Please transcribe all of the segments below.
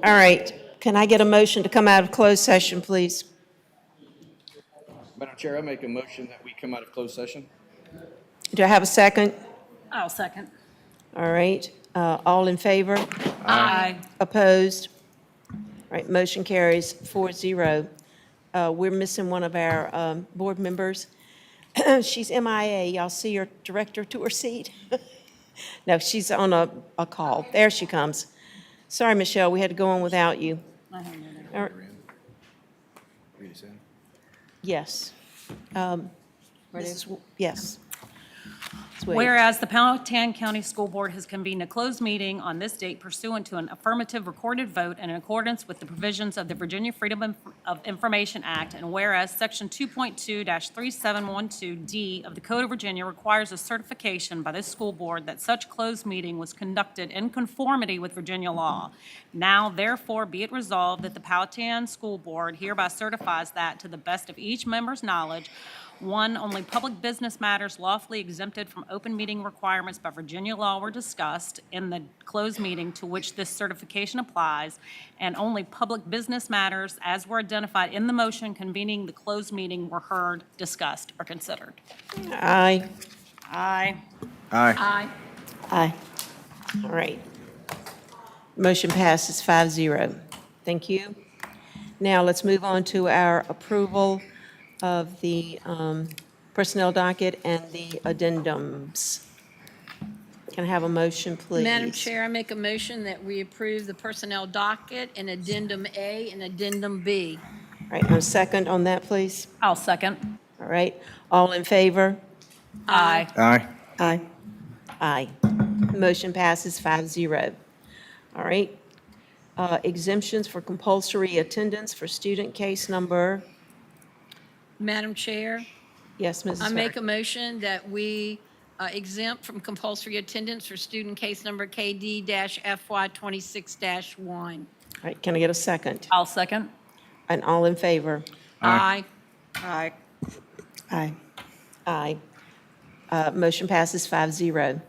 All right. Can I get a motion to come out of closed session, please? Madam Chair, I make a motion that we come out of closed session. Do I have a second? I'll second. All right. All in favor? Aye. Opposed? All right, motion carries 4-0. We're missing one of our board members. She's MIA. Y'all see her director to her seat? No, she's on a call. There she comes. Sorry, Michelle, we had to go on without you. I have no idea. All right. Yes. Yes. Let's wait. Whereas the Powhatan County School Board has convened a closed meeting on this date pursuant to an affirmative recorded vote and in accordance with the provisions of the Virginia Freedom of Information Act, and whereas Section 2.2-3712D of the Code of Virginia requires a certification by this school board that such closed meeting was conducted in conformity with Virginia law. Now, therefore, be it resolved that the Powhatan School Board hereby certifies that, to the best of each member's knowledge, one, only public business matters lawfully exempted from open meeting requirements by Virginia law were discussed in the closed meeting to which this certification applies, and only public business matters as were identified in the motion convening the closed meeting were heard, discussed, or considered. Aye. Aye. Aye. Aye. Aye. All right. Motion passes 5-0. Thank you. Now, let's move on to our approval of the personnel docket and the addendums. Can I have a motion, please? Madam Chair, I make a motion that we approve the personnel docket and addendum A and addendum B. All right, now a second on that, please. I'll second. All right, all in favor? Aye. Aye. Aye. Aye. Motion passes 5-0. All right. Exemptions for compulsory attendance for student case number, Madam Chair, yes, Mrs. I make a Farr. motion that we exempt from compulsory attendance for student case number KD-FY26-1. All right, can I get a second? I'll second. And all in favor? Aye. Aye. Aye. Aye. Motion passes 5-0.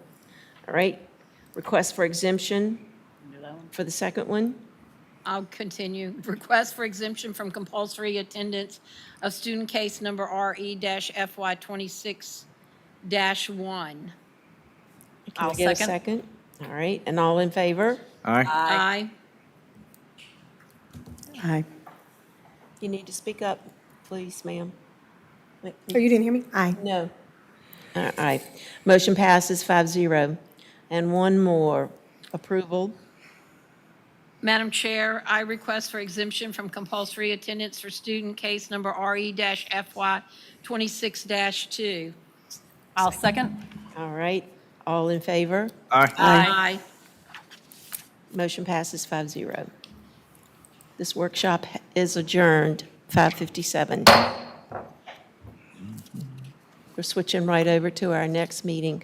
All right. Request for exemption for the second one. I'll continue. Request for exemption from compulsory attendance of student case number RE-FY26-1. Can I'll I get a second. second? All right, and all in favor? Aye. Aye. Aye. You need to speak up, please, ma'am. Oh, you didn't hear me? Aye. No. Aye. Motion passes 5-0. And one more. Approval. Madam Chair, I request for exemption from compulsory attendance for student case number RE-FY26-2. I'll second. All right, all in favor? Aye. Aye. Motion passes 5-0. This workshop is adjourned, 5:57. We're switching right over to our next meeting,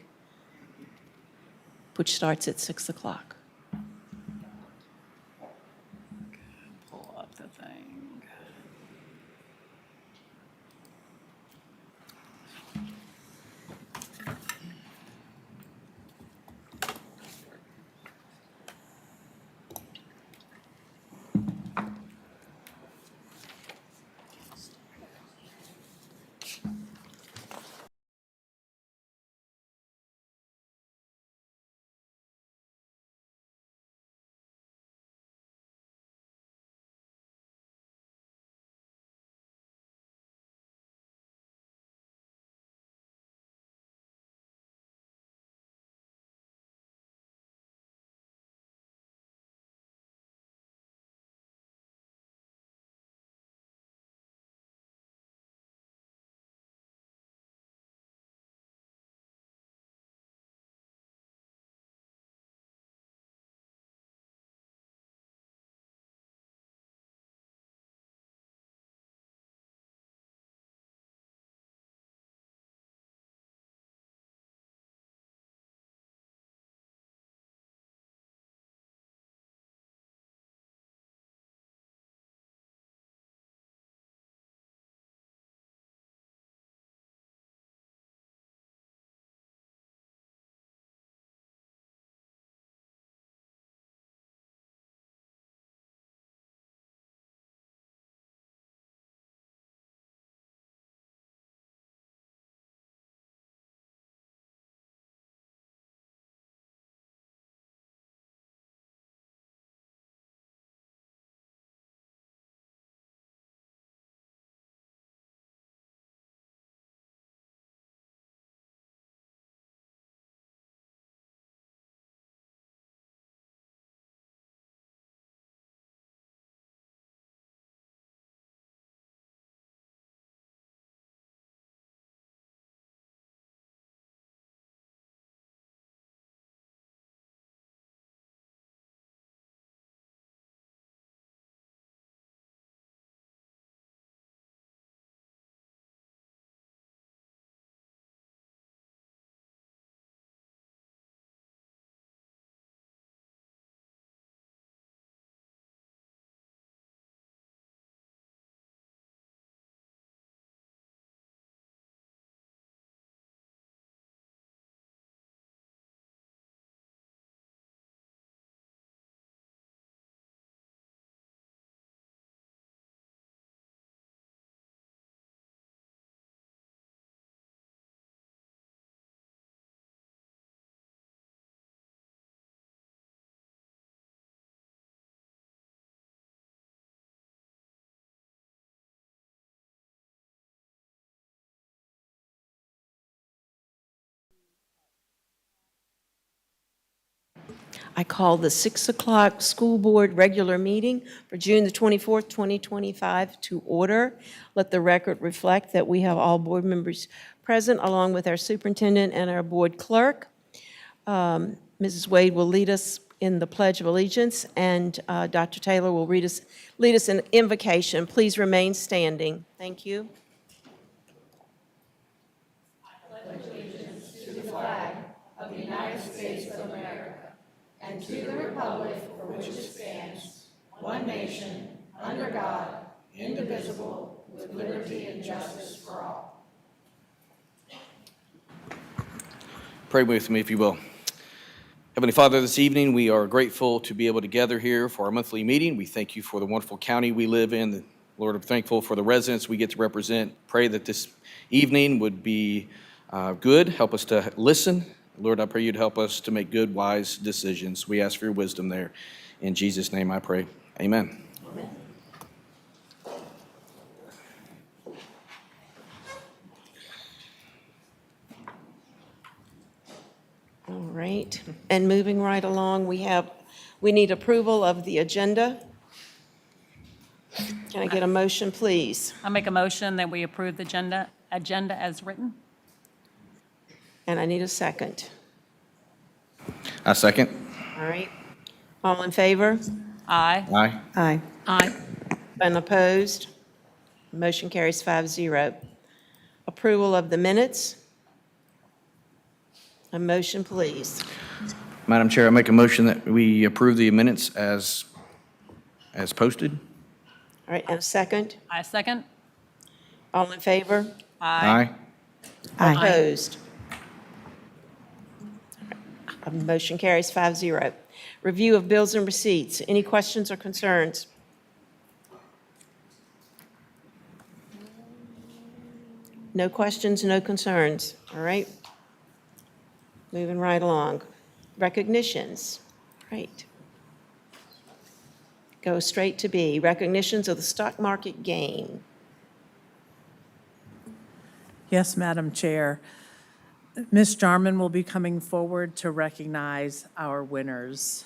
which starts at 6 o'clock. I call the 6 o'clock school board regular meeting for June the 24th, 2025 to order. Let the record reflect that we have all board members present, along with our superintendent and our board clerk. Mrs. Wade will lead us in the Pledge of Allegiance, and Dr. Taylor will lead us in invocation. Please remain standing. Thank you. Pray with me, if you will. Heavenly Father, this evening we are grateful to be able to gather here for our monthly meeting. We thank you for the wonderful county we live in. Lord, I'm thankful for the residents we get to represent. Pray that this evening would be good. Help us to listen. Lord, I pray you'd help us to make good, wise decisions. We ask for your wisdom there. In Jesus' name I pray. Amen. All right, and moving right along, we need approval of the agenda. Can I get a motion, please? I make a motion that we approve the agenda as written. And I need a second. I second. All right, all in favor? Aye. Aye. Aye. Aye. And opposed? Motion carries 5-0. Approval of the minutes. A motion, please. Madam Chair, I make a motion that we approve the minutes as posted. All right, and a second. I second. All in favor? Aye. Aye. Opposed? Motion carries 5-0. Review of bills and receipts. Any questions or concerns? No questions, no concerns. All right. Moving right along. Recognitions. Right. Go straight to B. Recognitions of the stock market gain. Yes, Madam Chair. Ms. Jarman will be coming forward to recognize our winners.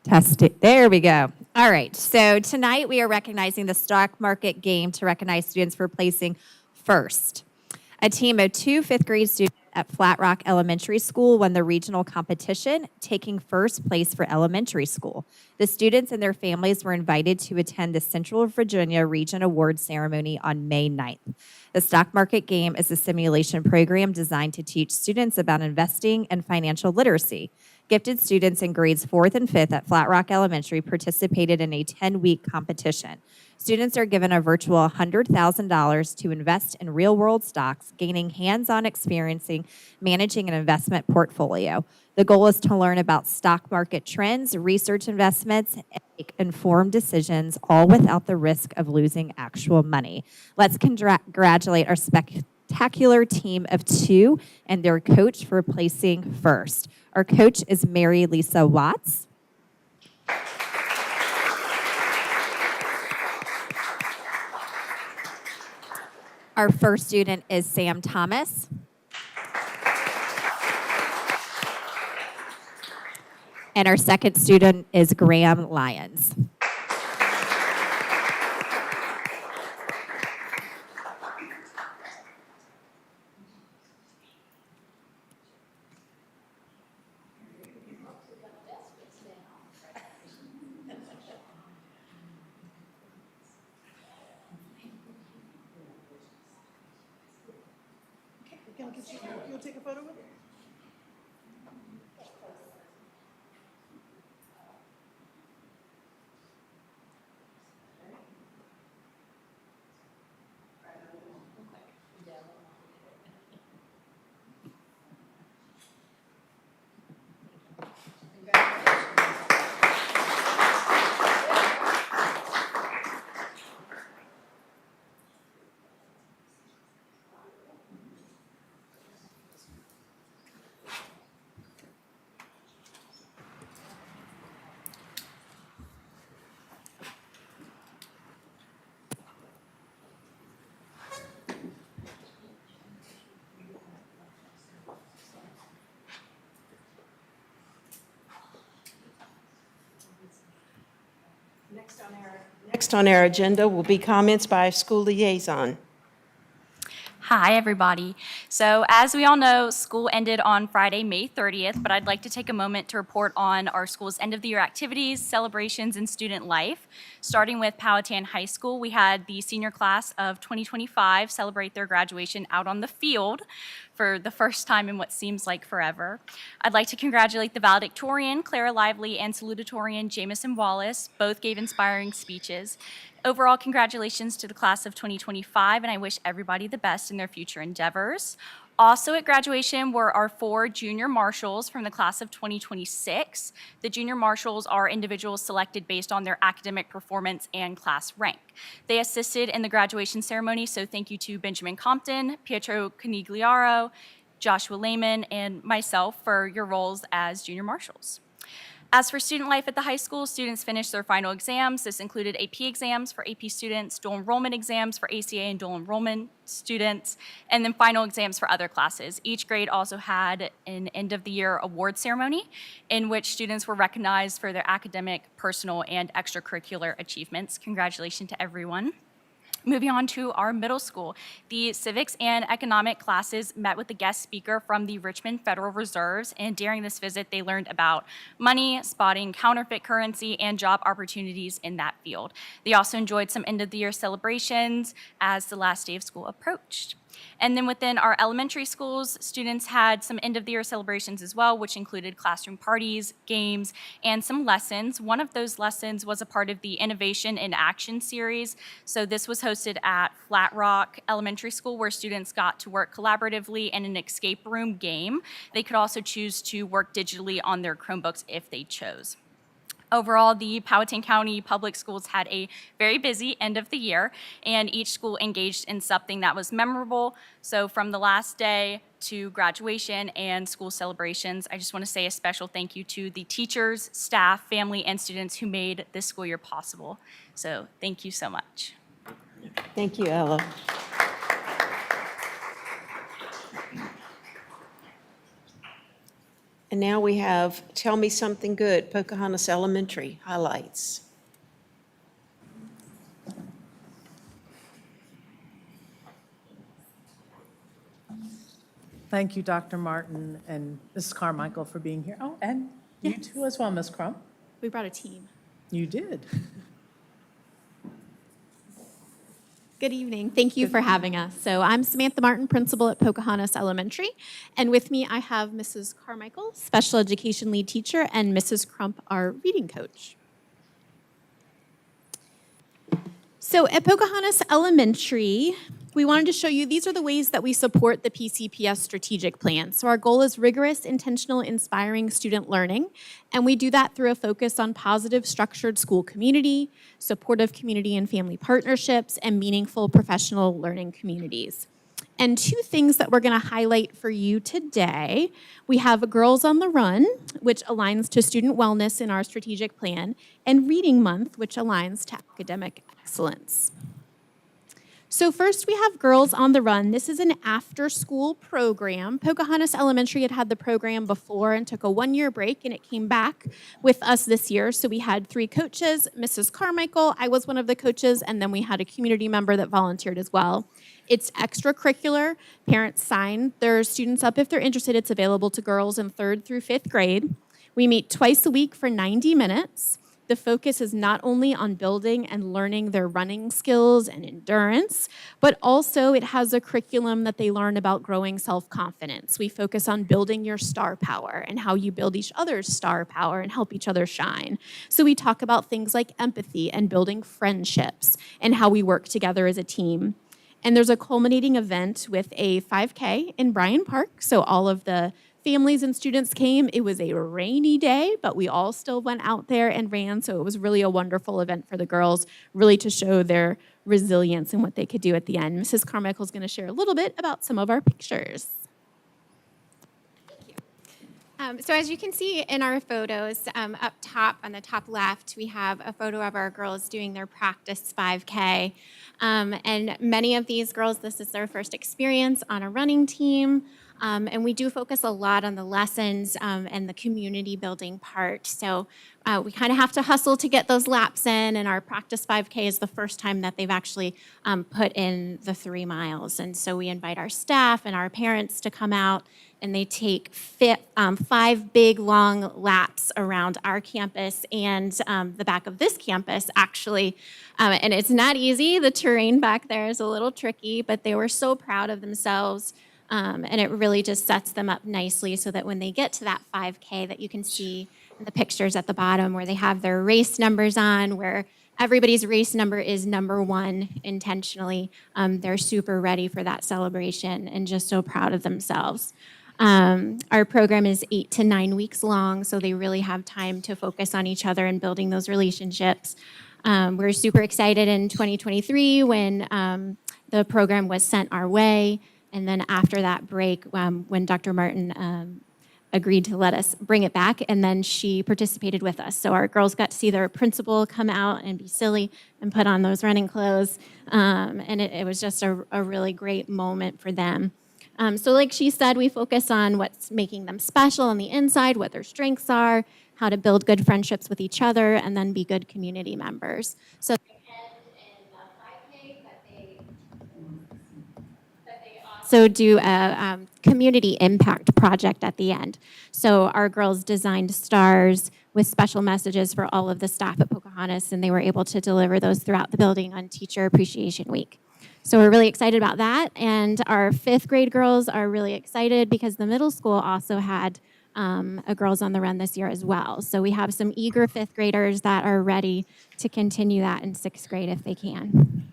Test it. There we go. All right. So tonight we are recognizing the stock market game to recognize students for placing first. A team of 2 fifth-grade students at Flat Rock Elementary School won the regional competition, taking first place for elementary school. The students and their families were invited to attend the Central Virginia Region Awards ceremony on May 9th. The stock market game is a simulation program designed to teach students about investing and financial literacy. Gifted students in grades 4th and 5th at Flat Rock Elementary participated in a 10-week competition. Students are given a virtual $100,000 to invest in real-world stocks, gaining hands-on experiencing managing an investment portfolio. The goal is to learn about stock market trends, research investments, and make informed decisions, all without the risk of losing actual money. Let's congratulate our spectacular team of 2 and their coach for placing first. Our coach is Mary Lisa Watts. Our first student is Sam Thomas. And our second student is Graham Lyons. You'll take a photo with it? Next on our agenda will be comments by school liaison. Hi, everybody. So as we all know, school ended on Friday, May 30th, but I'd like to take a moment to report on our school's end-of-the-year activities, celebrations, and student life. Starting with Powhatan High School, we had the senior class of 2025 celebrate their graduation out on the field for the first time in what seems like forever. I'd like to congratulate the valedictorian, Clara Lively, and salutatorian, Jamison Wallace. Both gave inspiring speeches. Overall, congratulations to the class of 2025, and I wish everybody the best in their future endeavors. Also at graduation were our 4 junior marshals from the class of 2026. The junior marshals are individuals selected based on their academic performance and class rank. They assisted in the graduation ceremony, so thank you to Benjamin Compton, Pietro Canigliaro, Joshua Lehman, and myself for your roles as junior marshals. As for student life at the high school, students finished their final exams. This included AP exams for AP students, dual enrollment exams for ACA and dual enrollment students, and then final exams for other classes. Each grade also had an end-of-the-year award ceremony in which students were recognized for their academic, personal, and extracurricular achievements. Congratulations to everyone. Moving on to our middle school, the civics and economic classes met with the guest speaker from the Richmond Federal Reserves, and during this visit, they learned about money, spotting counterfeit currency, and job opportunities in that field. They also enjoyed some end-of-the-year celebrations as the last day of school approached. And then within our elementary schools, students had some end-of-the-year celebrations as well, which included classroom parties, games, and some lessons. One of those lessons was a part of the Innovation in Action series. So this was hosted at Flat Rock Elementary School, where students got to work collaboratively in an escape room game. They could also choose to work digitally on their Chromebooks if they chose. Overall, the Powhatan County Public Schools had a very busy end of the year, and each school engaged in something that was memorable. So from the last day to graduation and school celebrations, I just want to say a special thank you to the teachers, staff, family, and students who made this school year possible. So thank you so much. Thank you, Ella. And now we have Tell Me Something Good, Pocahontas Elementary highlights. Thank you, Dr. Martin and Mrs. Carmichael for being here. Oh, and you too as well, Ms. Crum. We brought a team. You did. Good evening. Thank you for having us. So I'm Samantha Martin, principal at Pocahontas Elementary, and with me I have Mrs. Carmichael, special education lead teacher, and Mrs. Crump, our reading coach. So at Pocahontas Elementary, we wanted to show you these are the ways that we support the PCPS strategic plan. So our goal is rigorous, intentional, inspiring student learning, and we do that through a focus on positive, structured school community, supportive community and family partnerships, and meaningful professional learning communities. And 2 things that we're going to highlight for you today. We have Girls on the Run, which aligns to student wellness in our strategic plan, and Reading Month, which aligns to academic excellence. So first we have Girls on the Run. This is an after-school program. Pocahontas Elementary had the program before and took a 1-year break, and it came back with us this year. So we had 3 coaches, Mrs. Carmichael, I was one of the coaches, and then we had a community member that volunteered as well. It's extracurricular. Parents sign their students up if they're interested. It's available to girls in 3rd through 5th grade. We meet twice a week for 90 minutes. The focus is not only on building and learning their running skills and endurance, but also it has a curriculum that they learn about growing self-confidence. We focus on building your star power and how you build each other's star power and help each other shine. So we talk about things like empathy and building friendships and how we work together as a team. And there's a culminating event with a 5K in Bryan Park. So all of the families and students came. It was a rainy day, but we all still went out there and ran. So it was really a wonderful event for the girls, really to show their resilience and what they could do at the end. Mrs. Carmichael is going to share a little bit about some of our pictures. So as you can see in our photos, up top on the top left, we have a photo of our girls doing their practice 5K. And many of these girls, this is their first experience on a running team. And we do focus a lot on the lessons and the community building part. So we kind of have to hustle to get those laps in, and our practice 5K is the first time that they've actually put in the 3 miles. And so we invite our staff and our parents to come out, and they take 5 big, long laps around our campus and the back of this campus, actually. And it's not easy. The terrain back there is a little tricky, but they were so proud of themselves. And it really just sets them up nicely so that when they get to that 5K that you can see in the pictures at the bottom where they have their race numbers on, where everybody's race number is number 1 intentionally, they're super ready for that celebration and just so proud of themselves. Our program is 8 to 9 weeks long, so they really have time to focus on each other and building those relationships. We're super excited in 2023 when the program was sent our way. And then after that break, when Dr. Martin agreed to let us bring it back, and then she participated with us. So our girls got to see their principal come out and be silly and put on those running clothes. And it was just a really great moment for them. So like she said, we focus on what's making them special on the inside, what their strengths are, how to build good friendships with each other, and then be good community members. So also do a community impact project at the end. So our girls designed stars with special messages for all of the staff at Pocahontas, and they were able to deliver those throughout the building on Teacher Appreciation Week. So we're really excited about that, and our 5th grade girls are really excited because the middle school also had a Girls on the Run this year as well. So we have some eager 5th graders that are ready to continue that in 6th grade if they can.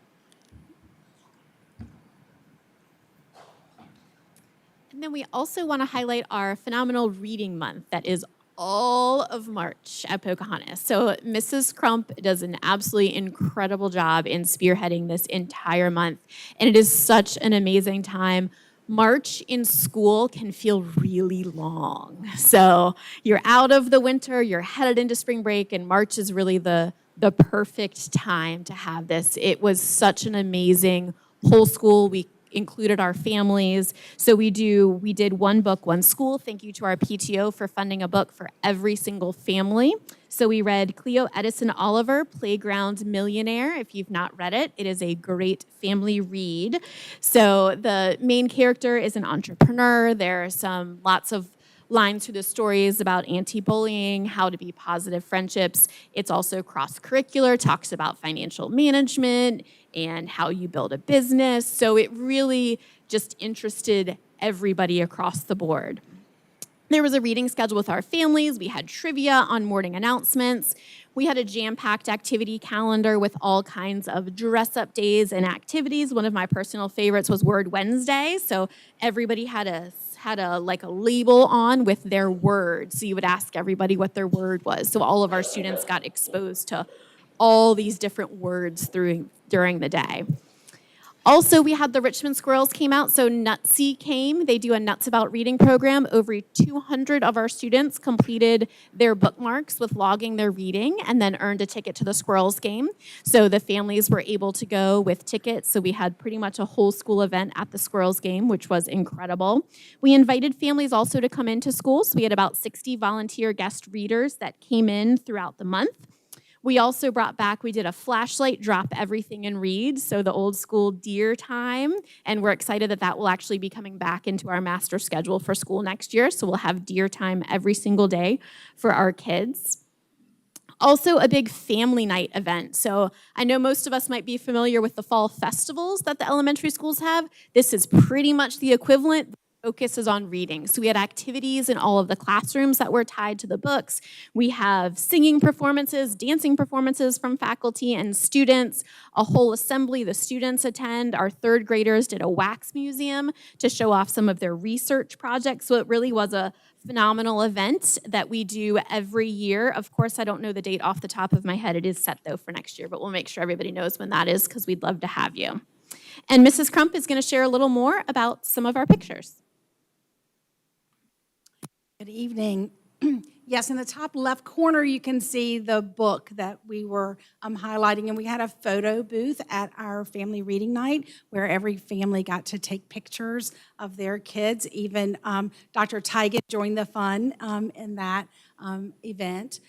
And then we also want to highlight our phenomenal reading month that is all of March at Pocahontas. So Mrs. Crump does an absolutely incredible job in spearheading this entire month. And it is such an amazing time. March in school can feel really long. So you're out of the winter, you're headed into spring break, and March is really the perfect time to have this. It was such an amazing whole school week. Included our families. So we did one book, one school. Thank you to our PTO for funding a book for every single family. So we read Cleo Edison Oliver, Playground Millionaire. If you've not read it, it is a great family read. So the main character is an entrepreneur. There are lots of lines through the stories about anti-bullying, how to be positive friendships. It's also cross-curricular, talks about financial management and how you build a business. So it really just interested everybody across the board. There was a reading schedule with our families. We had trivia on morning announcements. We had a jam-packed activity calendar with all kinds of dress-up days and activities. One of my personal favorites was Word Wednesday. So everybody had a label on with their word. So you would ask everybody what their word was. So all of our students got exposed to all these different words during the day. Also, we had the Richmond Squirrels came out, so Nutsy came. They do a Nuts About Reading program. Over 200 of our students completed their bookmarks with logging their reading and then earned a ticket to the Squirrels game. So the families were able to go with tickets, so we had pretty much a whole school event at the Squirrels game, which was incredible. We invited families also to come into school, so we had about 60 volunteer guest readers that came in throughout the month. We also we did a flashlight, drop everything and read, so the old school Dear time, and we're excited that will actually be coming back into our master schedule for school next year, so we'll have Dear time every single day for our kids. also a big family night event. So I know most of us might be familiar with the fall festivals that the elementary schools have. This is pretty much the equivalent. Focus is on reading. So we had activities in all of the classrooms that were tied to the books. We have singing performances, dancing performances from faculty and students, a whole assembly the students attend. Our third graders did a wax museum to show off some of their research projects. So it really was a phenomenal event that we do every year. Of course, I don't know the date off the top of my head. It is set though for next year, but we'll make sure everybody knows when that is because we'd love to have you. And Mrs. Crump is going to share a little more about some of our pictures. Good evening. Yes, in the top left corner, you can see the book that we were highlighting, and we had a photo booth at our family reading night where every family got to take pictures of their kids. Even Dr. Tygan joined the fun in that event.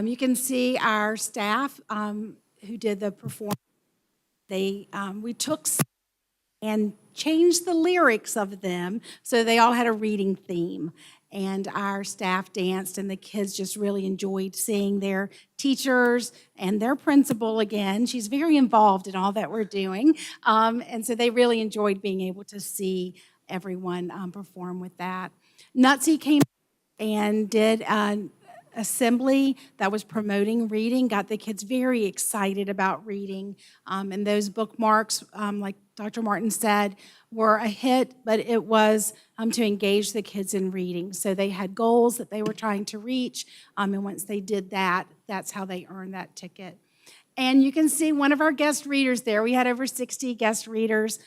You can see our staff who did the performance. We took and changed the lyrics of them so they all had a reading theme. And our staff danced, and the kids just really enjoyed seeing their teachers and their principal again. She's very involved in all that we're doing. And so they really enjoyed being able to see everyone perform with that. Nutsy came and did an assembly that was promoting reading, got the kids very excited about reading. And those bookmarks, like Dr. Martin said, were a hit, but it was to engage the kids in reading. So they had goals that they were trying to reach, and once they did that, that's how they earned that ticket. And you can see one of our guest readers there. We had over 60 guest readers,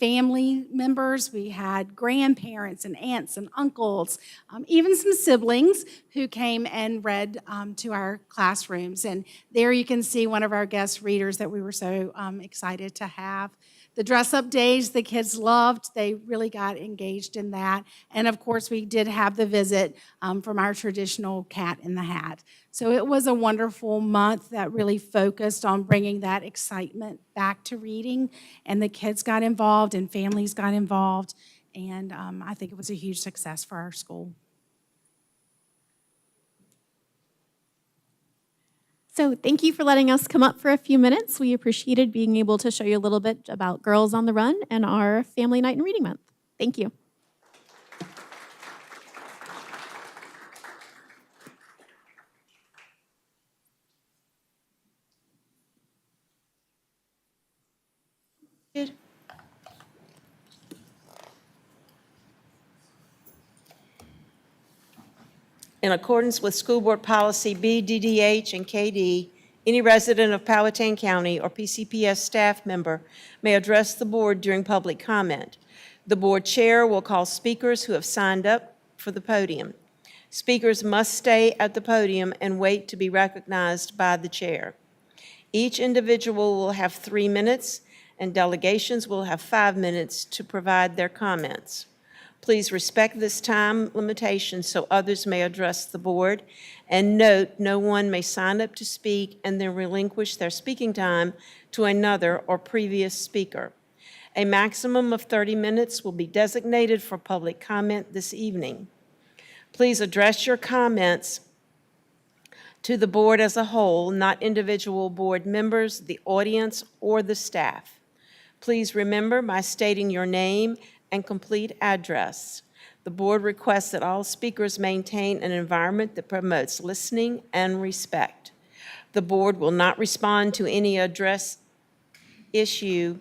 family members. We had grandparents and aunts and uncles, even some siblings who came and read to our classrooms. And there you can see one of our guest readers that we were so excited to have. The dress-up days, the kids loved. They really got engaged in that. And, of course, we did have the visit from our traditional Cat in the Hat. So it was a wonderful month that really focused on bringing that excitement back to reading. And the kids got involved and families got involved. And I think it was a huge success for our school. So thank you for letting us come up for a few minutes. We appreciated being able to show you a little bit about Girls on the Run and our Family Night and Reading Month. Thank you. Good. In accordance with School Board Policy B, DDH, and KD, any resident of Powhatan County or PCPS staff member may address the board during public comment. The board chair will call speakers who have signed up for the podium. Speakers must stay at the podium and wait to be recognized by the chair. Each individual will have 3 minutes, and delegations will have 5 minutes to provide their comments. Please respect this time limitation so others may address the board. And note, no one may sign up to speak and then relinquish their speaking time to another or previous speaker. A maximum of 30 minutes will be designated for public comment this evening. Please address your comments to the board as a whole, not individual board members, the audience, or the staff. Please remember by stating your name and complete address. The board requests that all speakers maintain an environment that promotes listening and respect. The board will not respond to any address issue,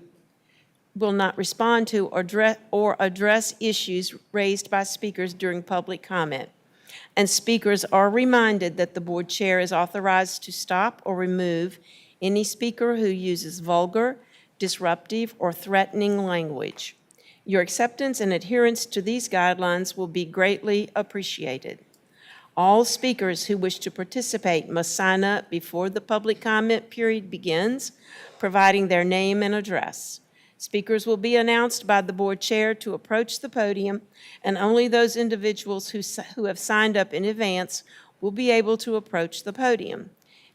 will not respond to or address issues raised by speakers during public comment. And speakers are reminded that the board chair is authorized to stop or remove any speaker who uses vulgar, disruptive, or threatening language. Your acceptance and adherence to these guidelines will be greatly appreciated. All speakers who wish to participate must sign up before the public comment period begins, providing their name and address. Speakers will be announced by the board chair to approach the podium, and only those individuals who have signed up in advance will be able to approach the podium.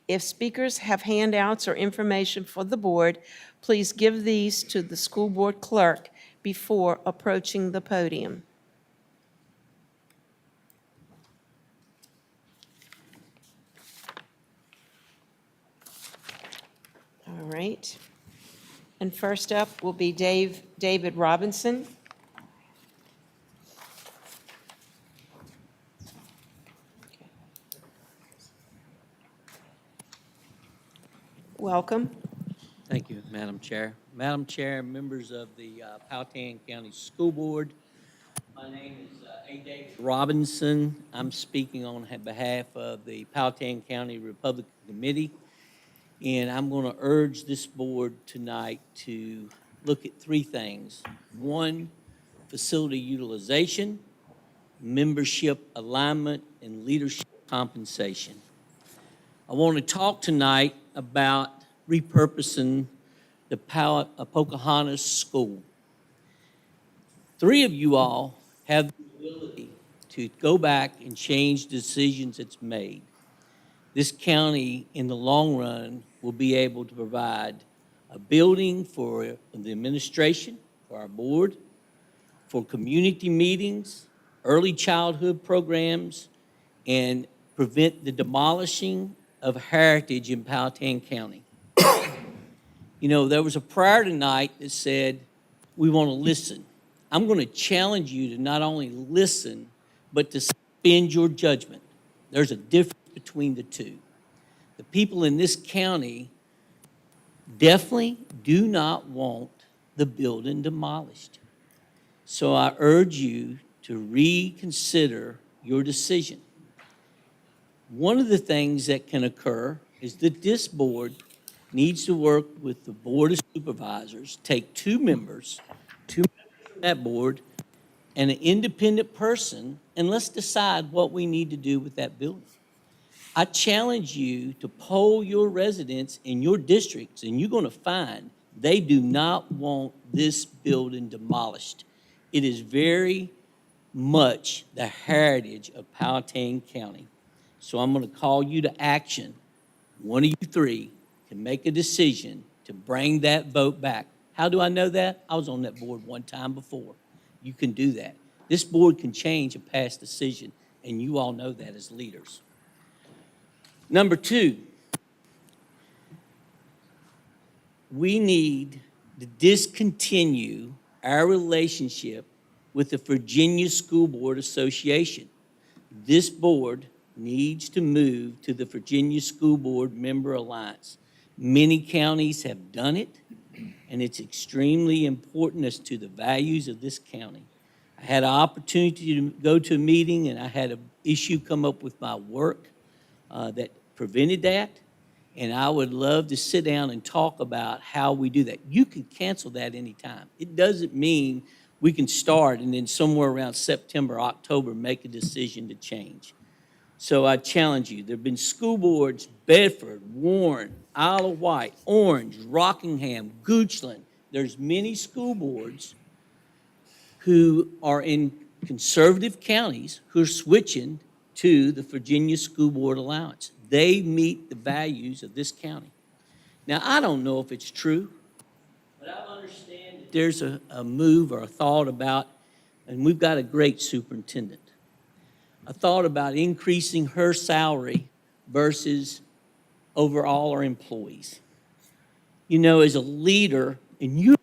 If speakers have handouts or information for the board, please give these to the school board clerk before approaching the podium. right. And first up will be David Robinson. Welcome. Thank you, Madam Chair. Madam Chair, members of the Powhatan County School Board, my name is A. David Robinson. I'm speaking on behalf of the Powhatan County Republican Committee, and I'm going to urge this board tonight to look at three things. One, facility utilization, membership alignment, and leadership compensation. I want to talk tonight about repurposing the Pocahontas School. Three of you all have the ability to go back and change decisions it's made. This county, in the long run, will be able to provide a building for the administration, for our board, for community meetings, early childhood programs, and prevent the demolishing of heritage in Powhatan County. You know, there was a prayer tonight that said, we want to listen. I'm going to challenge you to not only listen, but to suspend your judgment. There's a difference between the two. The people in this county definitely do not want the building demolished. So I urge you to reconsider your decision. One of the things that can occur is that this board needs to work with the Board of Supervisors, take two members from that board, and an independent person, and let's decide what we need to do with that building. I challenge you to poll your residents in your districts, and you're going to find they do not want this building demolished. It is very much the heritage of Powhatan County. So I'm going to call you to action. One of you three can make a decision to bring that vote back. How do I know that? I was on that board one time before. You can do that. This board can change a past decision, and you all know that as leaders. Number two, we need to discontinue our relationship with the Virginia School Board Association. This board needs to move to the Virginia School Board Member Alliance. Many counties have done it, and it's extremely important as to the values of this county. I had an opportunity to go to a meeting, and I had an issue come up with my work that prevented that, and I would love to sit down and talk about how we do that. You can cancel that anytime. It doesn't mean we can start and then somewhere around September, October, make a decision to change. So I challenge you. There have been school boards, Bedford, Warren, Isle of Wight, Orange, Rockingham, Goochland. There's many school boards who are in conservative counties who are switching to the Virginia School Board Alliance. They meet the values of this county. Now, I don't know if it's true, but I understand that there's a move or a thought about, and we've got a great superintendent, a thought about increasing her salary versus overall our employees. You know, as a leader, and you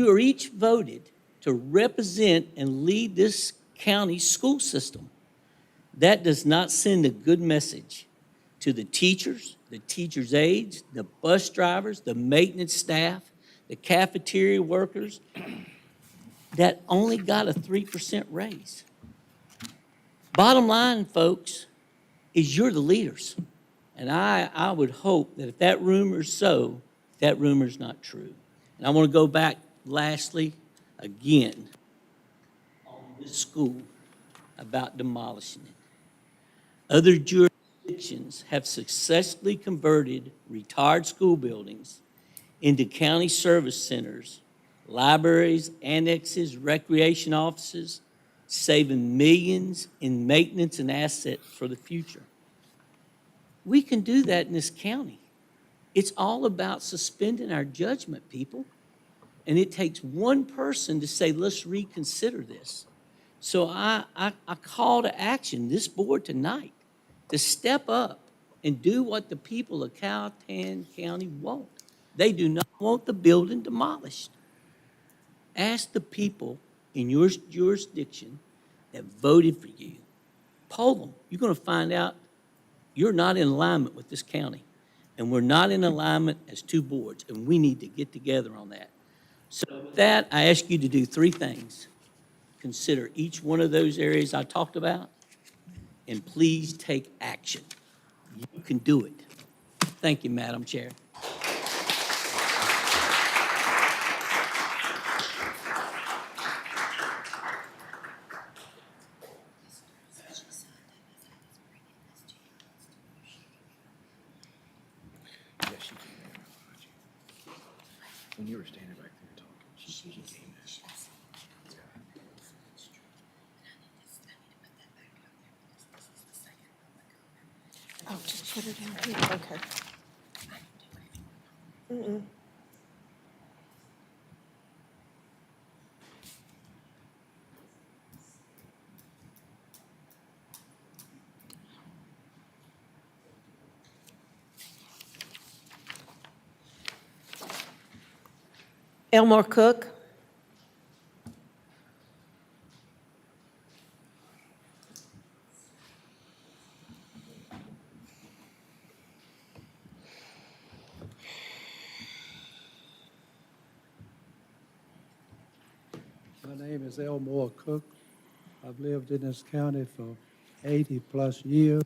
are each voted to represent and lead this county school system. That does not send a good message to the teachers aides, the bus drivers, the maintenance staff, the cafeteria workers that only got a 3% raise. Bottom line, folks, is you're the leaders. And I would hope that if that rumor is so, that rumor is not true. And I want to go back lastly, again, on this school about demolishing it. Other jurisdictions have successfully converted retired school buildings into county service centers, libraries, annexes, recreation offices, saving millions in maintenance and assets for the future. We can do that in this county. It's all about suspending our judgment, people. And it takes one person to say, let's reconsider this. So I call to action this board tonight to step up and do what the people of Powhatan County want. They do not want the building demolished. Ask the people in your jurisdiction that voted for you. Poll them. You're going to find out you're not in alignment with this county. And we're not in alignment as two boards, and we need to get together on that. So with that, I ask you to do three things. Consider each one of those areas I talked about, and please take action. You can do it. Thank you, Madam Chair. Yes, she came in. When you were standing back there talking, she came in. Oh, just put her down here, okay. Elmore Cook. My name is Elmore Cook. I've lived in this county for 80-plus years.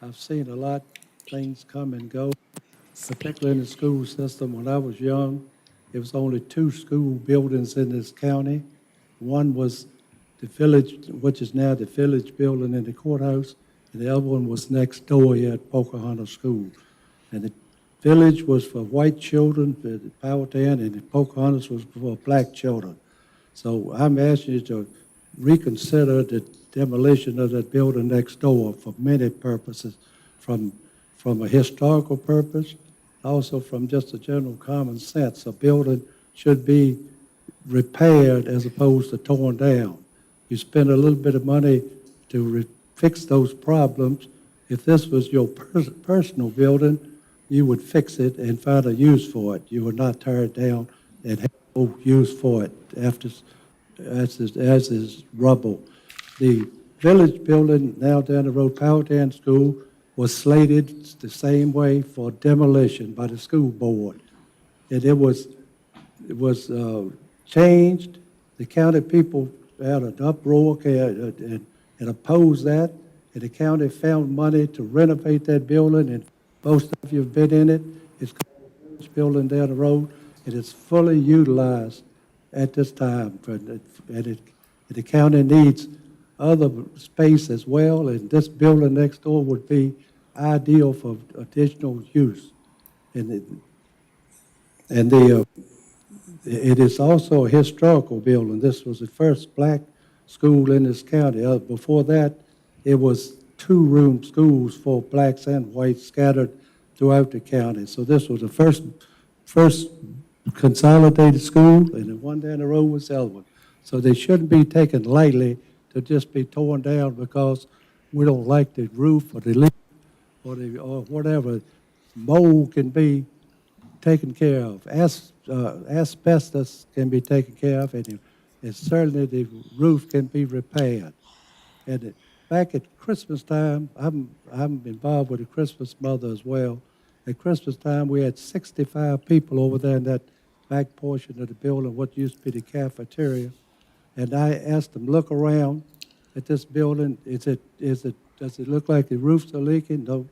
I've seen a lot of things come and go, particularly in the school system. When I was young, there was only 2 school buildings in this county. One was the village, which is now the village building in the courthouse, and the other one was next door here at Pocahontas School. And the village was for white children, the Powhatan, and the Pocahontas was for black children. So I'm asking you to reconsider the demolition of that building next door for many purposes, from a historical purpose, also from just a general common sense. A building should be repaired as opposed to torn down. You spend a little bit of money to fix those problems. If this was your personal building, you would fix it and find a use for it. You would not tear it down and have no use for it after, as is rubble. The village building now down the road, Powhatan School, was slated the same way for demolition by the school board. And it was changed. The county people had an uproar and opposed that. And the county found money to renovate that building, and most of you have been in it. It's called the village building down the road, and it's fully utilized at this time. And the county needs other space as well, and this building next door would be ideal for additional use. It is also a historical building. This was the first black school in this county. Before that, it was 2-room schools for blacks and whites scattered throughout the county. So this was the first consolidated school, and the one down the road was the other one. So they shouldn't be taken lightly to just be torn down because we don't like the roof or the leak or whatever. Mold can be taken care of. Asbestos can be taken care of, and certainly the roof can be repaired. And back at Christmas time, I'm involved with the Christmas Mother as well. At Christmas time, we had 65 people over there in that back portion of the building, what used to be the cafeteria. And I asked them, look around at this building. Does it look like the roofs are leaking? No.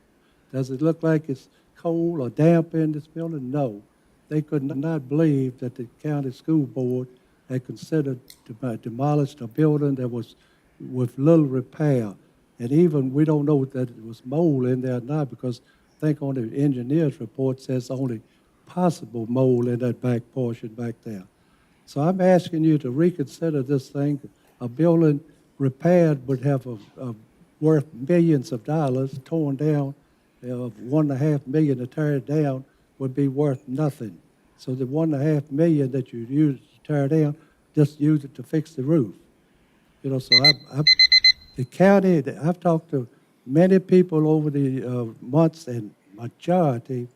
Does it look like it's cold or damp in this building? No. They could not believe that the county school board had considered to demolish a building that was with little repair. And even we don't know that it was mold in there or not, because I think on the engineer's report says only possible mold in that back portion back there. So I'm asking you to reconsider this thing. A building repaired would have worth millions of dollars. Torn down, $1.5 million to tear it down would be worth nothing. So the $1.5 million that you use to tear it down, just use it to fix the roof. So the county, I've talked to many people over the months, and majority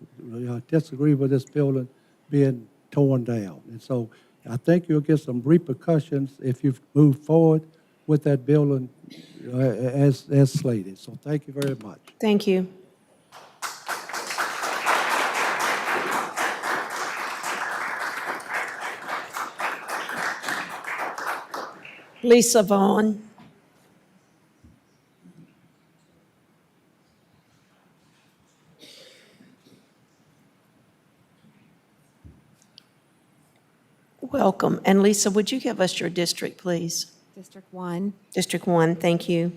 disagree with this building being torn down. And so I think you'll get some repercussions if you move forward with that building as slated. So thank you very much. Thank you. Lisa Vaughn. Welcome. And Lisa, would you give us your district, please? District 1. District 1, thank you.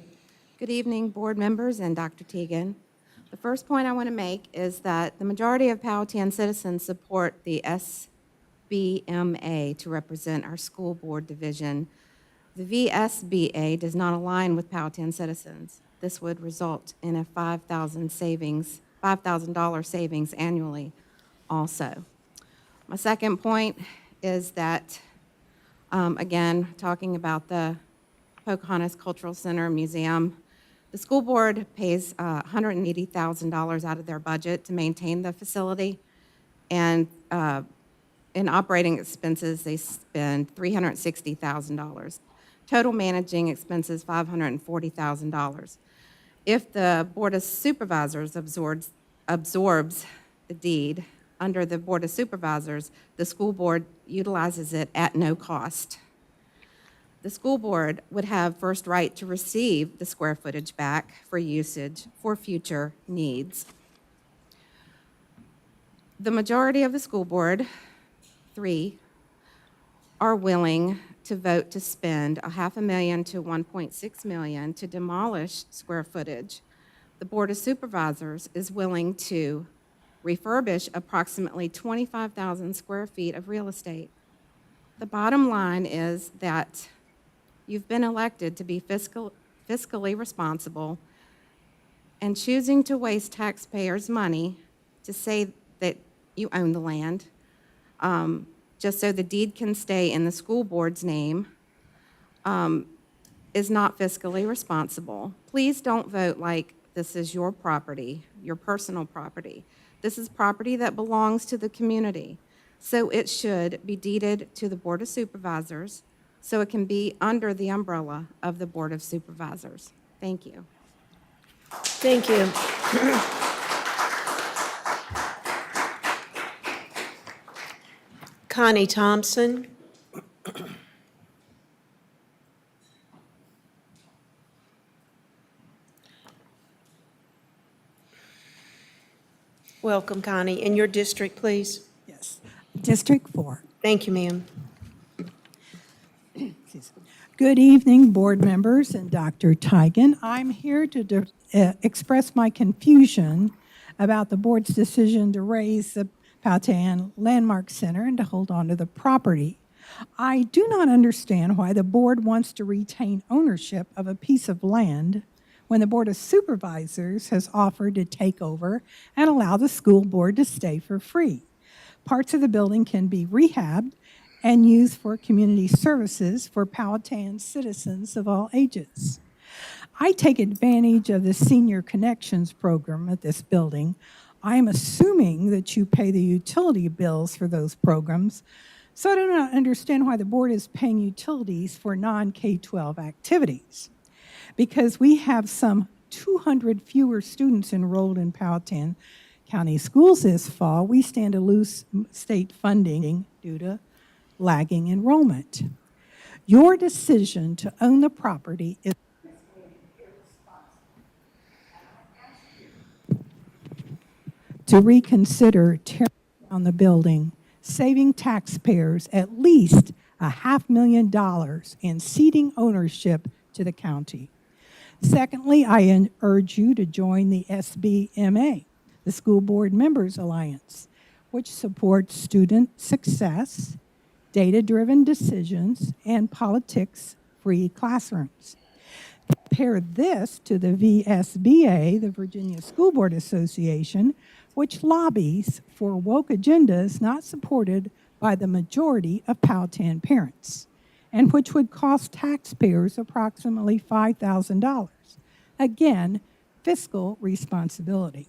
Good evening, board members and Dr. Teagan. The first point I want to make is that the majority of Powhatan citizens support the SBMA to represent our school board division. The VSBA does not align with Powhatan citizens. This would result in a $5,000 savings annually also. My second point is that, again, talking about the Pocahontas Cultural Center Museum, the school board pays $180,000 out of their budget to maintain the facility, and in operating expenses, they spend $360,000. Total managing expenses, $540,000. If the Board of Supervisors absorbs the deed, under the Board of Supervisors, the school board utilizes it at no cost. The school board would have first right to receive the square footage back for usage for future needs. The majority of the school board, 3, are willing to vote to spend $500,000 to $1.6 million to demolish square footage. The Board of Supervisors is willing to refurbish approximately 25,000 square feet of real estate. The bottom line is that you've been elected to be fiscally responsible, and choosing to waste taxpayers' money to say that you own the land, just so the deed can stay in the school board's name, is not fiscally responsible. Please don't vote like this is your property, your personal property. This is property that belongs to the community, so it should be deeded to the Board of Supervisors so it can be under the umbrella of the Board of Supervisors. Thank you. Thank you. Connie Thompson. Welcome, Connie. And your district, please? Yes. District 4. Thank you, ma'am. Good evening, board members and Dr. Teigen. I'm here to express my confusion about the board's decision to raise the Powhatan Landmark Center and to hold on to the property. I do not understand why the board wants to retain ownership of a piece of land when the Board of Supervisors has offered to take over and allow the school board to stay for free. Parts of the building can be rehabbed and used for community services for Powhatan citizens of all ages. I take advantage of the Senior Connections program at this building. I am assuming that you pay the utility bills for those programs, so I do not understand why the board is paying utilities for non-K-12 activities. Because we have some 200 fewer students enrolled in Powhatan County Schools this fall, we stand to lose state funding due to lagging enrollment. Your decision to own the property is to reconsider tearing down the building, saving taxpayers at least $500,000 in ceding ownership to the county. Secondly, I urge you to join the SBMA, the School Board Members Alliance, which supports student success, data-driven decisions, and politics-free classrooms. Compare this to the VSBA, the Virginia School Board Association, which lobbies for woke agendas not supported by the majority of Powhatan parents, and which would cost taxpayers approximately $5,000. Again, fiscal responsibility.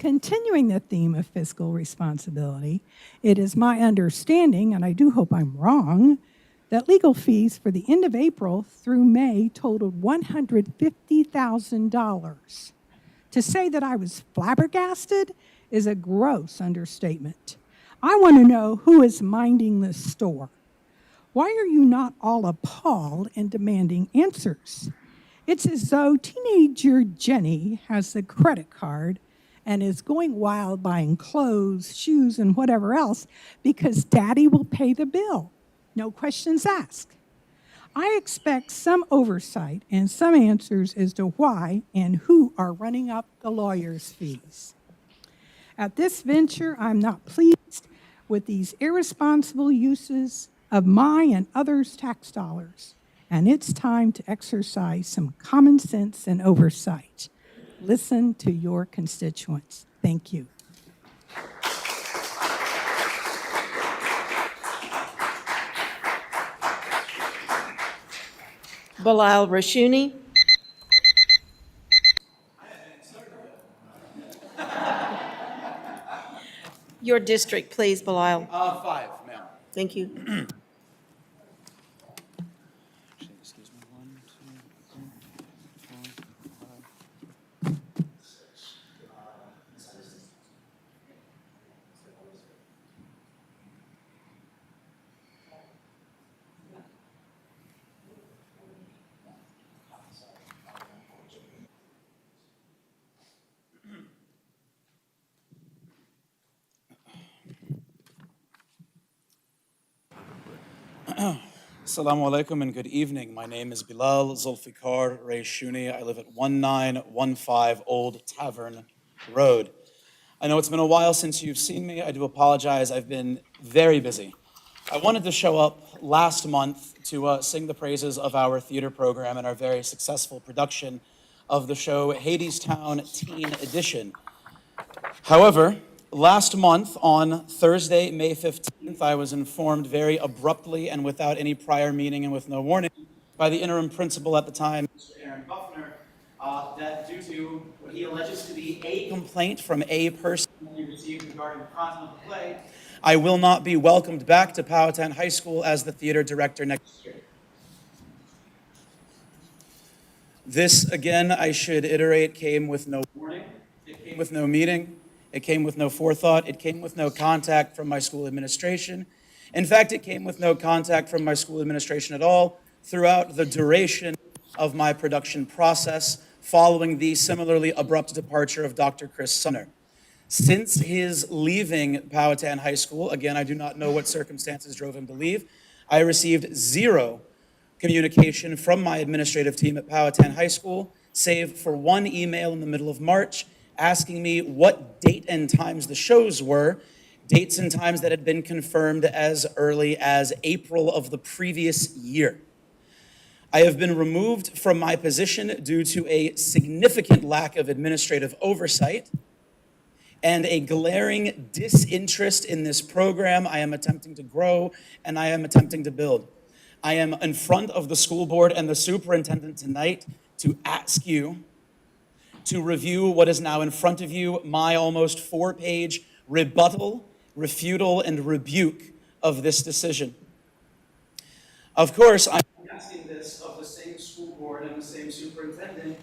Continuing the theme of fiscal responsibility, it is my understanding, and I do hope I'm wrong, that legal fees for the end of April through May totaled $150,000. To say that I was flabbergasted is a gross understatement. I want to know who is minding the store. Why are you not all appalled and demanding answers? It's as though teenager Jenny has the credit card and is going wild buying clothes, shoes, and whatever else because daddy will pay the bill. No questions asked. I expect some oversight and some answers as to why and who are running up the lawyer's fees. At this venture, I'm not pleased with these irresponsible uses of my and others' tax dollars, and it's time to exercise some common sense and oversight. Listen to your constituents. Thank you. Bilal Rashuni. Your district, please, Bilal. 5, ma'am. Thank you. Excuse me, 1, Assalamu alaikum and good evening. My name is Bilal Zulfikar Rayshuni. I live at 1915 Old Tavern Road. I know it's been a while since you've seen me. I do apologize. I've been very busy. I wanted to show up last month to sing the praises of our theater program and our very successful production of the show Hadestown Teen Edition. However, last month, on Thursday, May 15th, I was informed very abruptly and without any prior meeting and with no warning by the interim principal at the time, Mr. Aaron Buffner, that due to what he alleges to be a complaint from a person he received regarding the content of the play, I will not be welcomed back to Powhatan High School as the theater director next year. This, again, I should iterate, came with no warning. It came with no meeting. It came with no forethought. It came with no contact from my school administration. In fact, it came with no contact from my school administration at all throughout the duration of my production process following the similarly abrupt departure of Dr. Chris Sumner. Since his leaving Powhatan High School, again, I do not know what circumstances drove him to leave, I received zero communication from my administrative team at Powhatan High School, save for one email in the middle of March asking me what date and times the shows were, dates and times that had been confirmed as early as April of the previous year. I have been removed from my position due to a significant lack of administrative oversight and a glaring disinterest in this program I am attempting to grow and I am attempting to build. I am in front of the school board and the superintendent tonight to ask you to review what is now in front of you, my almost 4-page rebuttal, refutal, and rebuke of this decision. Of course, I'm asking this of the same school board and the same superintendent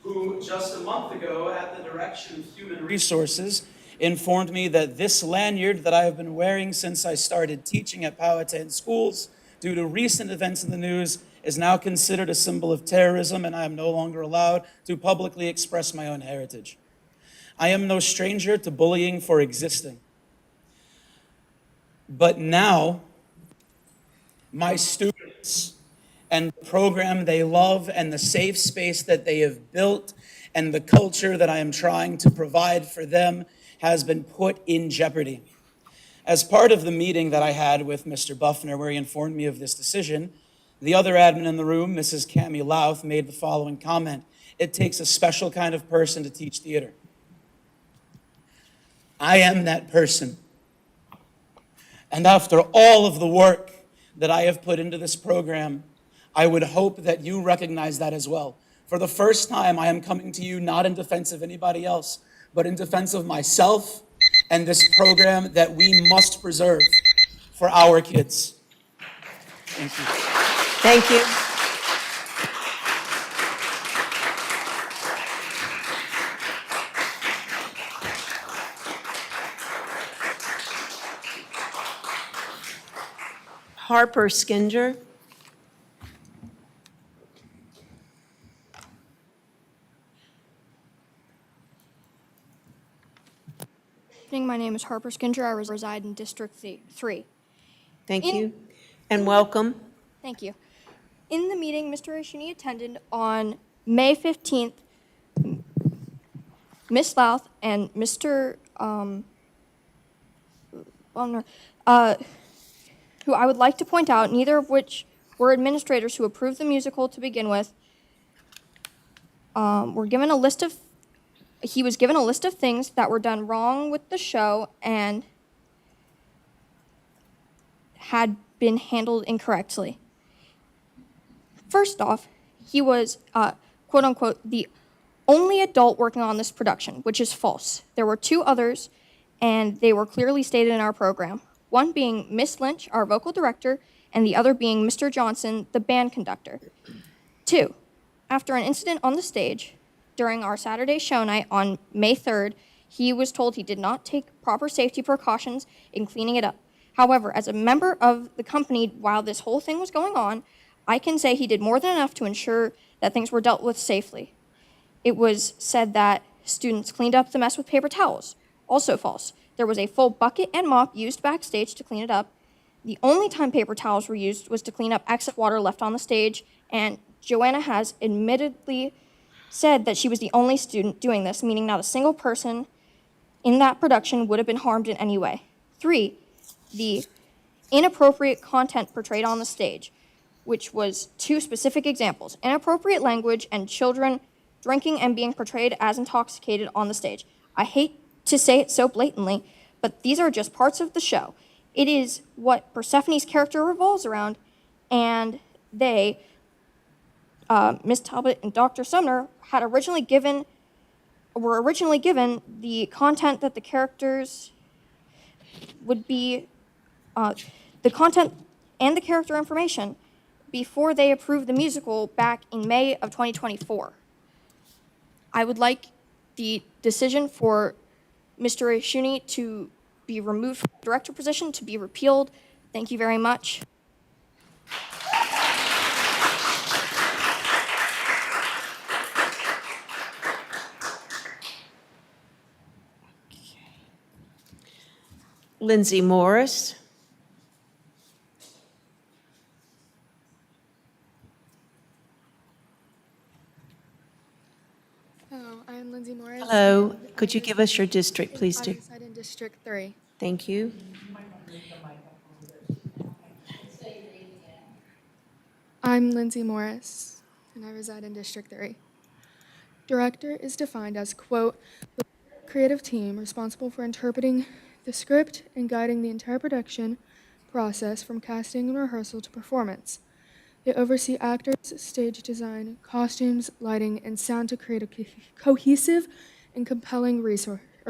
who just a month ago, at the direction of Human Resources, informed me that this lanyard that I have been wearing since I started teaching at Powhatan schools, due to recent events in the news, is now considered a symbol of terrorism, and I am no longer allowed to publicly express my own heritage. I am no stranger to bullying for existing. But now, my students and the program they love and the safe space that they have built and the culture that I am trying to provide for them has been put in jeopardy. As part of the meeting that I had with Mr. Buffner, where he informed me of this decision, the other admin in the room, Mrs. Cami Louth, made the following comment: "It takes a special kind of person to teach theater." I am that person. And after all of the work that I have put into this program, I would hope that you recognize that as well. For the first time, I am coming to you not in defense of anybody else, but in defense of myself and this program that we must preserve for our kids. Thank you. Thank you. Harper Skinger. My name is Harper Skinger. I reside in District 3. Thank you. And welcome. Thank you. In the meeting Mr. Ishini attended on May 15th, Ms. Louth and Mr. Bonner, who I would like to point out, neither of which were administrators who approved the musical to begin with, were given a list of he was given a list of things that were done wrong with the show and had been handled incorrectly. First off, he was, quote unquote, the only adult working on this production, which is false. There were 2 others, and they were clearly stated in our program. One being Miss Lynch, our vocal director, and the other being Mr. Johnson, the band conductor. 2, after an incident on the stage, during our Saturday show night on May 3rd, he was told he did not take proper safety precautions in cleaning it up. However, as a member of the company while this whole thing was going on, I can say he did more than enough to ensure that things were dealt with safely. It was said that students cleaned up the mess with paper towels. Also false. There was a full bucket and mop used backstage to clean it up. The only time paper towels were used was to clean up excess water left on the stage, and Joanna has admittedly said that she was the only student doing this, meaning not a single person in that production would have been harmed in any way. 3, the inappropriate content portrayed on the stage, which was 2 specific examples: inappropriate language and children drinking and being portrayed as intoxicated on the stage. I hate to say it so blatantly, but these are just parts of the show. It is what Persephone's character revolves around, and they, Ms. Talbot and Dr. Sumner, were originally given the content that the characters would be, the content and the character information before they approved the musical back in May of 2024. I would like the decision for Mr. Ishuni to be removed from the director position to be repealed. Thank you very much. Lindsay Morris. Hello, I am Lindsay Morris. Hello. Could you give us your district, please, I dear? reside in District 3. Thank you. I'm Lindsay Morris, and I reside in District 3. Director is defined as, quote, the creative team responsible for interpreting the script and guiding the entire production process from casting and rehearsal to performance. They oversee actors, stage design, costumes, lighting, and sound to create a cohesive and compelling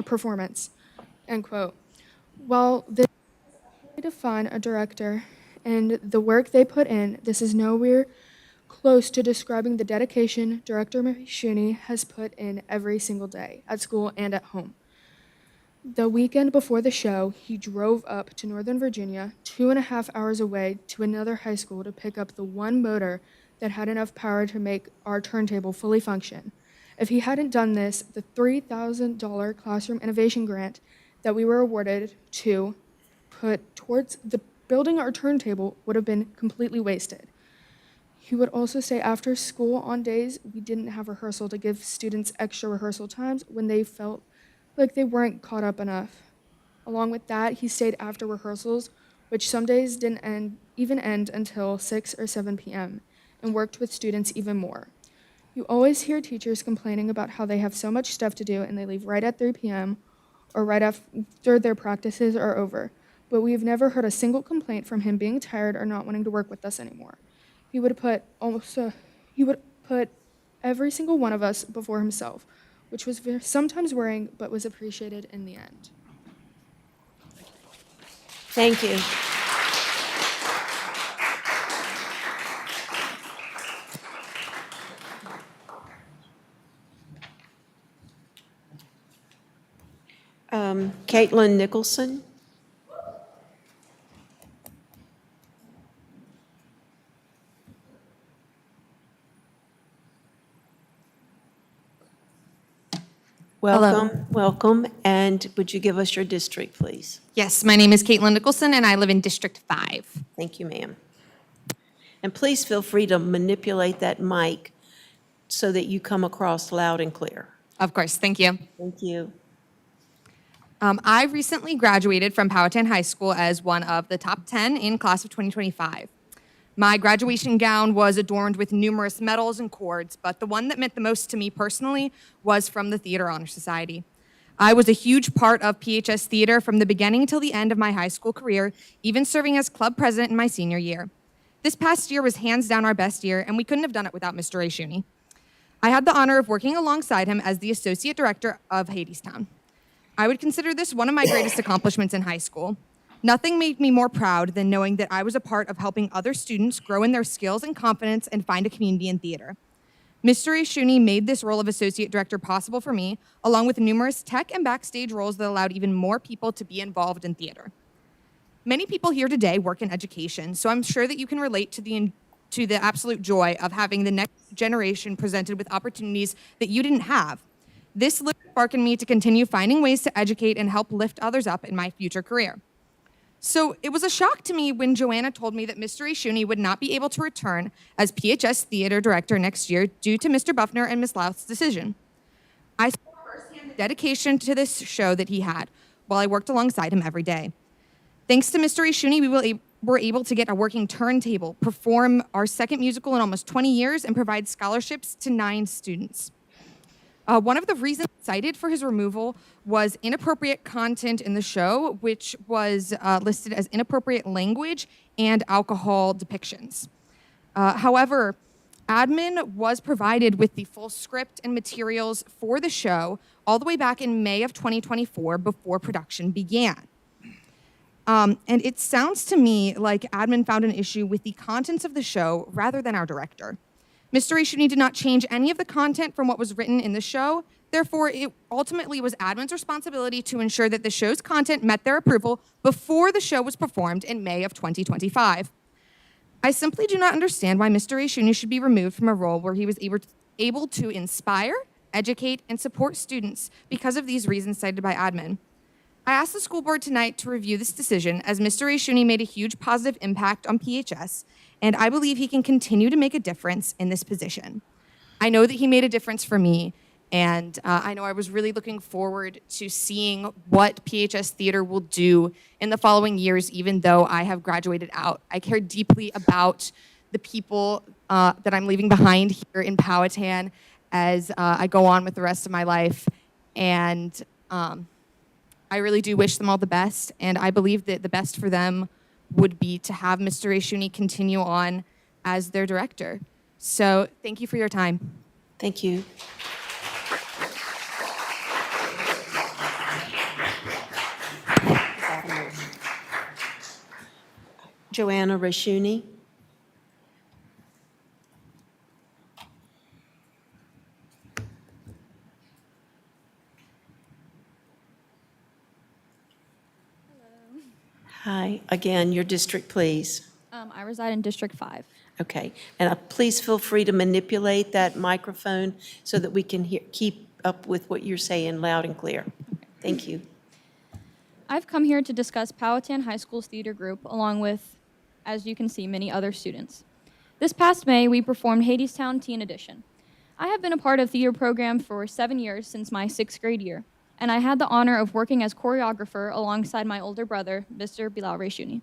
performance, end quote. While they define a director and the work they put in, this is nowhere close to describing the dedication Director Maheshuni has put in every single day, at school and at home. The weekend before the show, he drove up to Northern Virginia, 2.5 hours away, to another high school to pick up the one motor that had enough power to make our turntable fully function. If he hadn't done this, the $3,000 classroom innovation grant that we were awarded to put towards the building our turntable would have been completely wasted. He would also stay after school on days we didn't have rehearsal to give students extra rehearsal times when they felt like they weren't caught up enough. Along with that, he stayed after rehearsals, which some days didn't even end until 6 or 7 p.m., and worked with students even more. You always hear teachers complaining about how they have so much stuff to do and they leave right at 3 p.m. or right after their practices are over, but we've never heard a single complaint from him being tired or not wanting to work with us anymore. He would put every single one of us before himself, which was sometimes worrying but was appreciated in the end. Thank you. Caitlin Nicholson. Welcome, welcome. And would you give us your district, please? Yes, my name is Caitlin Nicholson, and I live in District 5. Thank you, ma'am. And please feel free to manipulate that mic so that you come across loud and clear. Of course, thank you. Thank you. I recently graduated from Powhatan High School as one of the top 10 in class of 2025. My graduation gown was adorned with numerous medals and cords, but the one that meant the most to me personally was from the Theater Honor Society. I was a huge part of PHS Theater from the beginning till the end of my high school career, even serving as club president in my senior year. This past year was hands down our best year, and we couldn't have done it without Mr. Shuni. I had the honor of working alongside him as the associate director of Hadestown. I would consider this one of my greatest accomplishments in high school. Nothing made me more proud than knowing that I was a part of helping other students grow in their skills and confidence and find a community in theater. Mr. Shuni made this role of associate director possible for me, along with numerous tech and backstage roles that allowed even more people to be involved in theater. Many people here today work in education, so I'm sure that you can relate to the absolute joy of having the next generation presented with opportunities that you didn't have. This lit a spark in me to continue finding ways to educate and help lift others up in my future career. So it was a shock to me when Joanna told me that Mr. Shuni would not be able to return as PHS Theater Director next year due to Mr. Buffner and Ms. Louth's decision. I saw firsthand the dedication to this show that he had while I worked alongside him every day. Thanks to Mr. Shuni, we were able to get a working turntable, perform our second musical in almost 20 years, and provide scholarships to 9 students. One of the reasons cited for his removal was inappropriate content in the show, which was listed as inappropriate language and alcohol depictions. However, admin was provided with the full script and materials for the show all the way back in May of 2024 before production began. And it sounds to me like admin found an issue with the contents of the show rather than our director. Mr. Shuni did not change any of the content from what was written in the show. Therefore, it ultimately was admin's responsibility to ensure that the show's content met their approval before the show was performed in May of 2025. I simply do not understand why Mr. Shuni should be removed from a role where he was able to inspire, educate, and support students because of these reasons cited by admin. I asked the school board tonight to review this decision as Mr. Shuni made a huge positive impact on PHS, and I believe he can continue to make a difference in this position. I know that he made a difference for me, and I know I was really looking forward to seeing what PHS Theater will do in the following years, even though I have graduated out. I care deeply about the people that I'm leaving behind here in Powhatan as I go on with the rest of my life, and I really do wish them all the best, and I believe that the best for them would be to have Mr. Shuni continue on as their director. So thank you for your time. Thank you. Joanna Rashuni. Hi, again, your district, please. I reside in District 5. Okay, and please feel free to manipulate that microphone so that we can keep up with what you're saying loud and clear. Thank you. I've come here to discuss Powhatan High School's theater group along with, as you can see, many other students. This past May, we performed Hadestown Teen Edition. I have been a part of theater program for 7 years since my 6th grade year, and I had the honor of working as choreographer alongside my older brother, Mr. Bilal Reshuni.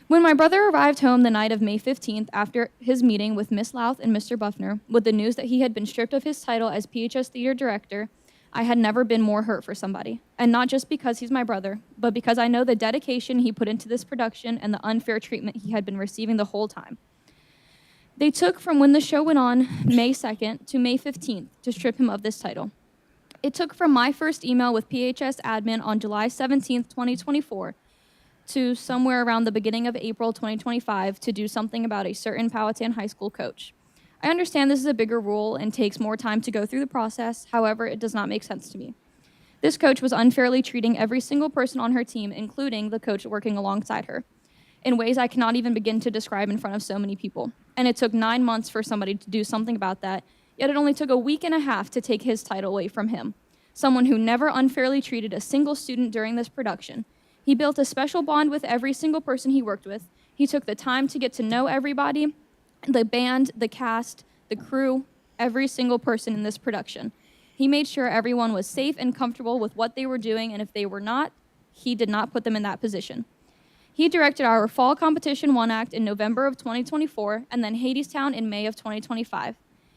When my brother arrived home the night of May 15th after his meeting with Miss Louth and Mr. Buffner with the news that he had been stripped of his title as PHS Theater Director, I had never been more hurt for somebody. And not just because he's my brother, but because I know the dedication he put into this production and the unfair treatment he had been receiving the whole time. They took from when the show went on May 2nd to May 15th to strip him of this title. It took from my first email with PHS admin on July 17th, 2024, to somewhere around the beginning of April 2025 to do something about a certain Powhatan High School coach. I understand this is a bigger rule and takes more time to go through the process. However, it does not make sense to me. This coach was unfairly treating every single person on her team, including the coach working alongside her, in ways I cannot even begin to describe in front of so many people. And it took 9 months for somebody to do something about that, yet it only took a week and a half to take his title away from him. Someone who never unfairly treated a single student during this production. He built a special bond with every single person he worked with. He took the time to get to know everybody, the band, the cast, the crew, every single person in this production. He made sure everyone was safe and comfortable with what they were doing, and if they were not, he did not put them in that position. He directed our Fall Competition 1 Act in November of 2024, and then Hadestown in May of 2025.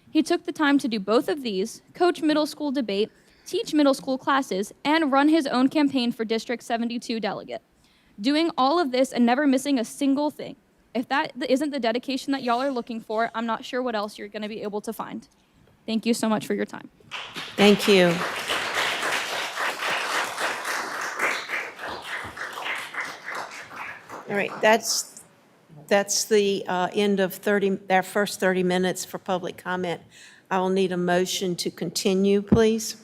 He took the time to do both of these, coach middle school debate, teach middle school classes, and run his own campaign for District 72 delegate. Doing all of this and never missing a single thing. If that isn't the dedication that y'all are looking for, I'm not sure what else you're gonna be able to find. Thank you so much for your time. Thank you. All right, that's the end of our first 30 minutes for public comment. I will need a motion to continue, please.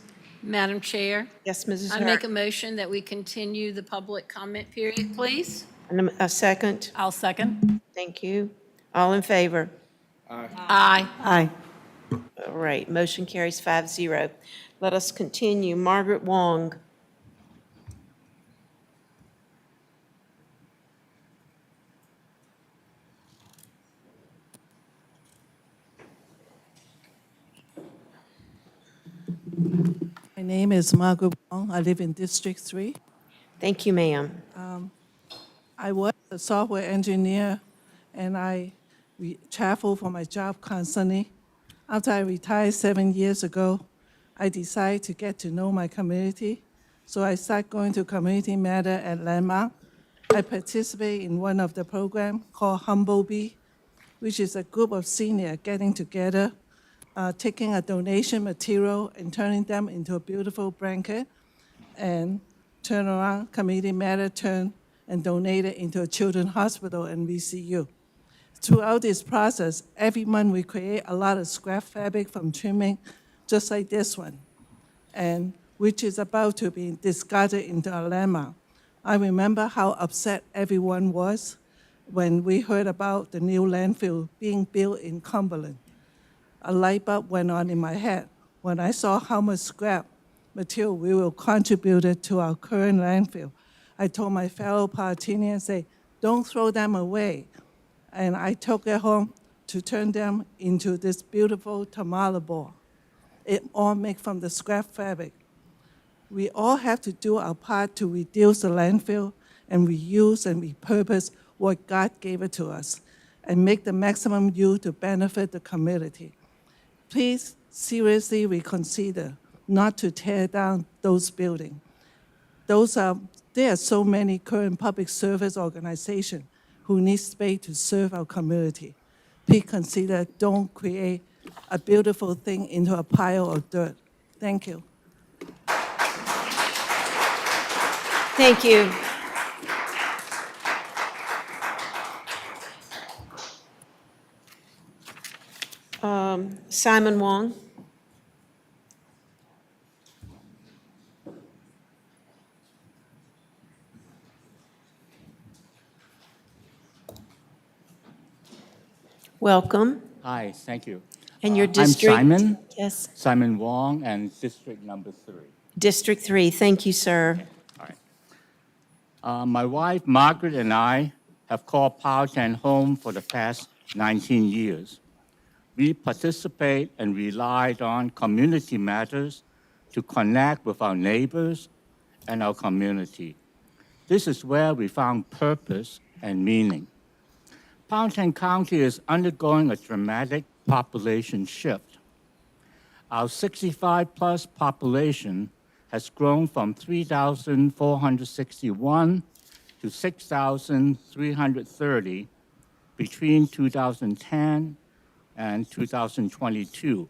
Madam Chair, Yes, Mrs. I Hurd. make a motion that we continue the public comment period, please. And a second? I'll second. Thank you. All in favor? Aye. Aye. All right, motion carries 5-0. Let us continue. Margaret Wong. My name is Margaret Wong. I live in District 3. Thank you, ma'am. I was a software engineer, and I travel for my job constantly. After I retired 7 years ago, I decided to get to know my community, so I started going to Community Matter at Landmark. I participate in one of the programs called Humble Bee, which is a group of seniors getting together, taking a donation material and turning them into a beautiful blanket, and turn around, Community Matter turn and donate it into a children's hospital and VCU. Throughout this process, every month we create a lot of scrap fabric from trimming, just like this one, and which is about to be discarded into a landmark. I remember how upset everyone was when we heard about the new landfill being built in Cumberland. A light bulb went on in my head when I saw how much scrap material we will contribute to our current landfill. I told my fellow Powhatanians, don't throw them away. And I took it home to turn them into this beautiful tamale ball. It all made from the scrap fabric. We all have to do our part to reduce the landfill and reuse and repurpose what God gave it to us and make the maximum use to benefit the community. Please seriously reconsider not to tear down those buildings. There are so many current public service organizations who need space to serve our community. Please consider don't create a beautiful thing into a pile of dirt. Thank you. Thank you. Simon Wong. Welcome. Hi, thank you. And your district? I'm Simon. Yes. Simon Wong, and District number 3. District 3. Thank you, sir. All right. My wife, Margaret, and I have called Powhatan home for the past 19 years. We participate and relied on community matters to connect with our neighbors and our community. This is where we found purpose and meaning. Powhatan County is undergoing a dramatic population shift. Our 65-plus population has grown from 3,461 to 6,330 between 2010 and 2022.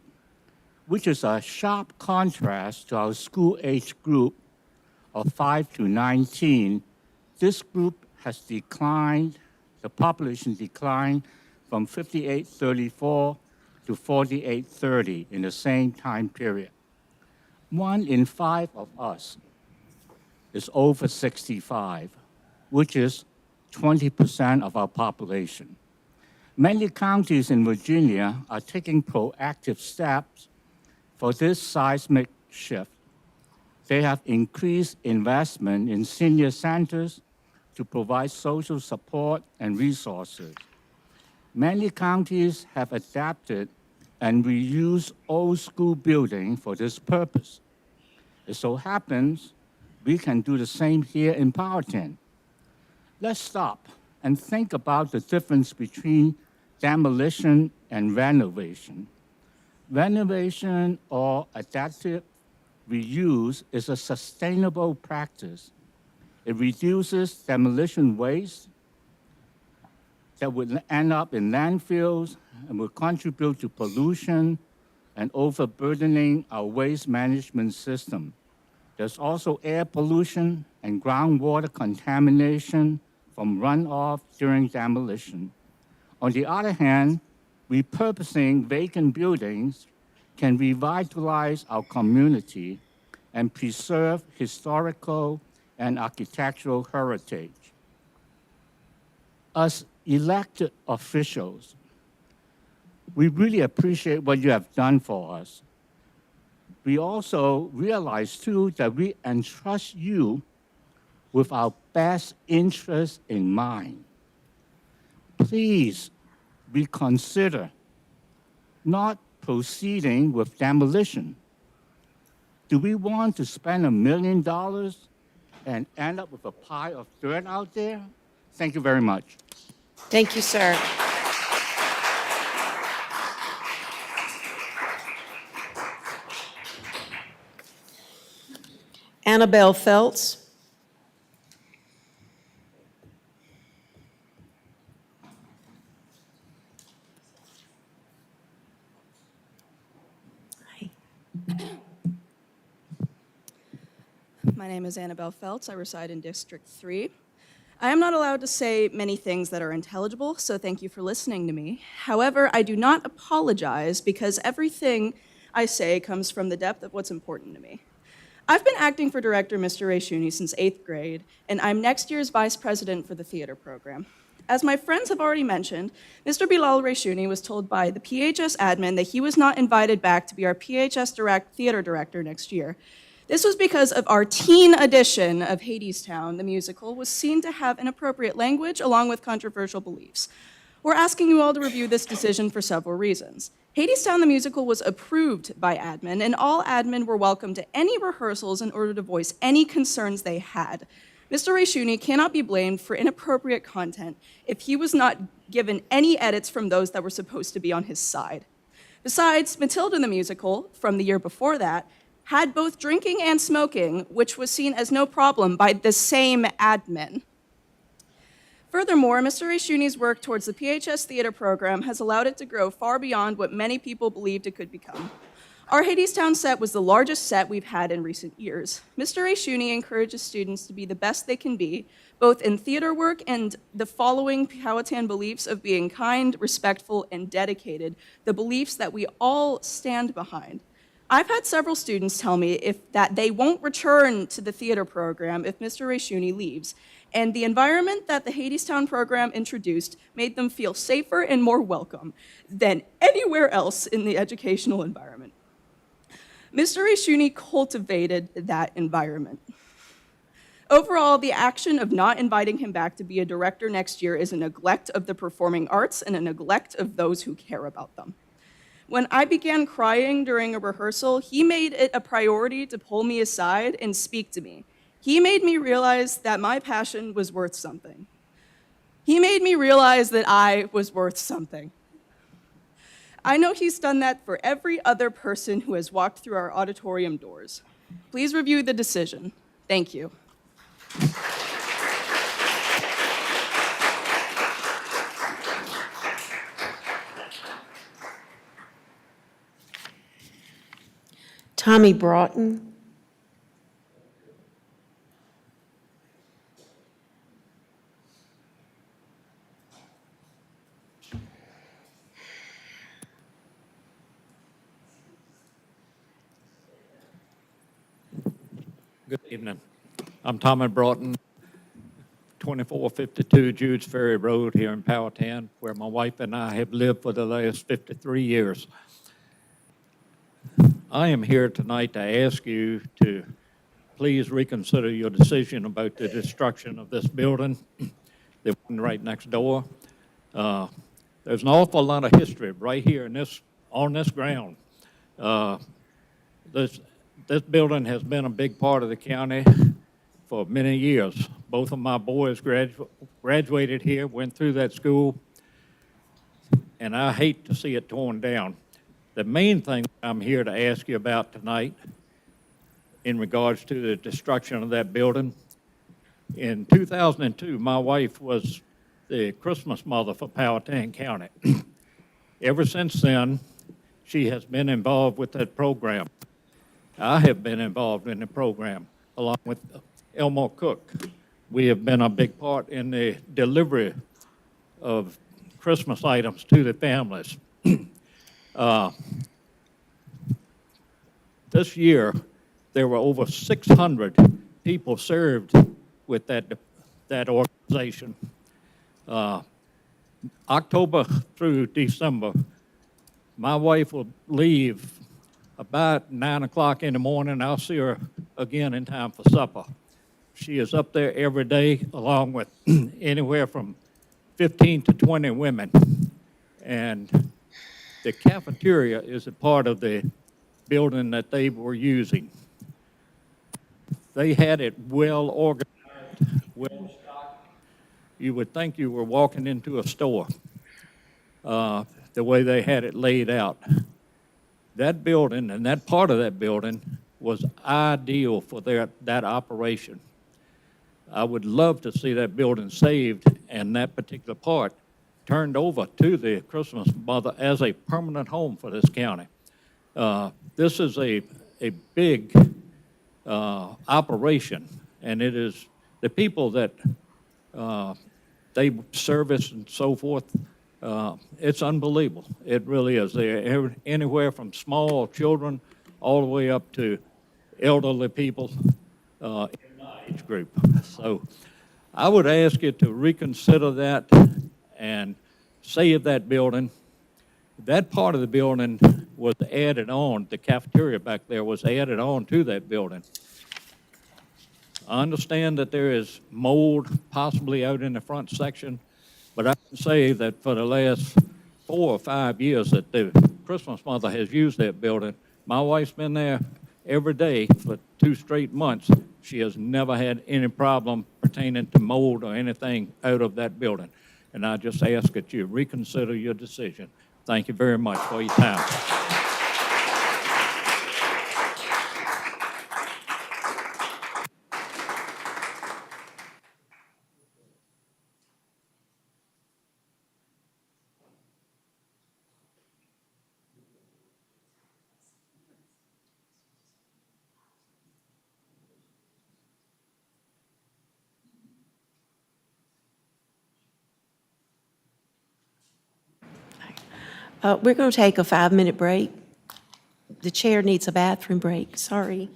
which is a sharp contrast to our school age group of 5 to 19. This group has declined, the population declined from 5834 to 4830 in the same time period. 1 in 5 of us is over 65, which is 20% of our population. Many counties in Virginia are taking proactive steps for this seismic shift. They have increased investment in senior centers to provide social support and resources. Many counties have adapted and reused old school buildings for this purpose. It so happens we can do the same here in Powhatan. Let's stop and think about the difference between demolition and renovation. Renovation or adaptive reuse is a sustainable practice. It reduces demolition waste that would end up in landfills and will contribute to pollution and overburdening our waste management system. There's also air pollution and groundwater contamination from runoff during demolition. On the other hand, repurposing vacant buildings can revitalize our community and preserve historical and architectural heritage. As elected officials, we really appreciate what you have done for us. We also realize, too, that we entrust you with our best interests in mind. Please reconsider not proceeding with demolition. Do we want to spend $1 million and end up with a pile of dirt out there? Thank you very much. Thank you, sir. Annabelle Feltz. My name is Annabelle Feltz. I reside in District 3. I am not allowed to say many things that are intelligible, so thank you for listening to me. However, I do not apologize because everything I say comes from the depth of what's important to me. I've been acting for Director Mr. Rayshuni since 8th grade, and I'm next year's Vice President for the theater program. As my friends have already mentioned, Mr. Bilal Rayshuni was told by the PHS admin that he was not invited back to be our PHS theater director next year. This was because of our teen edition of Hadestown, the musical, was seen to have inappropriate language along with controversial beliefs. We're asking you all to review this decision for several reasons. Hadestown, the musical, was approved by admin, and all admin were welcome to any rehearsals in order to voice any concerns they had. Mr. Rayshuni cannot be blamed for inappropriate content if he was not given any edits from those that were supposed to be on his side. Besides, Matilda the musical, from the year before that, had both drinking and smoking, which was seen as no problem by the same admin. Furthermore, Mr. Rayshuni's work towards the PHS theater program has allowed it to grow far beyond what many people believed it could become. Our Hadestown set was the largest set we've had in recent years. Mr. Rayshuni encourages students to be the best they can be, both in theater work and the following Powhatan beliefs of being kind, respectful, and dedicated, the beliefs that we all stand behind. I've had several students tell me that they won't return to the theater program if Mr. Rayshuni leaves, and the environment that the Hadestown program introduced made them feel safer and more welcome than anywhere else in the educational environment. Mr. Rayshuni cultivated that environment. Overall, the action of not inviting him back to be a director next year is a neglect of the performing arts and a neglect of those who care about them. When I began crying during a rehearsal, he made it a priority to pull me aside and speak to me. He made me realize that my passion was worth something. He made me realize that I was worth something. I know he's done that for every other person who has walked through our auditorium doors. Please review the decision. Thank you. Tommy Broughton. Good evening. I'm Tommy Broughton, 2452 Jude's Ferry Road here in Powhatan, where my wife and I have lived for the last 53 years. I am here tonight to ask you to please reconsider your decision about the destruction of this building, the one right next door. There's an awful lot of history right here on this ground. This building has been a big part of the county for many years. Both of my boys graduated here, went through that school, and I hate to see it torn down. The main thing I'm here to ask you about tonight in regards to the destruction of that building, in 2002, my wife was the Christmas mother for Powhatan County. Ever since then, she has been involved with that program. I have been involved in the program along with Elmore Cook. We have been a big part in the delivery of Christmas items to the families. This year, there were over 600 people served with that organization. October through December, my wife will leave about 9 o'clock in the morning. I'll see her again in time for supper. She is up there every day along with anywhere from 15 to 20 women. And the cafeteria is a part of the building that they were using. They had it well organized, well stocked. You would think you were walking into a store, the way they had it laid out. That building and that part of that building was ideal for that operation. I would love to see that building saved and that particular part turned over to the Christmas mother as a permanent home for this county. This is a big operation, and it is the people that they service and so forth. It's unbelievable. It really is. They're anywhere from small children all the way up to elderly people in my age group. So I would ask you to reconsider that and save that building. That part of the building was added on, the cafeteria back there was added on to that building. I understand that there is mold possibly out in the front section, but I can say that for the last 4 or 5 years that the Christmas mother has used that building, my wife's been there every day for 2 straight months. She has never had any problem pertaining to mold or anything out of that building. And I just ask that you reconsider your decision. Thank you very much for your time. We're going to take a 5-minute break. The chair needs a bathroom break. Sorry.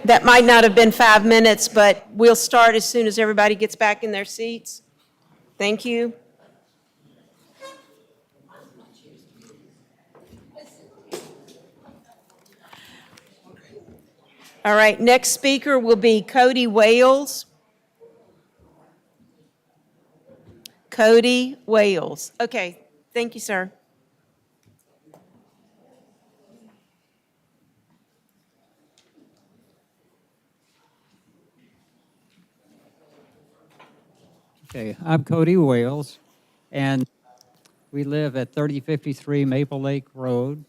That might not have been 5 minutes, but we'll start as soon as everybody gets back in their seats. Thank you. All right, next speaker will be Cody Wales. Cody Wales. Okay, thank you, sir. Okay, I'm Cody Wales, and we live at 3053 Maple Lake Road.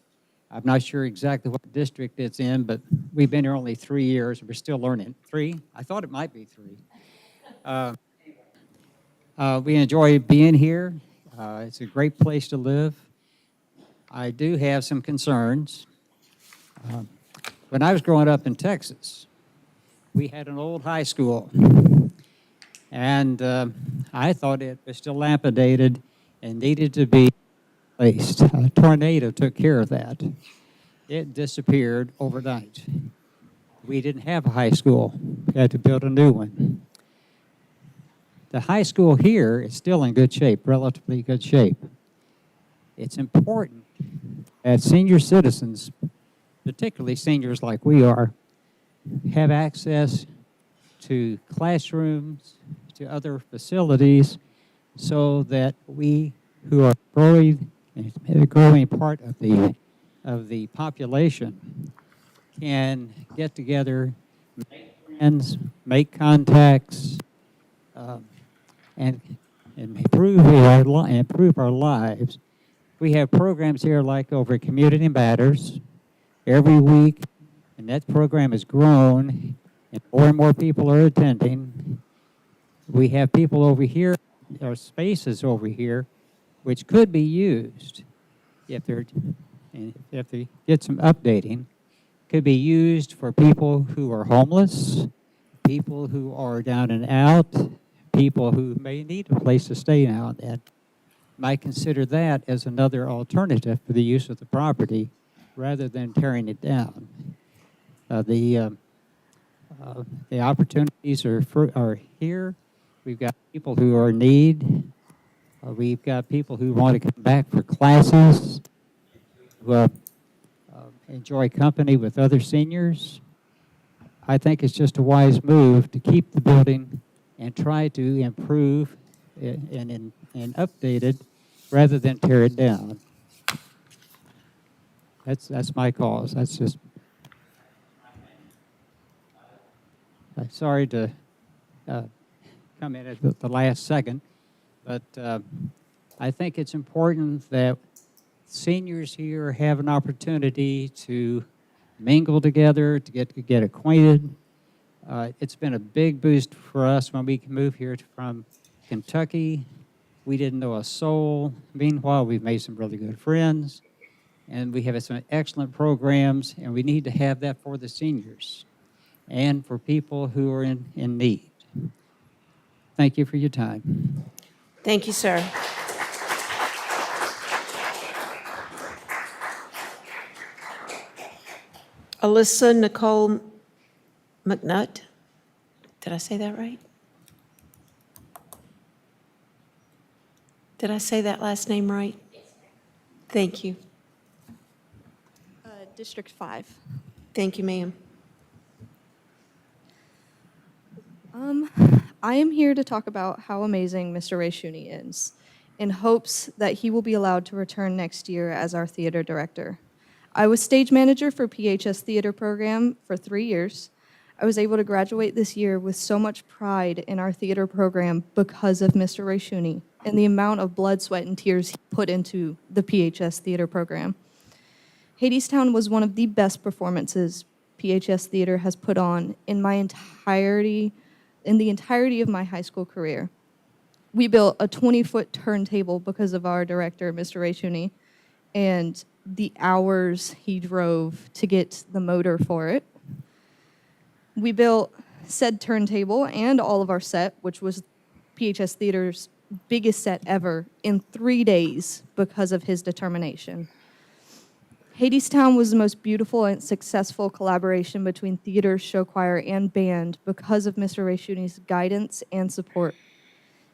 I'm not sure exactly what district it's in, but we've been here only 3 years. We're still learning. 3? I thought it might be 3. We enjoy being here. It's a great place to live. I do have some concerns. When I was growing up in Texas, we had an old high school, and I thought it was still dilapidated and needed to be replaced. A tornado took care of that. It disappeared overnight. We didn't have a high school. We had to build a new one. The high school here is still in good shape, relatively good shape. It's important that senior citizens, particularly seniors like we are, have access to classrooms, to other facilities, so that we who are a growing part of the population can get together, make friends, make contacts, and improve our lives. We have programs here like over at Community Matters every week, and that program has grown, and more people are attending. We have people over here, or spaces over here, which could be used if they get some updating, could be used for people who are homeless, people who are down and out, people who may need a place to stay now and then. Might consider that as another alternative for the use of the property rather than tearing it down. The opportunities are here. We've got people who are in need. We've got people who want to come back for classes, who enjoy company with other seniors. I think it's just a wise move to keep the building and try to improve and update it rather than tear it down. That's my cause. That's just. I'm sorry to come in at the last second, but I think it's important that seniors here have an opportunity to mingle together, to get acquainted. It's been a big boost for us when we moved here from Kentucky. We didn't know a soul. Meanwhile, we've made some really good friends, and we have some excellent programs, and we need to have that for the seniors and for people who are in need. Thank you for your time. Thank you, sir. Alyssa Nicole McNutt. Did I say that right? Did I say that last name right? Thank you. District 5. Thank you, ma'am. I am here to talk about how amazing Mr. Ray Shooney is, in hopes that he will be allowed to return next year as our theater director. I was stage manager for PHS theater program for 3 years. I was able to graduate this year with so much pride in our theater program because of Mr. Ray Shooney and the amount of blood, sweat, and tears he put into the PHS theater program. Hadestown was one of the best performances PHS theater has put on in the entirety of my high school career. We built a 20-foot turntable because of our director, Mr. Ray Shooney, and the hours he drove to get the motor for it. We built said turntable and all of our set, which was PHS Theater's biggest set ever, in 3 days because of his determination. Hadestown was the most beautiful and successful collaboration between theater, show choir, and band because of Mr. Rayshuni's guidance and support.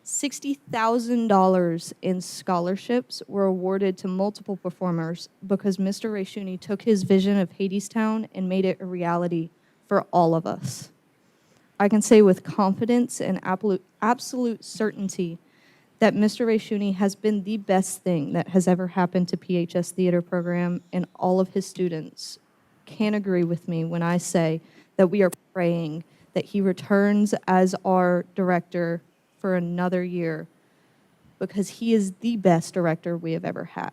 $60,000 in scholarships were awarded to multiple performers because Mr. Rayshuni took his vision of Hadestown and made it a reality for all of us. I can say with confidence and absolute certainty that Mr. Rayshuni has been the best thing that has ever happened to PHS Theater Program, and all of his students can agree with me when I say that we are praying that he returns as our director for another year, because he is the best director we have ever had.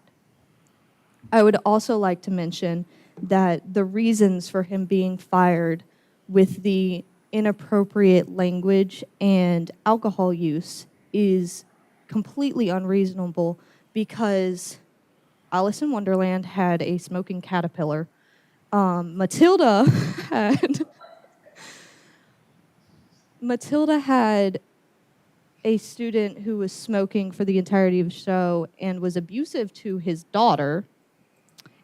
I would also like to mention that the reasons for him being fired with the inappropriate language and alcohol use is completely unreasonable, because Alice in Wonderland had a smoking caterpillar. Matilda had a student who was smoking for the entirety of the show and was abusive to his daughter.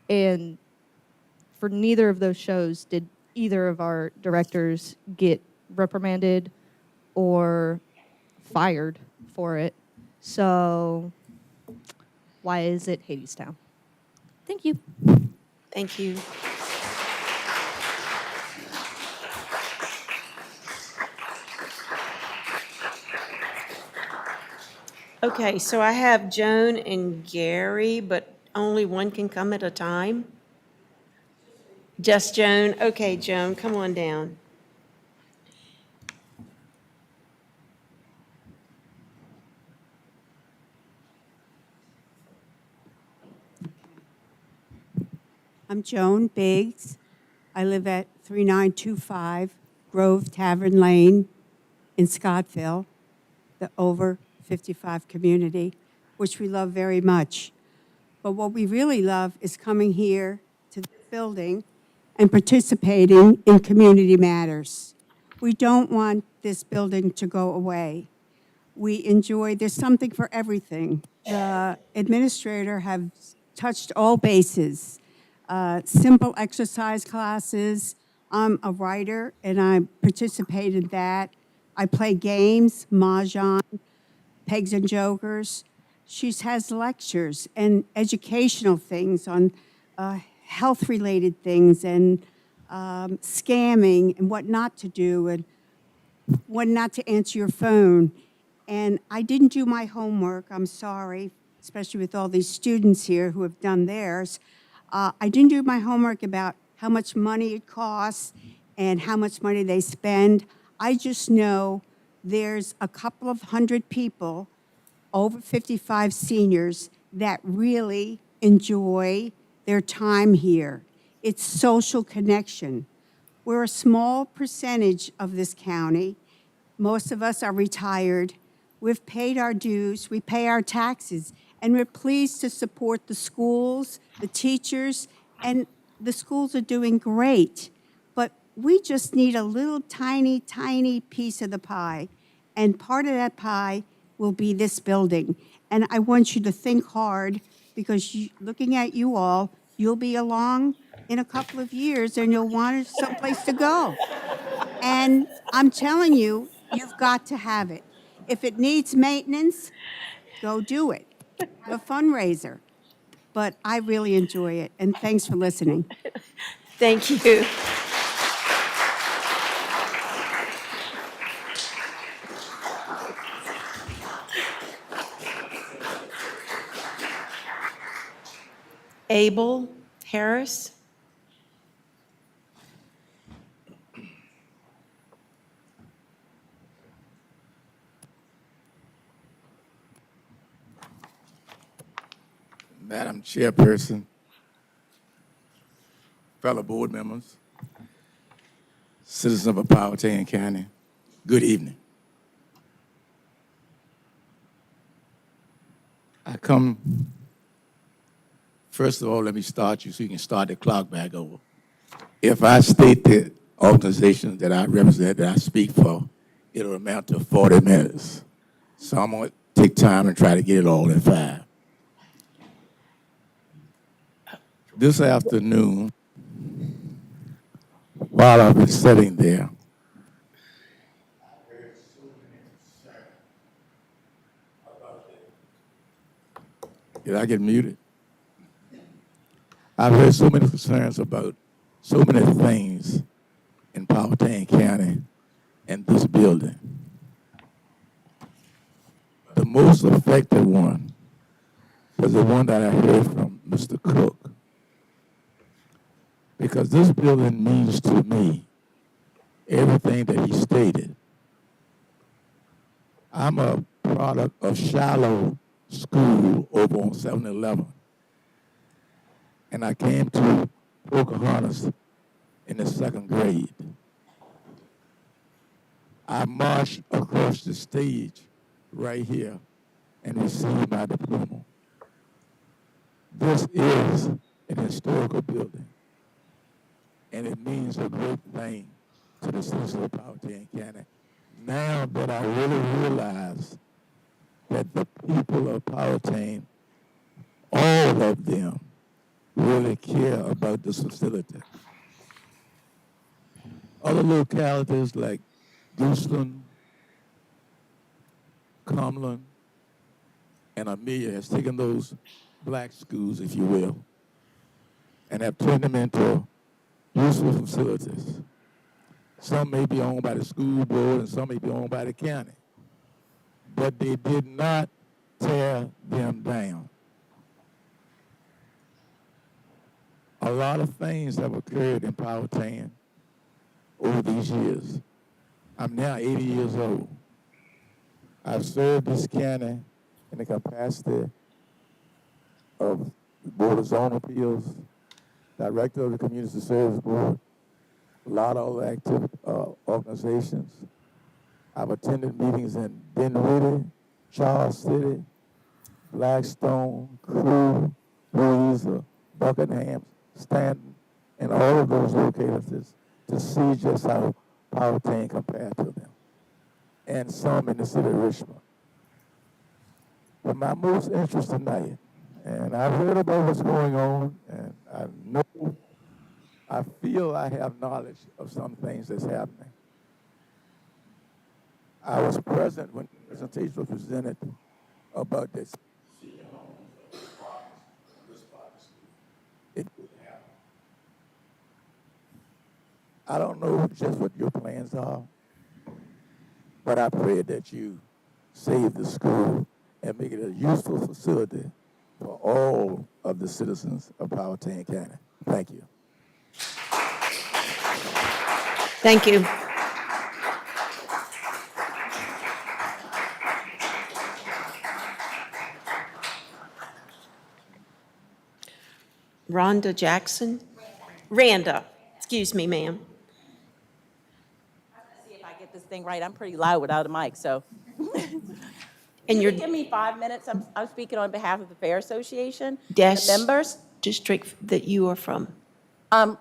And for neither of those shows did either of our directors get reprimanded or fired for it. So why is it Hadestown? Thank you. Thank you. Okay, so I have Joan and Gary, but only one can come at a time? Just Joan? Okay, Joan, come on down. I'm Joan Biggs. I live at 3925 Grove Tavern Lane in Scottville, the over 55 community, which we love very much. But what we really love is coming here to the building and participating in community matters. We don't want this building to go away. We enjoy, there's something for everything. The administrator have touched all bases. Simple exercise classes. I'm a writer and I participate in that. I play games, mahjong, pegs and jokers. She has lectures and educational things on health-related things and scamming and what not to do and when not to answer your phone. And I didn't do my homework, I'm sorry, especially with all these students here who have done theirs. I didn't do my homework about how much money it costs and how much money they spend. I just know there's a couple of hundred people, over 55 seniors, that really enjoy their time here. It's social connection. We're a small percentage of this county. Most of us are retired. We've paid our dues, we pay our taxes, and we're pleased to support the schools, the teachers, and the schools are doing great. But we just need a little tiny, tiny piece of the pie. And part of that pie will be this building. And I want you to think hard, because looking at you all, you'll be along in a couple of years and you'll want someplace to go. And I'm telling you, you've got to have it. If it needs maintenance, go do it. A fundraiser. But I really enjoy it, and thanks for listening. Thank you. Abel Harris. Madam Chairperson, fellow board members, citizens of Powhatan County, good evening. I come, first of all, let me start you so you can start the clock back over. If I state the organization that I represent, that I speak for, it'll amount to 40 minutes. So I'm going to take time and try to get it all in 5. This afternoon, while I was sitting there, did I get muted? I've heard so many concerns about so many things in Powhatan County and this building. The most affected one was the one that I heard from Mr. Cook. Because this building means to me everything that he stated. I'm a product of Shiloh School over on 711. And I came to Pocahontas in the 2nd grade. I marched across the stage right here and received my diploma. This is an historical building, and it means a great thing to the citizens of Powhatan County. Now that I really realize that the people of Powhatan, all of them, really care about this facility. Other localities like Gooseland, Cumberland, and Amelia has taken those black schools, if you will, and have turned them into useful facilities. Some may be owned by the school board and some may be owned by the county. But they did not tear them down. A lot of things have occurred in Powhatan over these years. I'm now 80 years old. I've served this county in the capacity of the Board of Zone Appeals, Director of the Community Service Board, a lot of other active organizations. I've attended meetings in Dinwiddie, Charles City, Blackstone, Crew, Louisa, Buckingham, Stanton, and all of those localities to see just how Powhatan compared to them, and some in the city of Richmond. But my most interest tonight, and I've heard about what's going on, and I feel I have knowledge of some things that's happening. I was present when the presentation was presented about this. I don't know just what your plans are, but I pray that you save the school and make it a useful facility for all of the citizens of Powhatan County. Thank you. Thank you. Rhonda Jackson? Randa. Excuse me, ma'am. See if I get this thing right. I'm pretty loud without a mic, so. And you're Give me 5 minutes. I'm speaking on behalf of the Fair Association, Des the members. district that you are from. 1.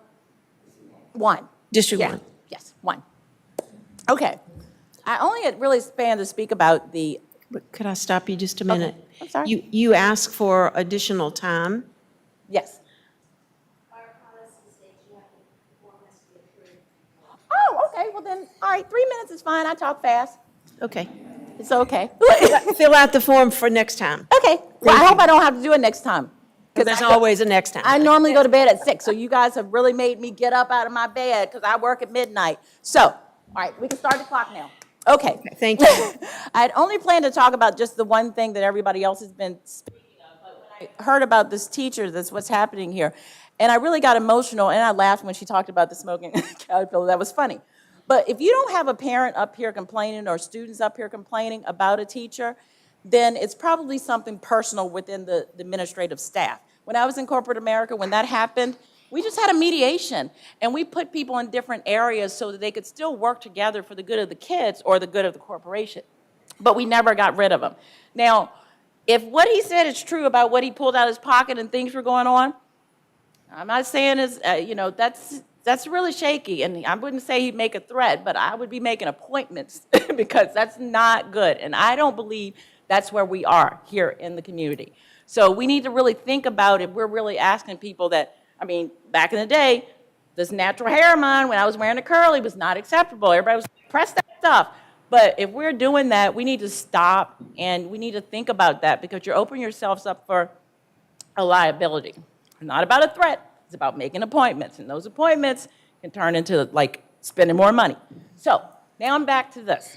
District Yeah. 1. Yes, 1. Okay. I only had really planned to speak about the. Could I stop you just a minute? Okay. I'm sorry. You asked for additional time. Yes. Oh, okay. Well then, all right. 3 minutes is fine. I talk fast. Okay. It's okay. Fill out the form for next time. Okay. Well, I hope I don't have to do it next time. There's always a next time. I normally go to bed at 6, so you guys have really made me get up out of my bed because I work at midnight. So, all right, we can start the clock now. Okay. Thank you. I had only planned to talk about just the one thing that everybody else has been speaking of, but when I heard about this teacher, that's what's happening here, and I really got emotional, and I laughed when she talked about the smoking caterpillar. That was funny. But if you don't have a parent up here complaining or students up here complaining about a teacher, then it's probably something personal within the administrative staff. When I was in corporate America, when that happened, we just had a mediation, and we put people in different areas so that they could still work together for the good of the kids or the good of the corporation. But we never got rid of them. Now, if what he said is true about what he pulled out of his pocket and things were going on, I'm not saying it's, that's really shaky, and I wouldn't say he'd make a threat, but I would be making appointments because that's not good, and I don't believe that's where we are here in the community. So we need to really think about if we're really asking people that I mean, back in the day, this natural hair of mine, when I was wearing a curly, was not acceptable. Everybody was like, press that stuff. But if we're doing that, we need to stop, and we need to think about that, because you're opening yourselves up for a liability. It's not about a threat. It's about making appointments, and those appointments can turn into, like, spending more money. So now I'm back to this.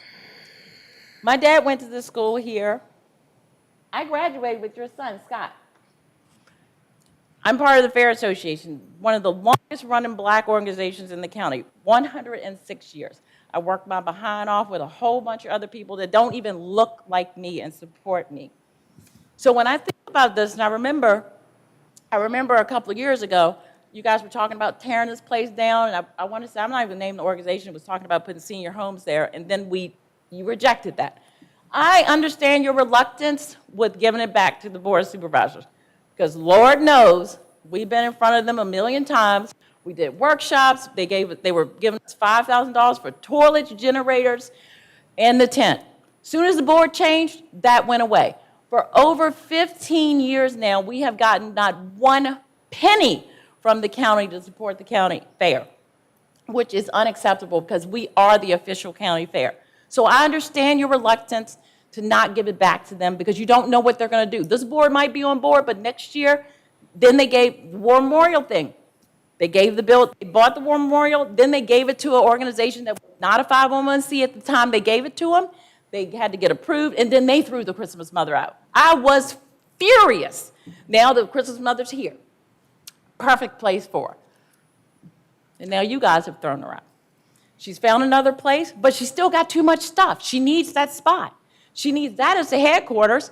My dad went to the school here. I graduated with your son, Scott. I'm part of the Fair Association, one of the longest running black organizations in the county, 106 years. I worked my behind off with a whole bunch of other people that don't even look like me and support me. So when I think about this, and I remember a couple of years ago, you guys were talking about tearing this place down, and I want to say, I'm not even naming the organization, was talking about putting senior homes there, and then you rejected that. I understand your reluctance with giving it back to the Board of Supervisors, because Lord knows, we've been in front of them a million times. We did workshops. They were giving us $5,000 for toilets, generators, and the tent. Soon as the board changed, that went away. For over 15 years now, we have gotten not one penny from the county to support the county fair, which is unacceptable because we are the official county fair. So I understand your reluctance to not give it back to them because you don't know what they're going to do. This board might be on board, but next year, then they gave the War Memorial thing. They bought the War Memorial, then they gave it to an organization that was not a 501c at the time they gave it to them. They had to get approved, and then they threw the Christmas Mother out. I was furious. Now the Christmas Mother's here. Perfect place for her. And now you guys have thrown her out. She's found another place, but she's still got too much stuff. She needs that spot. She needs that as the headquarters,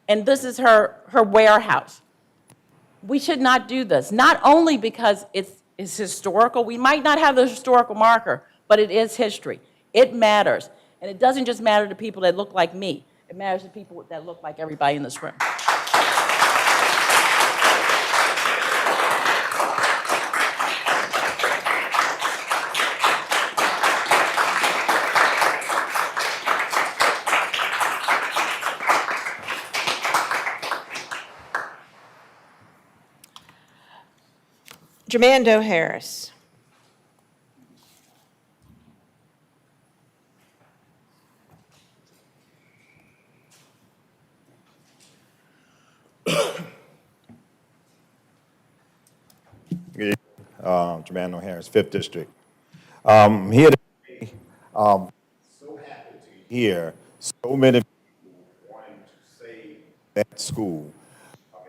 and this is her warehouse. We should not do this, not only because it's historical. We might not have the historical marker, but it is history. It matters. And it doesn't just matter to people that look like me. It matters to people that look like everybody in this room. Jermando Harris. Jermando Harris, 5th District. Here today, so happy to hear so many people wanting to save that school,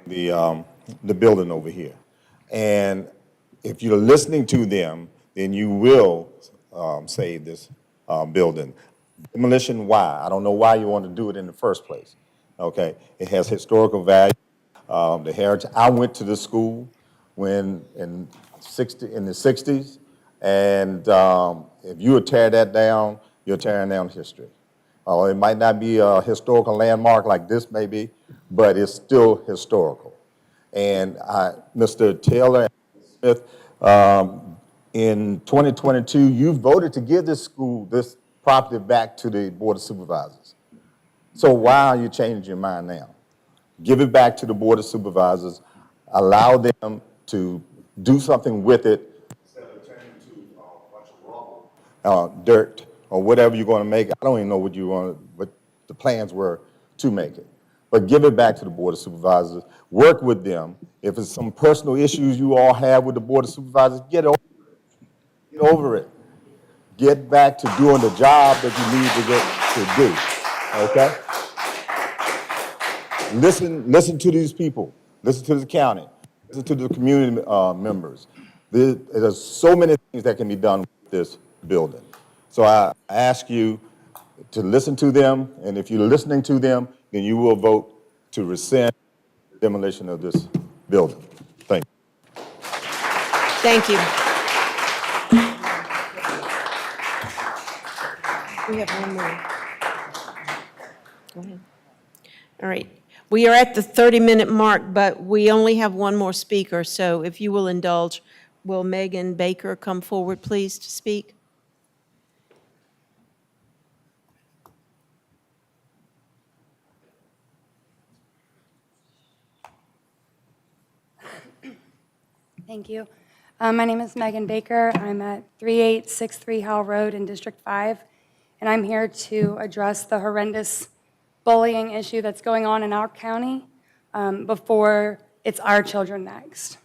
the building over here. And if you're listening to them, then you will save this building. Demolition, why? I don't know why you want to do it in the first place. Okay, it has historical value. The heritage. I went to the school when in the 60s, and if you would tear that down, you're tearing down history. It might not be a historical landmark like this maybe, but it's still historical. And Mr. Taylor and Smith, in 2022, you voted to give this school, this property back to the Board of Supervisors. So why are you changing your mind now? Give it back to the Board of Supervisors, allow them to do something with it instead of turning into a bunch of rubble, dirt, or whatever you're going to make. I don't even know what the plans were to make it. But give it back to the Board of Supervisors. Work with them. If it's some personal issues you all have with the Board of Supervisors, get over it. Get over it. Get back to doing the job that you need to do. Okay? Listen to these people. Listen to the county. Listen to the community members. There's so many things that can be done with this building. So I ask you to listen to them, and if you're listening to them, then you will vote to rescind the demolition of this building. Thank you. Thank you. We have one more. Go ahead. All right. We are at the 30-minute mark, but we only have one more speaker, so if you will indulge, will Megan Baker come forward, please, to speak? Thank you. My name is Megan Baker. I'm at 3863 Howell Road in District 5, and I'm here to address the horrendous bullying issue that's going on in our county before it's our children next.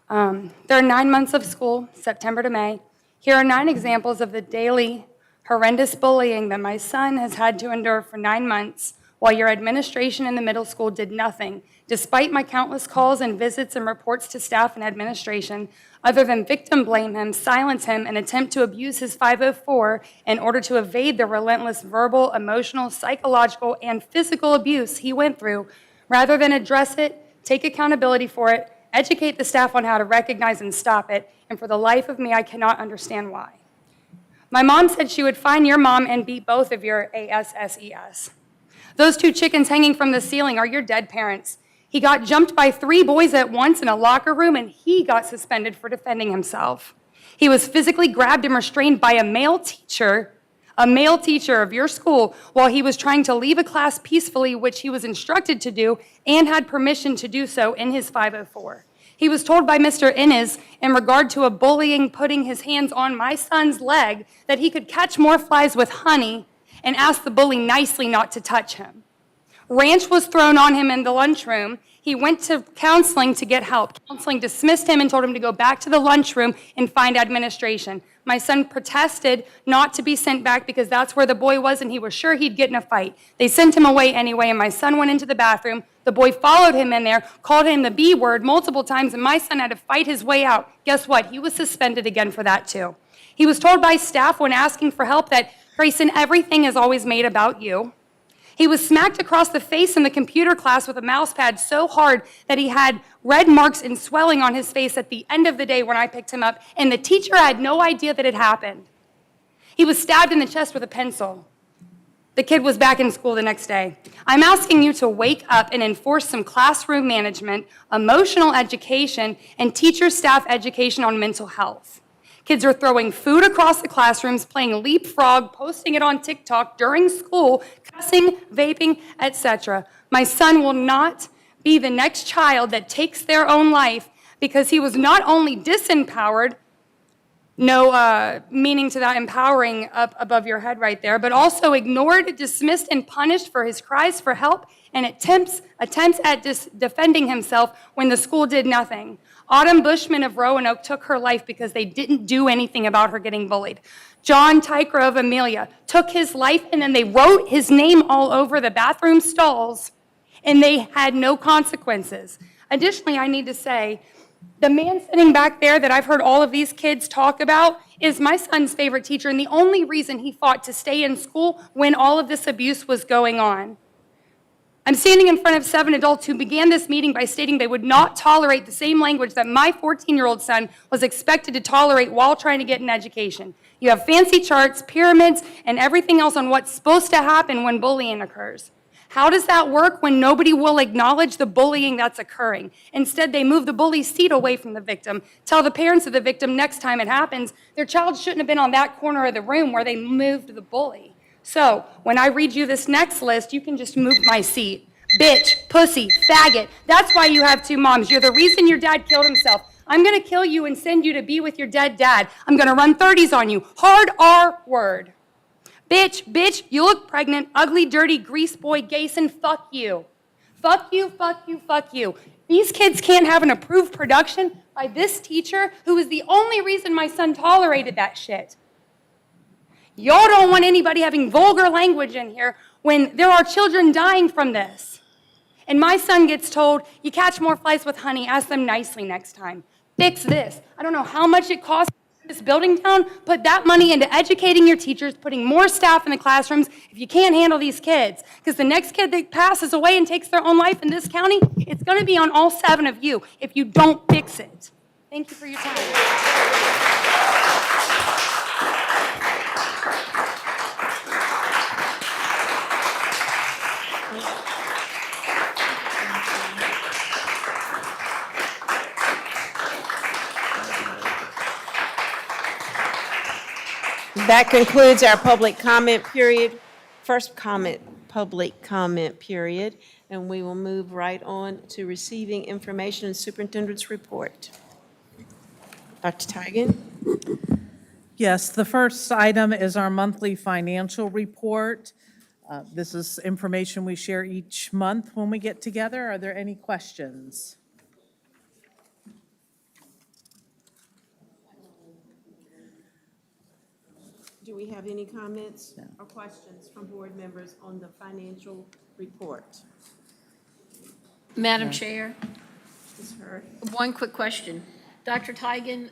There are 9 months of school, September to May. Here are 9 examples of the daily horrendous bullying that my son has had to endure for 9 months while your administration in the middle school did nothing, despite my countless calls and visits and reports to staff and administration, other than victim blame him, silence him, and attempt to abuse his 504 in order to evade the relentless verbal, emotional, psychological, and physical abuse he went through, rather than address it, take accountability for it, educate the staff on how to recognize and stop it, and for the life of me, I cannot understand why. My mom said she would find your mom and beat both of your ASSES. Those 2 chickens hanging from the ceiling are your dead parents. He got jumped by 3 boys at once in a locker room, and he got suspended for defending himself. He was physically grabbed and restrained by a male teacher of your school, while he was trying to leave a class peacefully, which he was instructed to do and had permission to do so in his 504. He was told by Mr. Innes, in regard to a bullying putting his hands on my son's leg, that he could catch more flies with honey and asked the bully nicely not to touch him. Ranch was thrown on him in the lunchroom. He went to counseling to get help. Counseling dismissed him and told him to go back to the lunchroom and find administration. My son protested not to be sent back because that's where the boy was and he was sure he'd get in a fight. They sent him away anyway, and my son went into the bathroom. The boy followed him in there, called him the B word multiple times, and my son had to fight his way out. Guess what? He was suspended again for that too. He was told by staff when asking for help that, Grayson, everything is always made about you. He was smacked across the face in the computer class with a mouse pad so hard that he had red marks and swelling on his face at the end of the day when I picked him up, and the teacher had no idea that it happened. He was stabbed in the chest with a pencil. The kid was back in school the next day. I'm asking you to wake up and enforce some classroom management, emotional education, and teacher-staff education on mental health. Kids are throwing food across the classrooms, playing leapfrog, posting it on TikTok during school, cussing, vaping, etc. My son will not be the next child that takes their own life because he was not only disempowered, no meaning to that empowering up above your head right there, but also ignored, dismissed, and punished for his cries for help and attempts at defending himself when the school did nothing. Autumn Bushman of Roanoke took her life because they didn't do anything about her getting bullied. John Tyker of Amelia took his life, and then they wrote his name all over the bathroom stalls, and they had no consequences. Additionally, I need to say, the man sitting back there that I've heard all of these kids talk about is my son's favorite teacher, and the only reason he fought to stay in school when all of this abuse was going on. I'm standing in front of 7 adults who began this meeting by stating they would not tolerate the same language that my 14-year-old son was expected to tolerate while trying to get an education. You have fancy charts, pyramids, and everything else on what's supposed to happen when bullying occurs. How does that work when nobody will acknowledge the bullying that's occurring? Instead, they move the bully's seat away from the victim, tell the parents of the victim next time it happens, their child shouldn't have been on that corner of the room where they moved the bully. So, when I read you this next list, you can just move my seat. Bitch, pussy, faggot. That's why you have 2 moms. You're the reason your dad killed himself. I'm going to kill you and send you to be with your dead dad. I'm going to run 30s on you. Hard R word. Bitch, you look pregnant, ugly, dirty, grease boy, Gayson, fuck you. Fuck you, fuck you, fuck you. These kids can't have an approved production by this teacher who is the only reason my son tolerated that shit. Y'all don't want anybody having vulgar language in here when there are children dying from this. And my son gets told, you catch more flies with honey, ask them nicely next time. Fix this. I don't know how much it costs to tear this building down. Put that money into educating your teachers, putting more staff in the classrooms if you can't handle these kids. Because the next kid that passes away and takes their own life in this county, it's going to be on all 7 of you if you don't fix it. Thank you for your time. That concludes our public comment period, public comment period, and we will move right on to receiving information and superintendent's report. Dr. Tigan? Yes, the first item is our monthly financial report. This is information we share each month when we get together. Are there any questions? Do we have any comments or questions from board members on the financial report? Madam Chair, Ms. Hurd? one quick question. Dr. Tigan,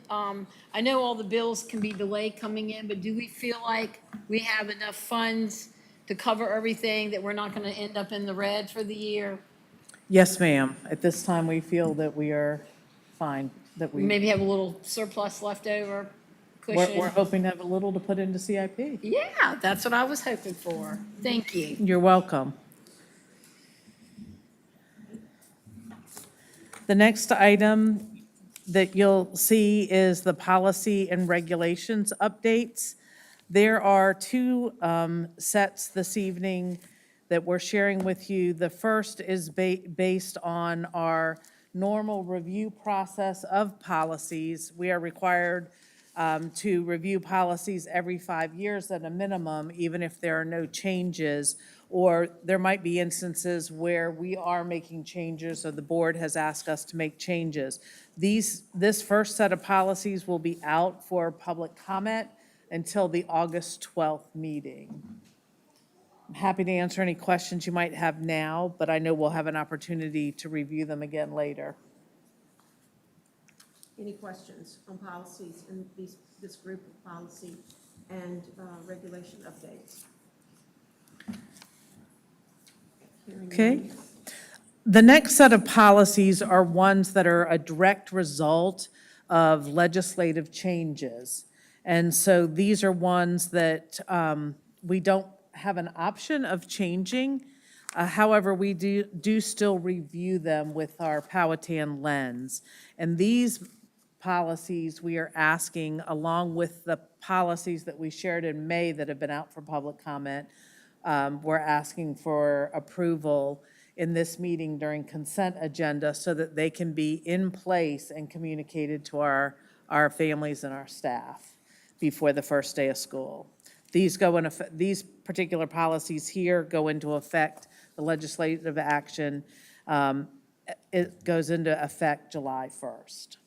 I know all the bills can be delayed coming in, but do we feel like we have enough funds to cover everything, that we're not going to end up in the red for the year? Yes, ma'am. At this time, we feel that we are fine, that We we, maybe have a little surplus left over, we're cushion? hoping to have a little to put into CIP. Yeah, that's what I was hoping for. Thank you. You're welcome. The next item that you'll see is the policy and regulations updates. There are two sets this evening that we're sharing with you. The first is based on our normal review process of policies. We are required to review policies every 5 years at a minimum, even if there are no changes, or there might be instances where we are making changes, or the board has asked us to make changes. This first set of policies will be out for public comment until the August 12th meeting. I'm happy to answer any questions you might have now, but I know we'll have an opportunity to review them again later. Any questions on policies and this group of policy and regulation updates? Hearing Okay. none. The next set of policies are ones that are a direct result of legislative changes. And so these are ones that we don't have an option of changing. However, we do still review them with our Powhatan lens. And these policies we are asking, along with the policies that we shared in May that have been out for public comment, we're asking for approval in this meeting during consent agenda so that they can be in place and communicated to our families and our staff before the first day of school. These particular policies here go into effect, the legislative action, it goes into effect July 1st.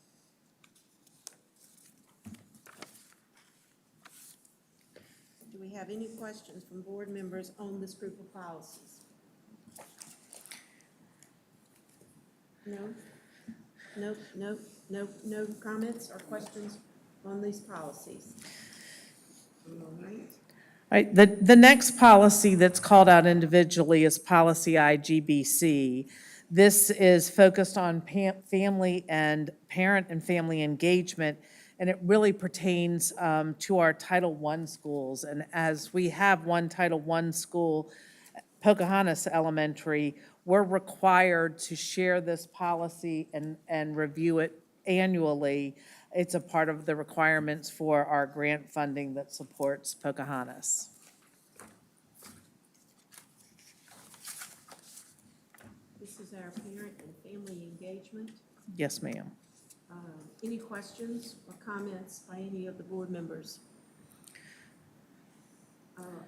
Do we have any questions from board members on this group of policies? No comments or questions on these policies? All right. Right, the next policy that's called out individually is policy IGBC. This is focused on family and parent and family engagement, and it really pertains to our Title I schools. And as we have one Title I school, Pocahontas Elementary, we're required to share this policy and review it annually. It's a part of the requirements for our grant funding that supports Pocahontas. This is our parent and family engagement. Yes, ma'am. Any questions or comments by any of the board members?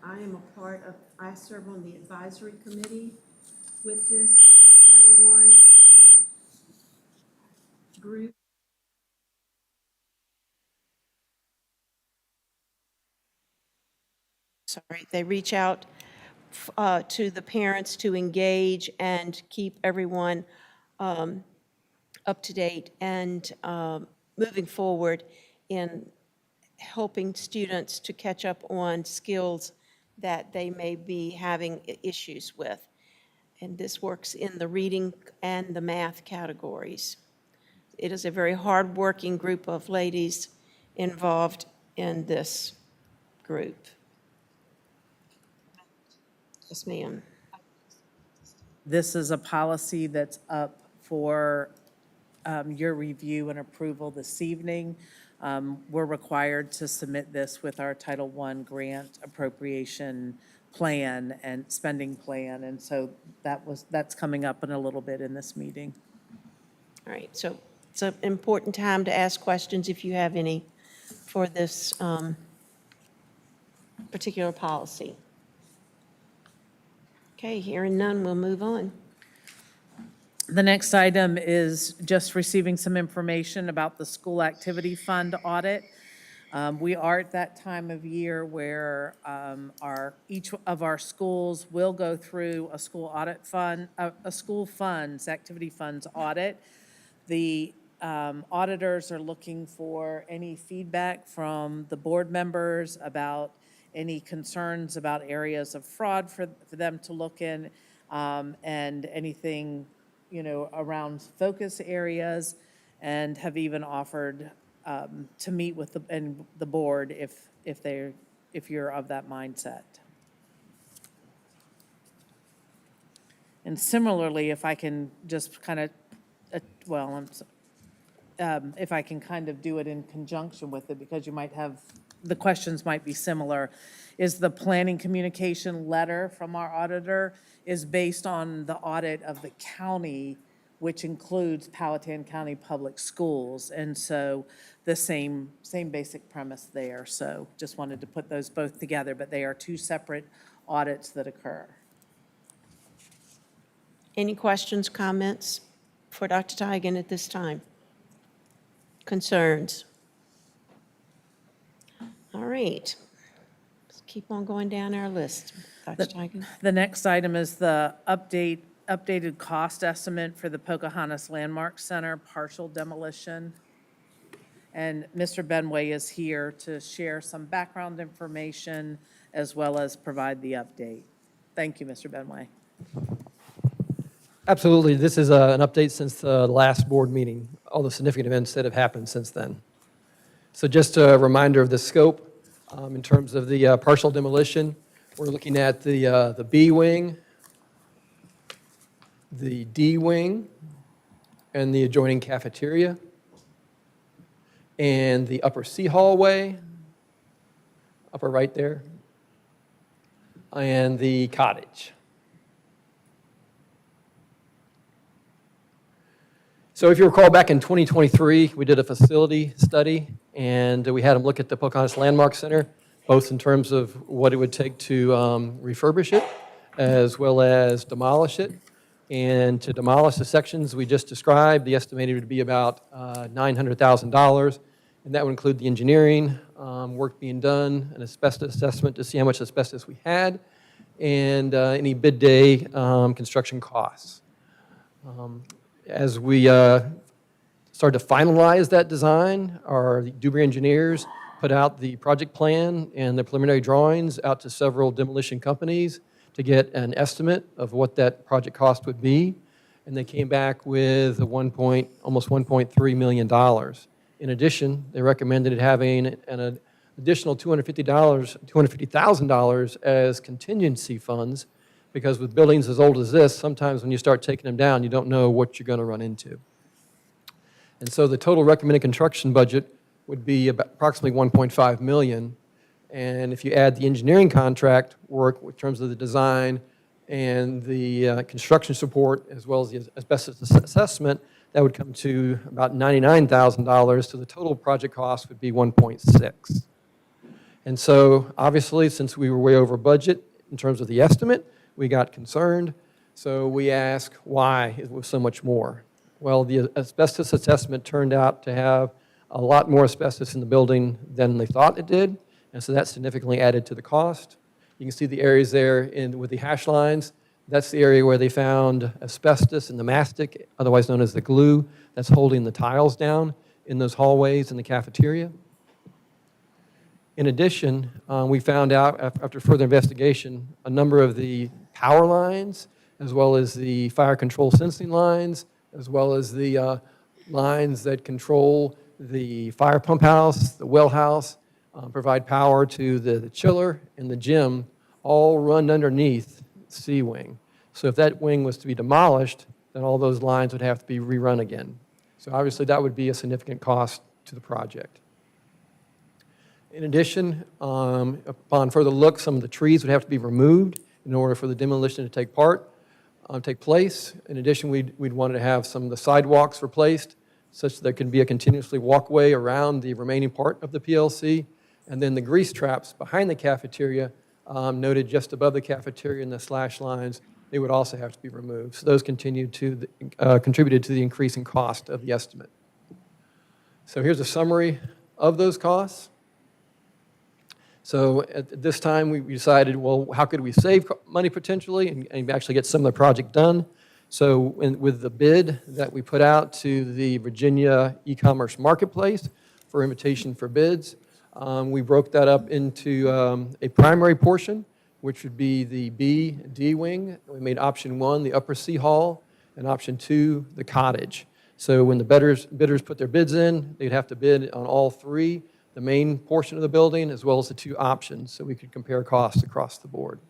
I serve on the advisory committee with this Title I group. Sorry, they reach out to the parents to engage and keep everyone up to date and moving forward in helping students to catch up on skills that they may be having issues with. And this works in the reading and the math categories. It is a very hardworking group of ladies involved in this group. Yes, ma'am. This is a policy that's up for your review and approval this evening. We're required to submit this with our Title I grant appropriation plan and spending plan, and so that's coming up in a little bit in this meeting. All right, so It's an important time to ask questions if you have any for this particular policy. Okay, hearing none, we'll move on. The next item is just receiving some information about the school activity fund audit. We are at that time of year where each of our schools will go through a school audit fund, a school funds, activity funds audit. The auditors are looking for any feedback from the board members about any concerns about areas of fraud for them to look in, and anything, around focus areas, and have even offered to meet with the board if you're of that mindset. And similarly, if I can just kind of, if I can kind of do it in conjunction with it, because you might have, the questions might be similar, is the planning communication letter from our auditor is based on the audit of the county, which includes Powhatan County Public Schools. And so the same basic premise there. So just wanted to put those both together, but they are two separate audits that occur. Any questions, comments for Dr. Tigan at this time? Concerns? All right. Let's keep on going down our list. Dr. Tigan. The next item is the updated cost estimate for the Pocahontas Landmark Center partial demolition. And Mr. Benway is here to share some background information as well as provide the update. Thank you, Mr. Benway. Absolutely. This is an update since the last board meeting, all the significant events that have happened since then. So just a reminder of the scope in terms of the partial demolition. We're looking at the B wing, the D wing, and the adjoining cafeteria, and the upper C hallway, upper right there, and the cottage. So if you recall, back in 2023, we did a facility study, and we had them look at the Pocahontas Landmark Center, both in terms of what it would take to refurbish it, as well as demolish it. And to demolish the sections we just described, the estimated would be about $900,000, and that would include the engineering, work being done, an asbestos assessment to see how much asbestos we had, and any bid day construction costs. As we started to finalize that design, our Dewberry engineers put out the project plan and the preliminary drawings out to several demolition companies to get an estimate of what that project cost would be. And they came back with almost $1.3 million. In addition, they recommended having an additional $250,000 as contingency funds, because with buildings as old as this, sometimes when you start taking them down, you don't know what you're going to run into. And so the total recommended construction budget would be about approximately $1.5 million. And if you add the engineering contract work in terms of the design and the construction support, as well as the asbestos assessment, that would come to about $99,000. So the total project cost would be $1.6. And so obviously, since we were way over budget in terms of the estimate, we got concerned, so we asked why it was so much more. Well, the asbestos assessment turned out to have a lot more asbestos in the building than they thought it did, and so that significantly added to the cost. You can see the areas there with the hash lines. That's the area where they found asbestos in the mastic, otherwise known as the glue, that's holding the tiles down in those hallways in the cafeteria. In addition, we found out after further investigation, a number of the power lines, as well as the fire control sensing lines, as well as the lines that control the fire pump house, the well house, provide power to the chiller and the gym, all run underneath C wing. So if that wing was to be demolished, then all those lines would have to be rerun again. So obviously that would be a significant cost to the project. In addition, upon further look, some of the trees would have to be removed in order for the demolition to take place. In addition, we'd wanted to have some of the sidewalks replaced such that there can be a continuously walkway around the remaining part of the PLC. And then the grease traps behind the cafeteria, noted just above the cafeteria in the slash lines, they would also have to be removed. So those contributed to the increasing cost of the estimate. So here's a summary of those costs. So at this time, we decided, well, how could we save money potentially and actually get some of the project done? So with the bid that we put out to the Virginia e-commerce marketplace for invitation for bids, we broke that up into a primary portion, which would be the B, D wing. We made option 1 the upper C hall, and option 2 the cottage. So when the bidders put their bids in, they'd have to bid on all 3, the main portion of the building, as well as the 2 options, so we could compare costs across the board.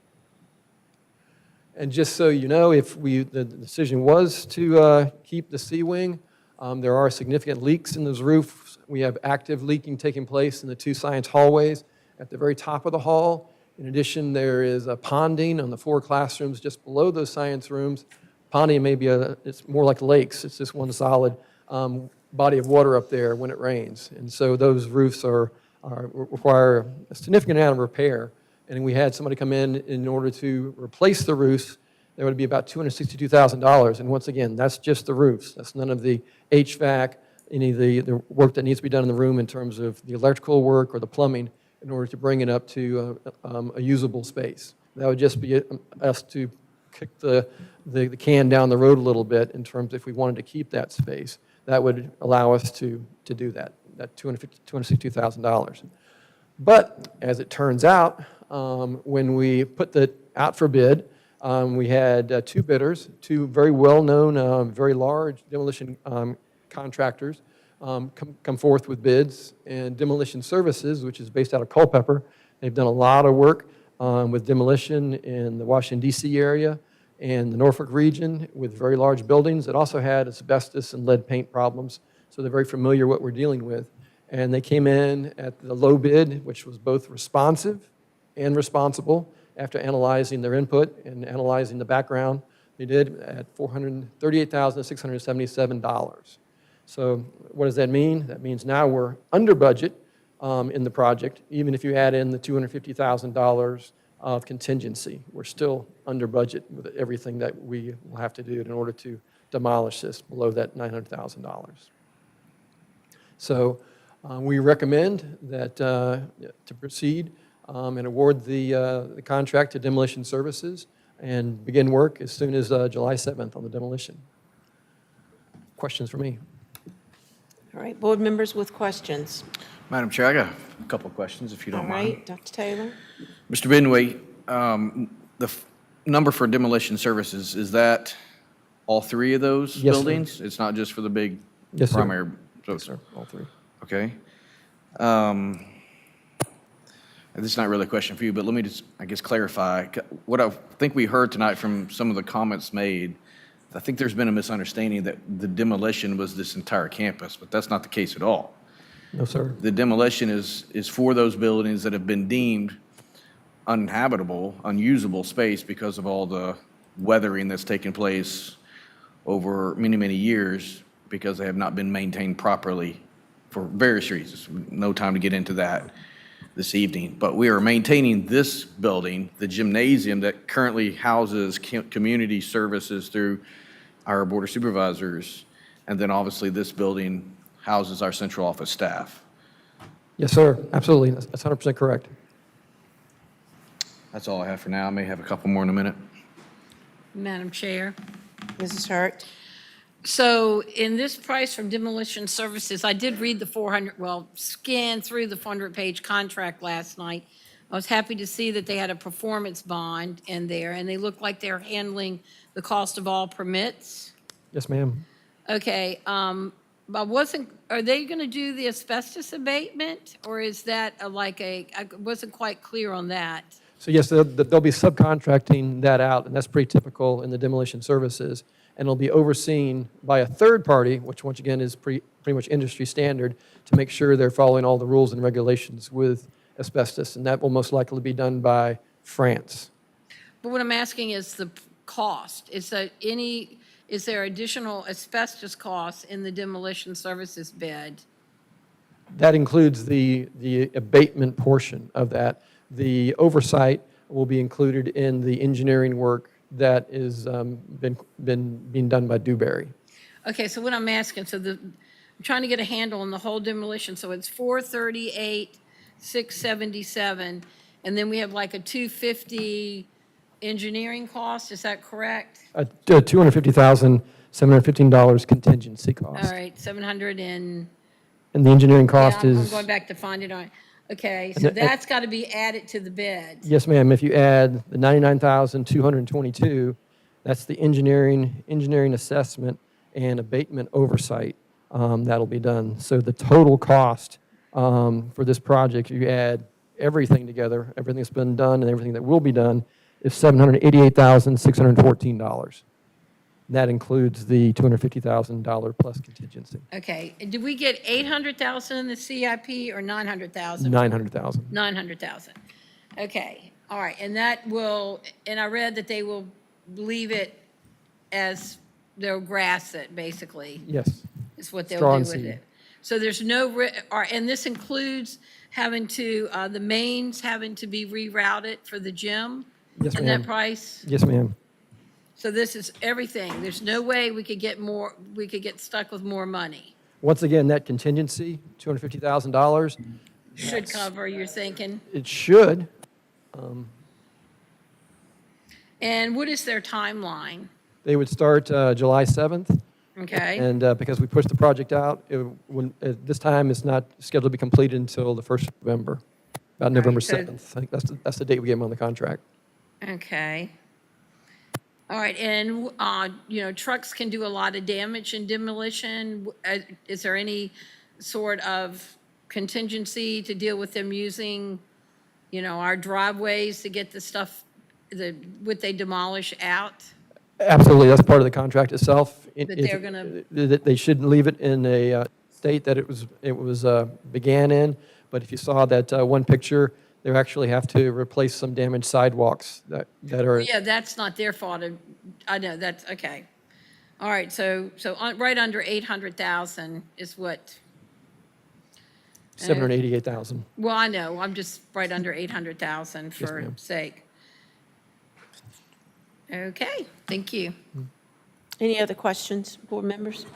And just so you know, if the decision was to keep the C wing, there are significant leaks in those roofs. We have active leaking taking place in the 2 science hallways at the very top of the hall. In addition, there is a ponding on the 4 classrooms just below those science rooms. Ponding may be it's more like lakes. It's just one solid body of water up there when it rains. And so those roofs require a significant amount of repair. And we had somebody come in order to replace the roofs. There would be about $262,000. And once again, that's just the roofs. That's none of the HVAC, any of the work that needs to be done in the room in terms of the electrical work or the plumbing in order to bring it up to a usable space. That would just be us to kick the can down the road a little bit in terms of if we wanted to keep that space. That would allow us to do that $262,000. But as it turns out, when we put that out for bid, we had 2 bidders, 2 very well-known, very large demolition contractors come forth with bids. And Demolition Services, which is based out of Culpeper, they've done a lot of work with demolition in the Washington, D.C. area and the Norfolk region with very large buildings that also had asbestos and lead paint problems. So they're very familiar what we're dealing with. And they came in at the low bid, which was both responsive and responsible after analyzing their input and analyzing the background. They did at $438,677. So what does that mean? That means now we're under budget in the project, even if you add in the $250,000 of contingency. We're still under budget with everything that we will have to do in order to demolish this below that $900,000. So we recommend that to proceed and award the contract to Demolition Services and begin work as soon as July 7th on the demolition. Questions for me? All right, board members with questions. Madam Chair, I got a couple of questions, if you don't All mind. right, Dr. Taylor? Mr. Benway, the number for demolition services, is that all 3 of those Yes, sir. buildings? It's not just for the big Yes, sir. primary? Yes, sir, all 3. Okay. This is not really a question for you, but let me just, I guess, clarify. What I think we heard tonight from some of the comments made, I think there's been a misunderstanding that the demolition was this entire campus, but that's not the case at all. No, sir. The demolition is for those buildings that have been deemed uninhabitable, unusable space because of all the weathering that's taken place over many, many years because they have not been maintained properly for various reasons. No time to get into that this evening. But we are maintaining this building, the gymnasium that currently houses community services through our Board of Supervisors, and then obviously this building houses our central office staff. Yes, sir, absolutely. That's 100% correct. That's all I have for now. I may have a couple more in a minute. Madam Chair. Mrs. Hurt? So in this price from Demolition Services, I did read the scan through the 400-page contract last night. I was happy to see that they had a performance bond in there, and they look like they're handling the cost of all permits. Yes, ma'am. Okay, but are they going to do the asbestos abatement, or is that I wasn't quite clear on that. So yes, they'll be subcontracting that out, and that's pretty typical in the demolition services. And it'll be overseen by a third party, which once again is pretty much industry standard, to make sure they're following all the rules and regulations with asbestos. And that will most likely be done by France. But what I'm asking is the cost. Is that is there additional asbestos costs in the demolition services bid? That includes the abatement portion of that. The oversight will be included in the engineering work that is being done by Dewberry. Okay, so what I'm asking, I'm trying to get a handle on the whole demolition. So it's 438, 677, and then we have like a 250 engineering cost, is that correct? $250,715 contingency cost. All right, 700 and, And the engineering yeah, cost I'm is... going back to find it on, okay, And so the- that's got to be added to the bid. Yes, ma'am. If you add the $99,222, that's the engineering assessment and abatement oversight that'll be done. So the total cost for this project, if you add everything together, everything that's been done and everything that will be done, is $788,614. That includes the $250,000 plus contingency. Okay, and did we get 800,000 in the CIP or 900,000? 900,000. 900,000. Okay, all right, and that will, and I read that they will leave it as, they'll grass it, basically, Yes. is what they'll Straw do and with seed. it. So there's no, and this includes having to, the mains having to be rerouted for the gym? Yes, And ma'am. that price? Yes, ma'am. So this is everything. There's no way we could get more, we could get stuck with more money. Once again, that contingency, $250,000, Should cover, you're thinking? it should. And what is their timeline? They would start July 7th. Okay? And because we pushed the project out, this time it's not scheduled to be completed until the 1st of November, about November so- 7th. I think that's the date we gave them on the contract. Okay. All right, and, trucks can do a lot of damage in demolition. Is there any sort of contingency to deal with them using, our driveways to get the stuff, what they demolish out? Absolutely, that's part of the contract itself. That they're gonna- That they should leave it in a state that it was began in, but if you saw that one picture, they actually have to replace some damaged sidewalks that are... Yeah, that's not their fault. I know, that's, okay. All right, so right under 800,000 is what? 788,000. Well, I know, I'm just right under 800,000 Yes, for ma'am. sake. Okay, thank you. Any other questions, board members?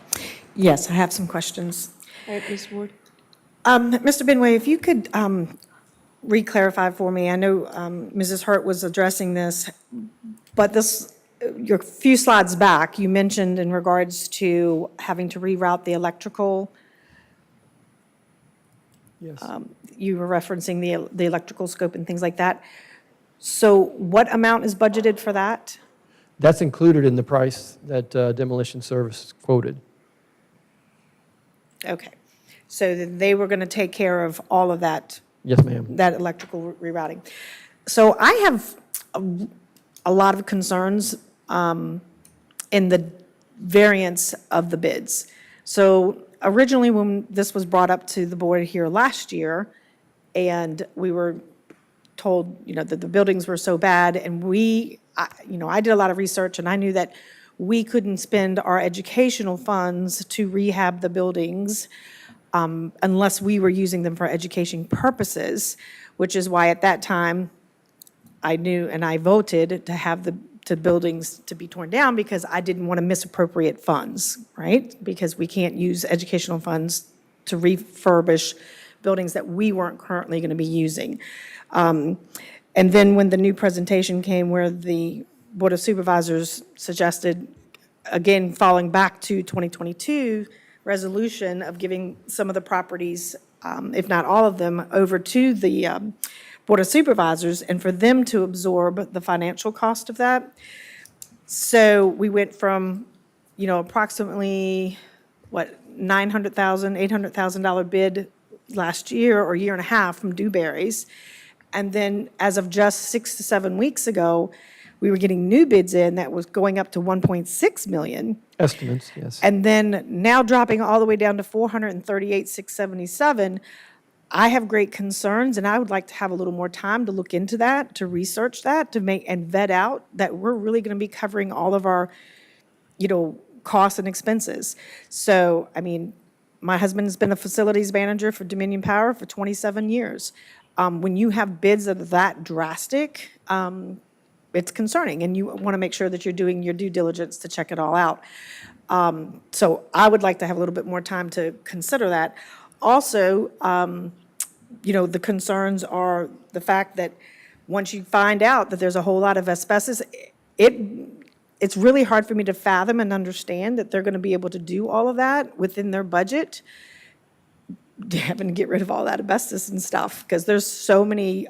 Yes, I have some questions. All right, Ms. Ward. Mr. Benway, if you could re-clarify for me, I know Mrs. Hurt was addressing this, but your few slides back, you mentioned in regards to having to reroute the electrical. Yes. You were referencing the electrical scope and things like that. So what amount is budgeted for that? That's included in the price that demolition service quoted. Okay. So they were going to take care of all of that. Yes, ma'am. That electrical rerouting. So I have a lot of concerns in the variance of the bids. So originally, when this was brought up to the board here last year, and we were told, that the buildings were so bad, and I did a lot of research, and I knew that we couldn't spend our educational funds to rehab the buildings unless we were using them for education purposes, which is why at that time I knew and I voted to have the buildings to be torn down because I didn't want to misappropriate funds, right? Because we can't use educational funds to refurbish buildings that we weren't currently going to be using. And then when the new presentation came where the Board of Supervisors suggested, again, falling back to 2022 resolution of giving some of the properties, if not all of them, over to the Board of Supervisors and for them to absorb the financial cost of that. So we went from, approximately, $900,000, $800,000 bid last year or year and a half from Dewberry's. And then as of just 6 to 7 weeks ago, we were getting new bids in that was going up to 1.6 million. Estimates, yes. And then now dropping all the way down to 438,677. I have great concerns, and I would like to have a little more time to look into that, to research that, to make and vet out that we're really going to be covering all of our costs and expenses. So, I mean, my husband's been a facilities manager for Dominion Power for 27 years. When you have bids that are that drastic, it's concerning, and you want to make sure that you're doing your due diligence to check it all out. So I would like to have a little bit more time to consider that. Also, the concerns are the fact that once you find out that there's a whole lot of asbestos, it's really hard for me to fathom and understand that they're going to be able to do all of that within their budget, having to get rid of all that asbestos and stuff, because there's so many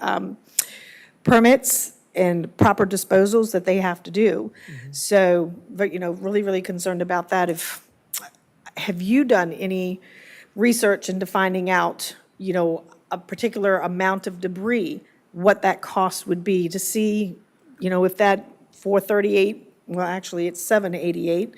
permits and proper disposals that they have to do. So, but, really, really concerned about that. Have you done any research into finding out, a particular amount of debris, what that cost would be to see, if that 438, well, actually it's 788,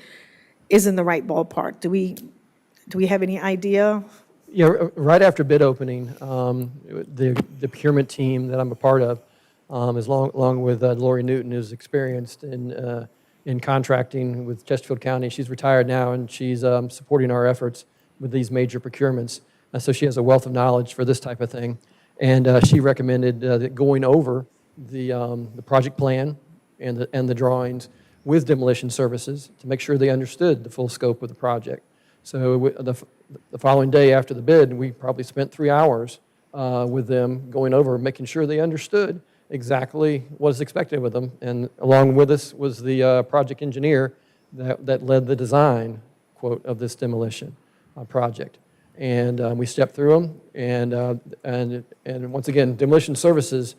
is in the right ballpark? Do we have any idea? Yeah, right after bid opening, the procurement team that I'm a part of, along with Lori Newton, who's experienced in contracting with Chesterfield County. She's retired now, and she's supporting our efforts with these major procurements. So she has a wealth of knowledge for this type of thing. And she recommended that going over the project plan and the drawings with demolition services to make sure they understood the full scope of the project. So the following day after the bid, we probably spent 3 hours with them going over, making sure they understood exactly what is expected with them. And along with us was the project engineer that led the design, quote, of this demolition project. And we stepped through them, and once again, Demolition Services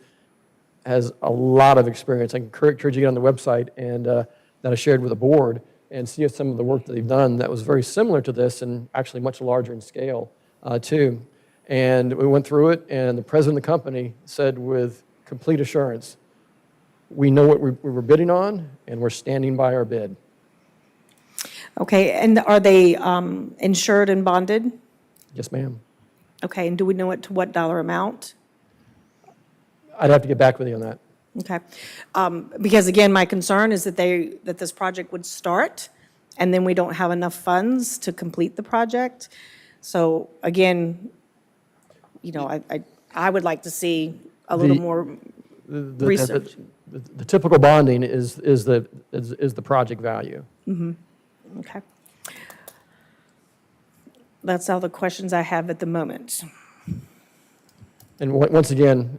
has a lot of experience. I encourage you to get on the website and that I shared with the board and see some of the work that they've done that was very similar to this and actually much larger in scale too. And we went through it, and the president of the company said with complete assurance, we know what we were bidding on, and we're standing by our bid. Okay, and are they insured and bonded? Yes, ma'am. Okay, and do we know to what dollar amount? I'd have to get back with you on that. Okay, because again, my concern is that this project would start, and then we don't have enough funds to complete the project. So again, I would like to see a little more research. The typical bonding is the project value. Okay. That's all the questions I have at the moment. And once again,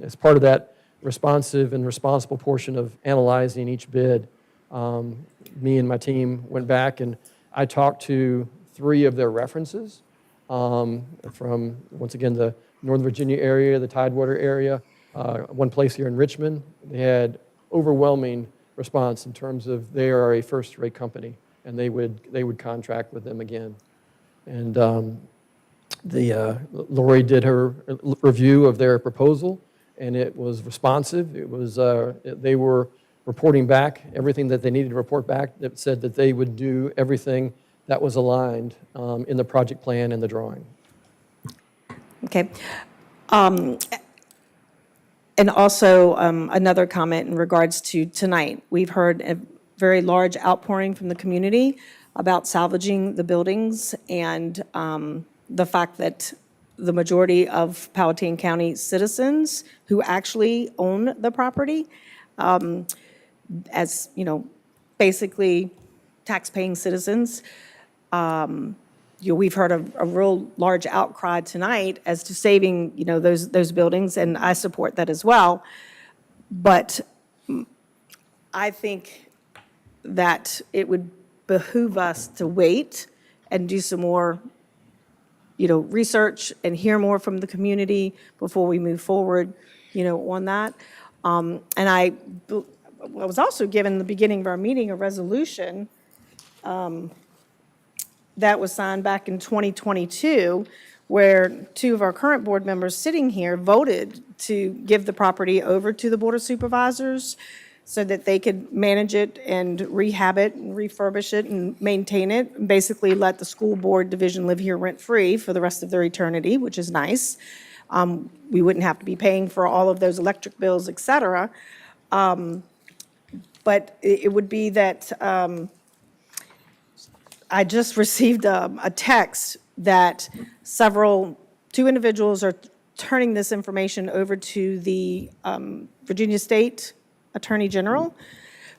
as part of that responsive and responsible portion of analyzing each bid, me and my team went back and I talked to 3 of their references from, once again, the Northern Virginia area, the Tidewater area, one place here in Richmond. They had overwhelming response in terms of they are a first-rate company, and they would contract with them again. And Lori did her review of their proposal, and it was responsive. It was they were reporting back everything that they needed to report back. That said that they would do everything that was aligned in the project plan and the drawing. Okay. And also another comment in regards to tonight. We've heard a very large outpouring from the community about salvaging the buildings and the fact that the majority of Powhatan County citizens who actually own the property, as basically tax-paying citizens, we've heard a real large outcry tonight as to saving, those buildings, and I support that as well. But I think that it would behoove us to wait and do some more, research and hear more from the community before we move forward, on that. And I was also given, in the beginning of our meeting, a resolution that was signed back in 2022, where 2 of our current board members sitting here voted to give the property over to the Board of Supervisors so that they could manage it and rehab it and refurbish it and maintain it, and basically let the school board division live here rent-free for the rest of their eternity, which is nice. We wouldn't have to be paying for all of those electric bills, et cetera. But it would be that I just received a text that two individuals are turning this information over to the Virginia State Attorney General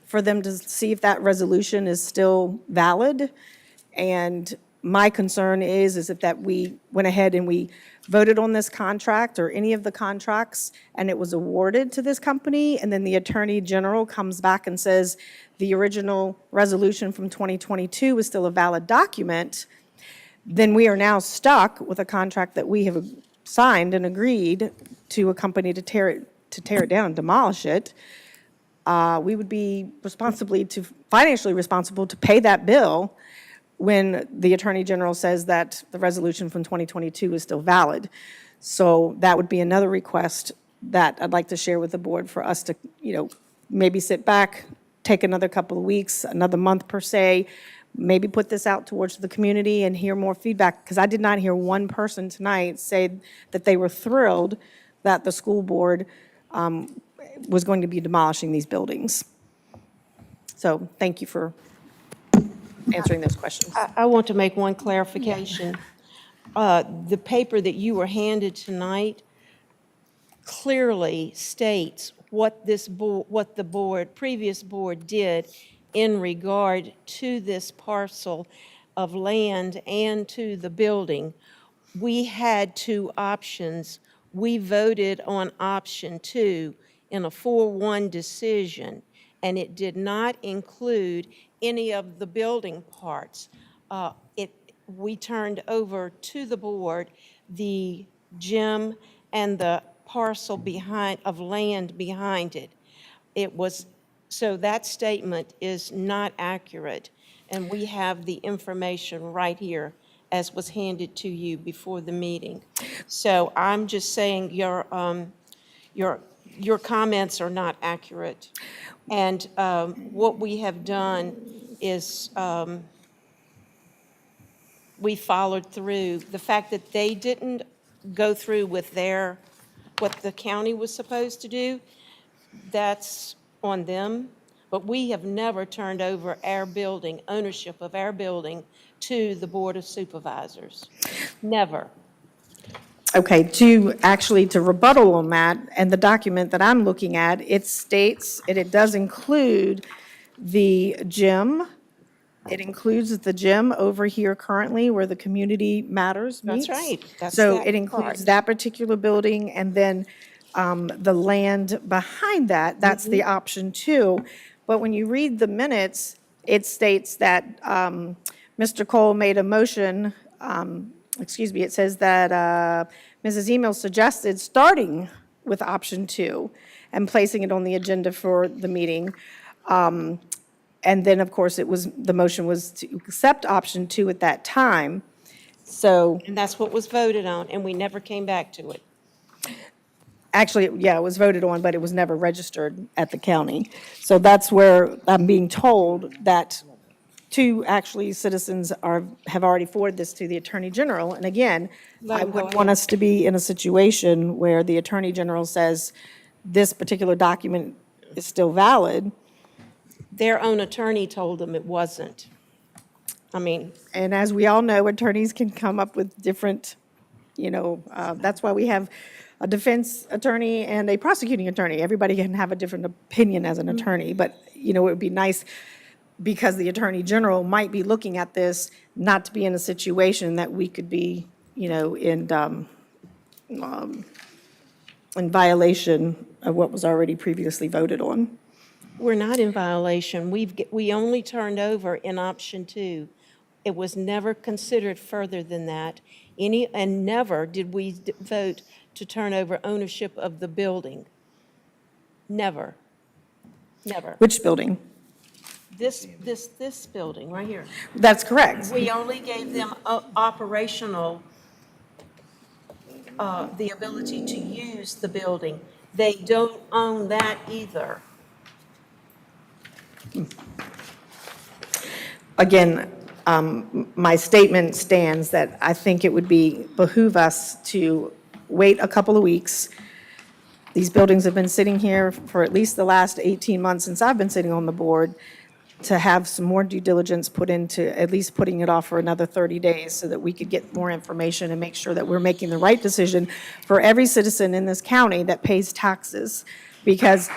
for them to see if that resolution is still valid. And my concern is if that we went ahead and we voted on this contract or any of the contracts and it was awarded to this company, and then the Attorney General comes back and says the original resolution from 2022 is still a valid document, then we are now stuck with a contract that we have signed and agreed to a company to tear it down and demolish it. We would be financially responsible to pay that bill when the Attorney General says that the resolution from 2022 is still valid. So that would be another request that I'd like to share with the board for us to, maybe sit back, take another couple of weeks, another month per se, maybe put this out towards the community and hear more feedback, because I did not hear one person tonight say that they were thrilled that the school board was going to be demolishing these buildings. So thank you for answering those questions. I want to make one clarification. The paper that you were handed tonight clearly states what the previous board did in regard to this parcel of land and to the building. We had two options. We voted on option 2 in a 4-1 decision, and it did not include any of the building parts. We turned over to the board the gym and the parcel of land behind it. So that statement is not accurate, and we have the information right here as was handed to you before the meeting. So I'm just saying your comments are not accurate. And what we have done is we followed through. The fact that they didn't go through with what the county was supposed to do, that's on them. But we have never turned over our building, ownership of our building, to the Board of Supervisors. Never. Okay, to rebuttal on that, and the document that I'm looking at, it states, and it does include the gym. It includes the gym over here currently where the Community Matters meets. That's right. That's So that it includes part. that particular building, and then the land behind that, that's the option 2. But when you read the minutes, it states that Mr. Cole made a motion, it says that Mrs. Email suggested starting with option 2 and placing it on the agenda for the meeting. And then, of course, the motion was to accept option 2 at that time. So. And that's what was voted on, and we never came back to it. Actually, yeah, it was voted on, but it was never registered at the county. So that's where I'm being told that 2 citizens have already forwarded this to the Attorney General. And again, I wouldn't want us to be in a situation where the Attorney General says this particular document is still valid. Their own attorney told them it wasn't. And as we all know, attorneys can come up with different, that's why we have a defense attorney and a prosecuting attorney. Everybody can have a different opinion as an attorney, but, it would be nice, because the Attorney General might be looking at this, not to be in a situation that we could be, in violation of what was already previously voted on. We're not in violation. We only turned over in option 2. It was never considered further than that. And never did we vote to turn over ownership of the building. Never. Never. Which building? This building right here. That's correct. We only gave them operational, the ability to use the building. They don't own that either. Again, my statement stands that I think it would behoove us to wait a couple of weeks. These buildings have been sitting here for at least the last 18 months since I've been sitting on the board. to have some more due diligence put into at least putting it off for another 30 days so that we could get more information and make sure that we're making the right decision for every citizen in this county that pays taxes. Because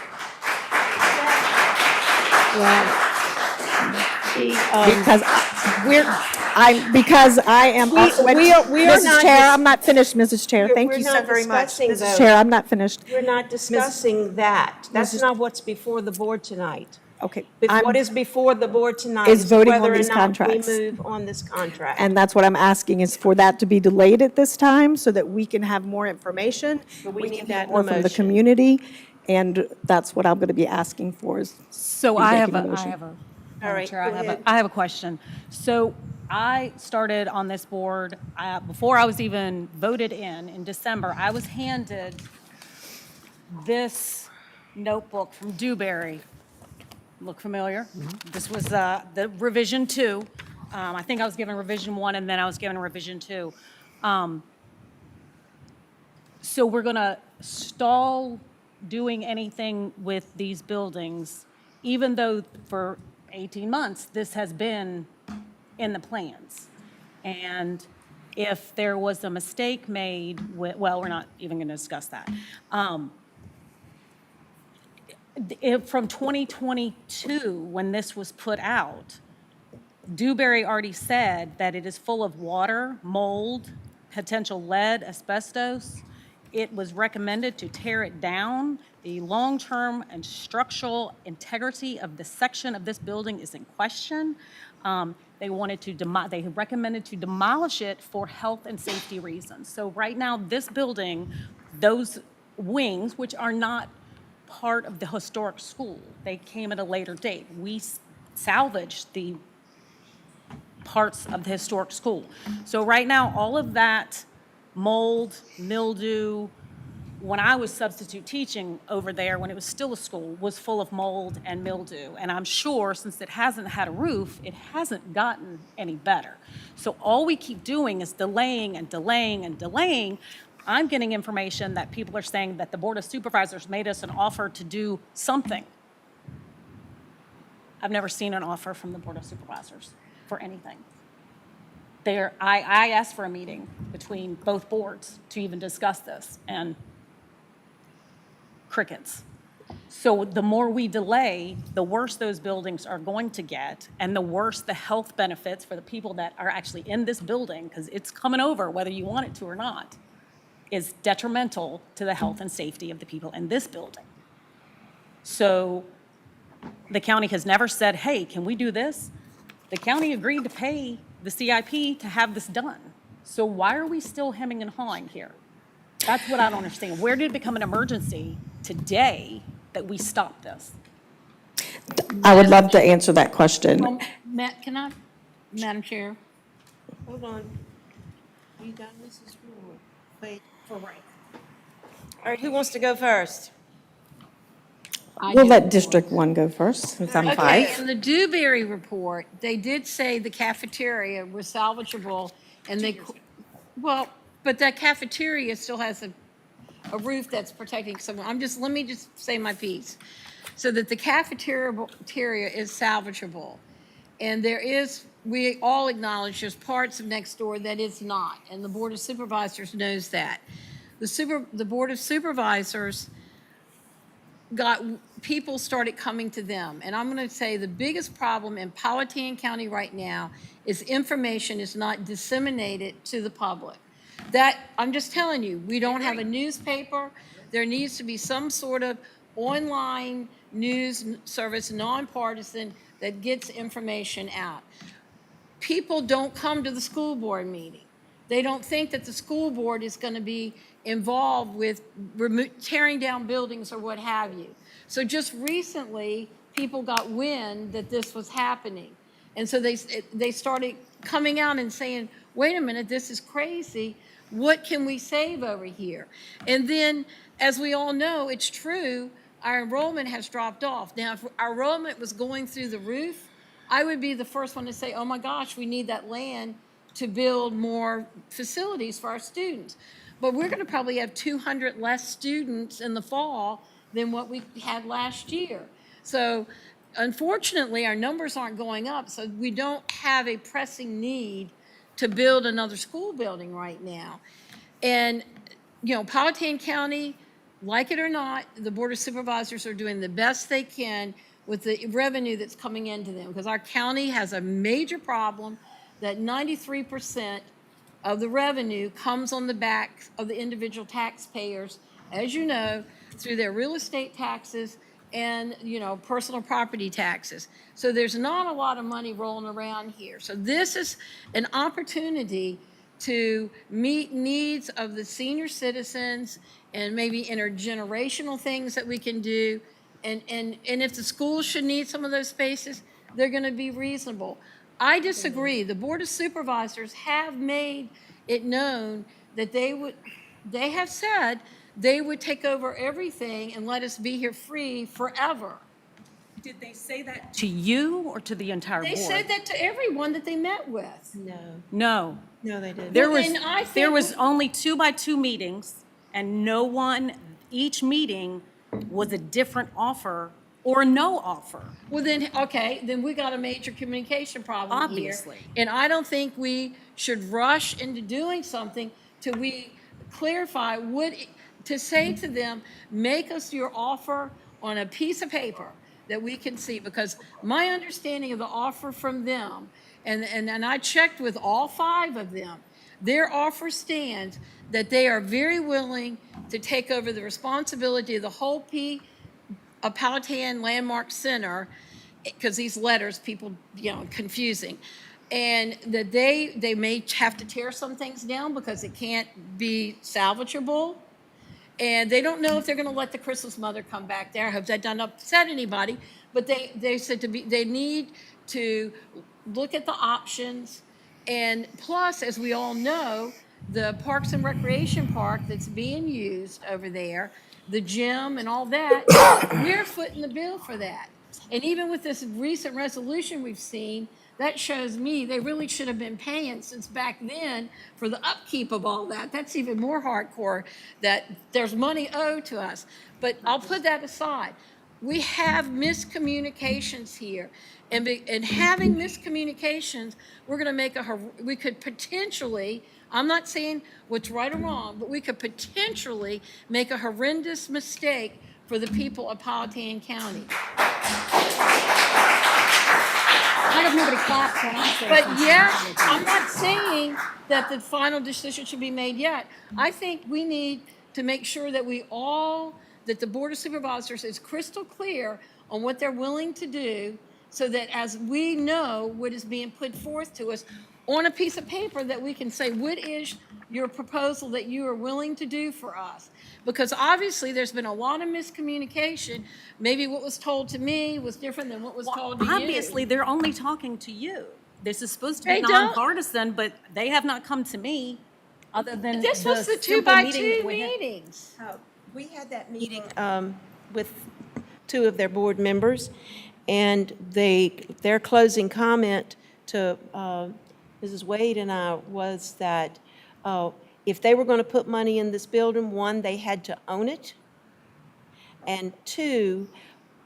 because I am also, Mrs. Chair, I'm not finished, Mrs. Chair. Thank you so very much. Mrs. Chair, I'm not finished. We're not discussing that. That's not what's before the board tonight. Okay. What is before the board tonight Is is voting on whether or these not contracts. we move on this contract. And that's what I'm asking, is for that to be delayed at this time so that we can have more information. But we need can that hear more in a from the motion. community, and that's what I'm going to be asking for. So be I have making a, a I motion. have a, All Madam right, Chair, go I have ahead. I have a question. So I started on this board, before I was even voted in December, I was handed this notebook from Dewberry. Look familiar? This was the revision 2. I think I was given revision 1, and then I was given revision 2. So we're going to stall doing anything with these buildings, even though for 18 months this has been in the plans. And if there was a mistake made, well, we're not even going to discuss that. From 2022, when this was put out, Dewberry already said that it is full of water, mold, potential lead, asbestos. It was recommended to tear it down. The long-term and structural integrity of the section of this building is in question. They recommended to demolish it for health and safety reasons. So right now, this building, those wings, which are not part of the historic school, they came at a later date. We salvaged the parts of the historic school. So right now, all of that mold, mildew, when I was substitute teaching over there, when it was still a school, was full of mold and mildew. And I'm sure since it hasn't had a roof, it hasn't gotten any better. So all we keep doing is delaying and delaying and delaying. I'm getting information that people are saying that the Board of Supervisors made us an offer to do something. I've never seen an offer from the Board of Supervisors for anything. I asked for a meeting between both boards to even discuss this, and crickets. So the more we delay, the worse those buildings are going to get, and the worse the health benefits for the people that are actually in this building, because it's coming over whether you want it to or not, is detrimental to the health and safety of the people in this building. So the county has never said, hey, can we do this? The county agreed to pay the CIP to have this done. So why are we still hemming and hawing here? That's what I don't understand. Where did it become an emergency today that we stopped this? I would love to answer that question. Matt, Madam Chair? Hold on. You done, Mrs. Brewer? Wait, for right. All right, who wants to go first? We'll let District 1 go first, since I'm Okay, 5. in the Dewberry report, they did say the cafeteria was salvageable, and well, but that cafeteria still has a roof that's protecting someone. Let me just say my piece. So that the cafeteria is salvageable. And we all acknowledge there's parts of next door that is not, and the Board of Supervisors knows that. The Board of Supervisors people started coming to them. And I'm going to say the biggest problem in Powhatan County right now is information is not disseminated to the public. I'm just telling you, we don't have a newspaper. There needs to be some sort of online news service, nonpartisan, that gets information out. People don't come to the school board meeting. They don't think that the school board is going to be involved with tearing down buildings or what have you. So just recently, people got wind that this was happening. And so they started coming out and saying, wait a minute, this is crazy. What can we save over here? And then, as we all know, it's true, our enrollment has dropped off. Now, if our enrollment was going through the roof, I would be the first one to say, oh my gosh, we need that land to build more facilities for our students. But we're going to probably have 200 less students in the fall than what we had last year. So unfortunately, our numbers aren't going up, so we don't have a pressing need to build another school building right now. And, Powhatan County, like it or not, the Board of Supervisors are doing the best they can with the revenue that's coming into them, because our county has a major problem that 93% of the revenue comes on the back of the individual taxpayers, as you know, through their real estate taxes and, personal property taxes. So there's not a lot of money rolling around here. So this is an opportunity to meet needs of the senior citizens and maybe intergenerational things that we can do. And if the schools should need some of those spaces, they're going to be reasonable. I disagree. The Board of Supervisors have made it known that they have said they would take over everything and let us be here free forever. Did they say that to you or to the entire board? They said that to everyone that they met with. No. No, they didn't. There Well, was, then I think there was only 2-by-2 meetings, and no one, each meeting was a different offer or no offer. Well, then, okay, then we got a major communication problem here. Obviously. And I don't think we should rush into doing something till we clarify to say to them, make us your offer on a piece of paper that we can see. Because my understanding of the offer from them, and I checked with all 5 of them, their offer stands that they are very willing to take over the responsibility of the whole Powhatan Landmark Center, because these letters, people, confusing. And that they may have to tear some things down because it can't be salvageable. And they don't know if they're going to let the Christmas mother come back there. I hope that doesn't upset anybody. But they said they need to look at the options. And plus, as we all know, the Parks and Recreation Park that's being used over there, the gym and all that, we're footing the bill for that. And even with this recent resolution we've seen, that shows me they really should have been paying since back then for the upkeep of all that. That's even more hardcore, that there's money owed to us. But I'll put that aside. We have miscommunications here. And having miscommunications, we're going to make we could potentially, I'm not saying what's right or wrong, but we could potentially make a horrendous mistake for the people of Powhatan County. I have nobody claps when I say But something. yet, I'm not saying that the final decision should be made yet. I think we need to make sure that that the Board of Supervisors is crystal clear on what they're willing to do, so that as we know what is being put forth to us on a piece of paper, that we can say, what is your proposal that you are willing to do for us? Because obviously there's been a lot of miscommunication. Maybe what was told to me was different than what was told to you. Obviously, they're only talking to you. This is supposed to be They don't. nonpartisan, but they have not come to me, other than This was the simple meeting 2-by-2 that we had. meetings. We had that meeting with 2 of their board members, and their closing comment to Mrs. Wade and I was that if they were going to put money in this building, 1, they had to own it, and 2,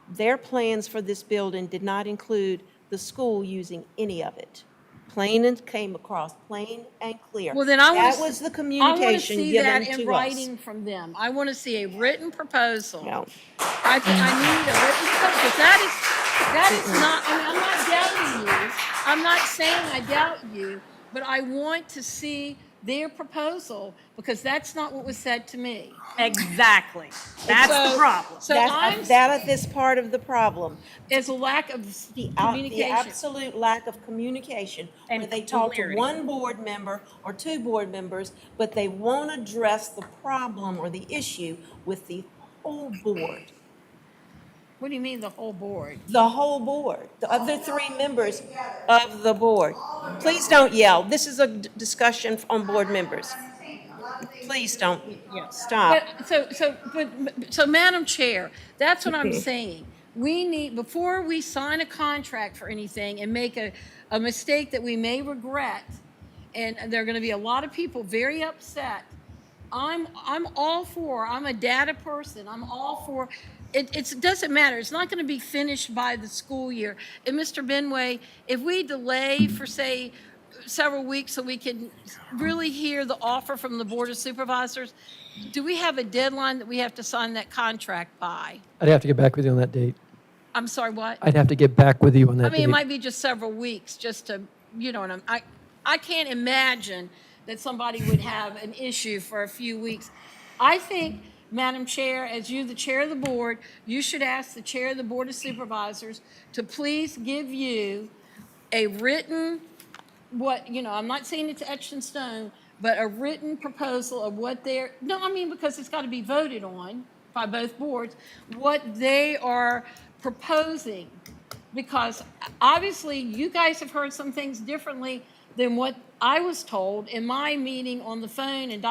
their plans for this building did not include the school using any of it. Plain and came across, plain and clear. Well, then that was the communication given I want to see that to in us. writing from them. I want to see a written proposal. No. I need a written proposal, because that is not, I mean, I'm not doubting you. I'm not saying I doubt you, but I want to see their proposal, because that's not what was said to me. Exactly. That's the problem. So That is part of the problem. There's a lack of The communication. absolute lack of communication, where they talk to clarity. 1 board member or 2 board members, but they won't address the problem or the issue with the whole board. What do you mean, the whole board? The whole board, the other 3 members of the board. Please don't yell. This is a discussion on board members. Please don't stop. So, Madam Chair, that's what I'm saying. We need, before we sign a contract for anything and make a mistake that we may regret, and there are going to be a lot of people very upset, I'm all for, I'm a data person, I'm all for, it doesn't matter, it's not gonna be finished by the school year. And Mr. Benway, if we delay for, say, several weeks so we can really hear the offer from the Board of Supervisors, do we have a deadline that we have to sign that contract by? I'd have to get back with you on that date. I'm sorry, what? I'd have to get back with you on that I date. mean, it might be just several weeks, just to, you know, and I can't imagine that somebody would have an issue for a few weeks. I think, Madam Chair, as you, the chair of the board, you should ask the chair of the Board of Supervisors to please give you a written, I'm not saying it's etched in stone, but a written proposal of what they're, because it's got to be voted on by both boards, what they are proposing. Because obviously you guys have heard some things differently than what I was told in my meeting on the phone, and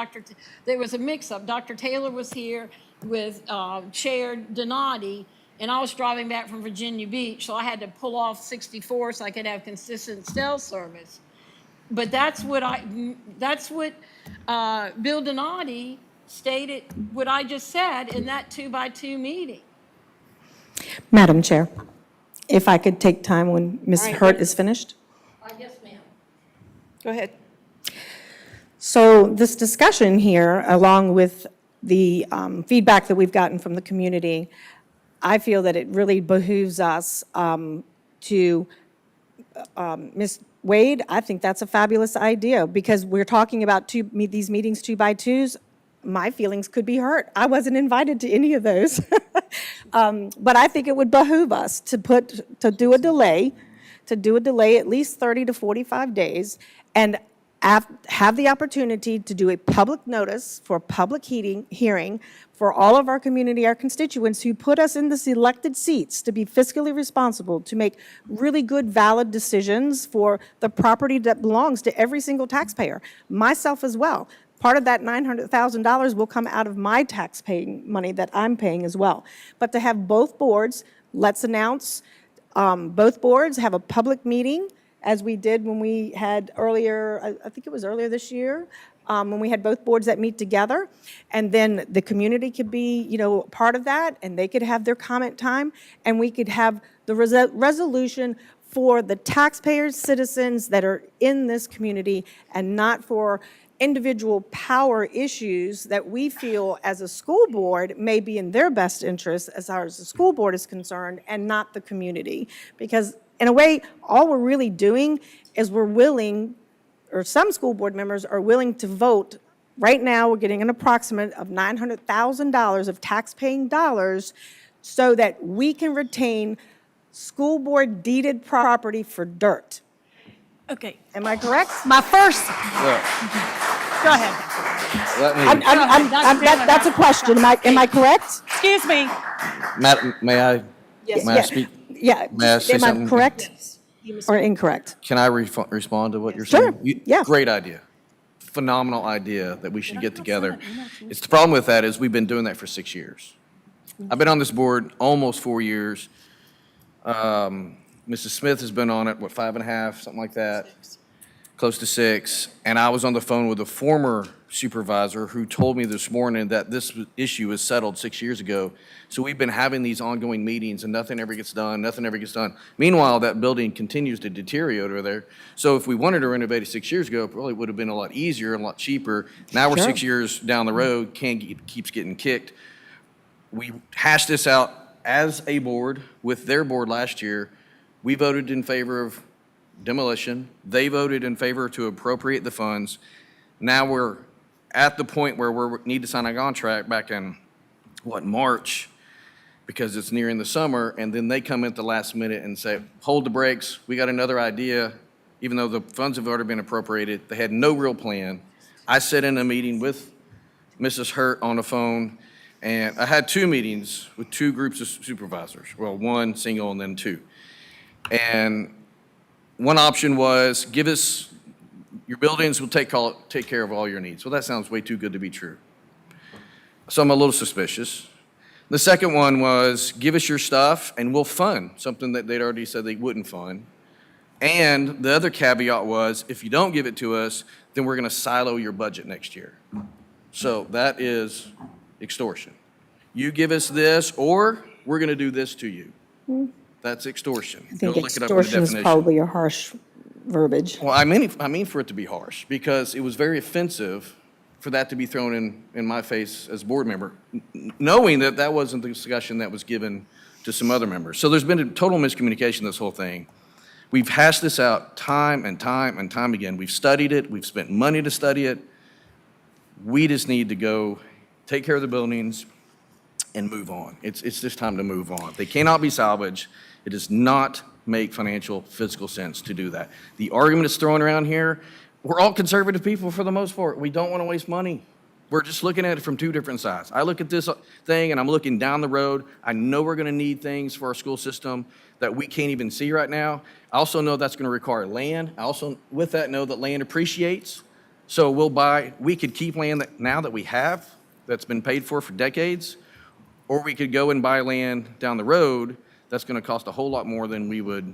there was a mix-up. Dr. Taylor was here with Chair Donati, and I was driving back from Virginia Beach, so I had to pull off 64 so I could have consistent cell service. But that's what Bill Donati stated, what I just said in that 2x2 meeting. Madam Chair, if I could take time when Ms. Hurt is finished. Yes, ma'am. Go ahead. So this discussion here, along with the feedback that we've gotten from the community, I feel that it really behooves us to, Ms. Wade, I think that's a fabulous idea, because we're talking about these meetings 2x2s. My feelings could be hurt. I wasn't invited to any of those. But I think it would behoove us to do a delay at least 30 to 45 days, and have the opportunity to do a public notice for a public hearing for all of our community, our constituents who put us in these elected seats to be fiscally responsible, to make really good, valid decisions for the property that belongs to every single taxpayer, myself as well. Part of that $900,000 will come out of my tax-paying money that I'm paying as well. But to have both boards, let's announce both boards, have a public meeting, as we did when we had earlier, I think it was earlier this year, when we had both boards that meet together. And then the community could be, part of that, and they could have their comment time, and we could have the resolution for the taxpayers, citizens that are in this community, and not for individual power issues that we feel as a school board may be in their best interest as far as the school board is concerned, and not the community. Because in a way, all we're really doing is we're willing, or some school board members are willing to vote. Right now, we're getting an approximate of $900,000 of tax-paying dollars so that we can retain school board deeded property for dirt. Okay. Am I correct? My first, Look, go ahead. let me, That's a question. Am I correct? Excuse me. Madam, may I Yeah. speak? Yeah. May I say Am I something? correct or incorrect? Can I respond to what you're Sure, saying? yeah. Great idea. Phenomenal idea that we should get together. It's the problem with that is we've been doing that for 6 years. I've been on this board almost 4 years. Mrs. Smith has been on it, 5.5, something like that? Close to 6. And I was on the phone with a former supervisor who told me this morning that this issue was settled 6 years ago. So we've been having these ongoing meetings and nothing ever gets done, nothing ever gets done. Meanwhile, that building continues to deteriorate over there. So if we wanted to renovate it 6 years ago, it probably would have been a lot easier and a lot cheaper. Now we're Sure. 6 years down the road, keeps getting kicked. We hashed this out as a board with their board last year. We voted in favor of demolition. They voted in favor to appropriate the funds. Now we're at the point where we need to sign a contract back in, March, because it's nearing the summer, and then they come at the last minute and say, hold the brakes, we got another idea, even though the funds have already been appropriated. They had no real plan. I sat in a meeting with Mrs. Hurt on the phone, and I had 2 meetings with 2 groups of supervisors. Well, 1 single and then 2. And one option was, give us your buildings, we'll take care of all your needs. Well, that sounds way too good to be true. So I'm a little suspicious. The second one was, give us your stuff and we'll fund something that they'd already said they wouldn't fund. And the other caveat was, if you don't give it to us, then we're going to silo your budget next year. So that is extortion. You give us this, or we're going to do this to you. That's extortion. I think Go look it up in the extortion is definition. probably a harsh verbiage. Well, I mean for it to be harsh, because it was very offensive for that to be thrown in my face as a board member, knowing that that wasn't the discussion that was given to some other members. So there's been a total miscommunication, this whole thing. We've hashed this out time and time and time again. We've studied it. We've spent money to study it. We just need to go take care of the buildings and move on. It's just time to move on. They cannot be salvaged. It does not make financial, physical sense to do that. The argument is thrown around here. We're all conservative people for the most part. We don't want to waste money. We're just looking at it from two different sides. I look at this thing and I'm looking down the road. I know we're going to need things for our school system that we can't even see right now. I also know that's going to require land. I also, with that, know that land appreciates. So we could keep land now that we have, that's been paid for decades, or we could go and buy land down the road that's going to cost a whole lot more than we would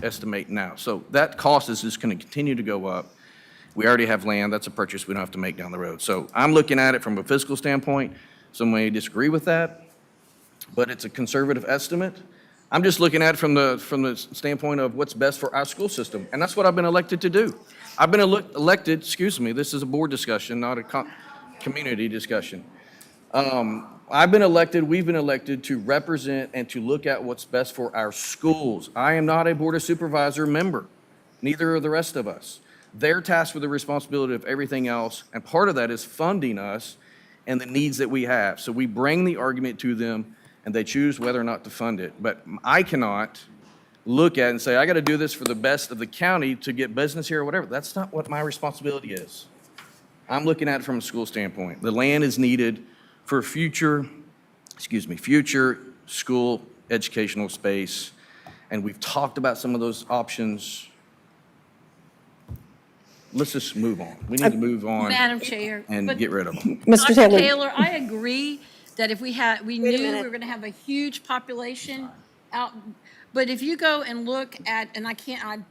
estimate now. So that cost is just going to continue to go up. We already have land. That's a purchase we don't have to make down the road. So I'm looking at it from a fiscal standpoint. Some may disagree with that, but it's a conservative estimate. I'm just looking at it from the standpoint of what's best for our school system, and that's what I've been elected to do. I've been elected, this is a board discussion, not a community discussion. We've been elected to represent and to look at what's best for our schools. I am not a Board of Supervisor member, neither are the rest of us. They're tasked with the responsibility of everything else, and part of that is funding us and the needs that we have. So we bring the argument to them, and they choose whether or not to fund it. But I cannot look at it and say, I got to do this for the best of the county to get business here or whatever. That's not what my responsibility is. I'm looking at it from a school standpoint. The land is needed for future school educational space, and we've talked about some of those options. Let's just move on. We need to move on. Madam Chair. And get rid of them. Mr. Dr. Taylor. Taylor, I agree that if we knew we minute. were going to have a huge population out, but if you go and look at, and I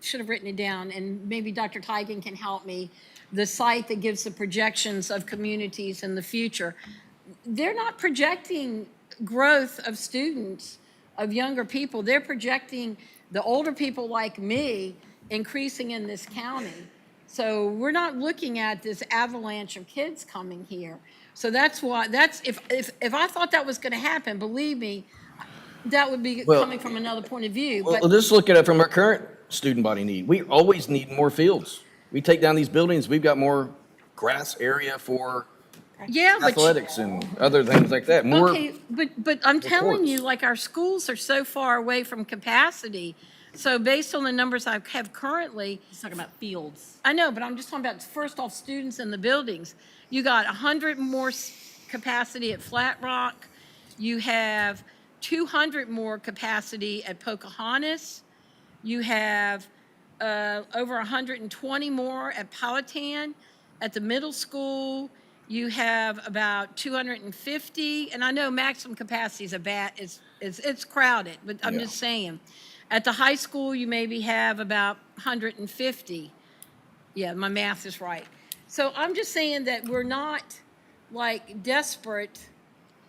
should have written it down, and maybe Dr. Tigan can help me, the site that gives the projections of communities in the future, they're not projecting growth of students, of younger people. They're projecting the older people like me increasing in this county. So we're not looking at this avalanche of kids coming here. So that's why, if I thought that was going to happen, believe me, that would be coming from another point of view. Well, just look at it from our current student body need. We always need more fields. We take down these buildings, we've got more grass area for athletics and other things like that. More. Okay, but I'm telling you, like, our schools are so far away from capacity. So based on the numbers I have currently. He's talking about fields. I know, but I'm just talking about, first off, students in the buildings. You got 100 more capacity at Flat Rock. You have 200 more capacity at Pocahontas. You have over 120 more at Powhatan. At the middle school, you have about 250. And I know maximum capacity is it's crowded, but I'm just saying. At the high school, you maybe have about 150. Yeah, my math is right. So I'm just saying that we're not like desperate,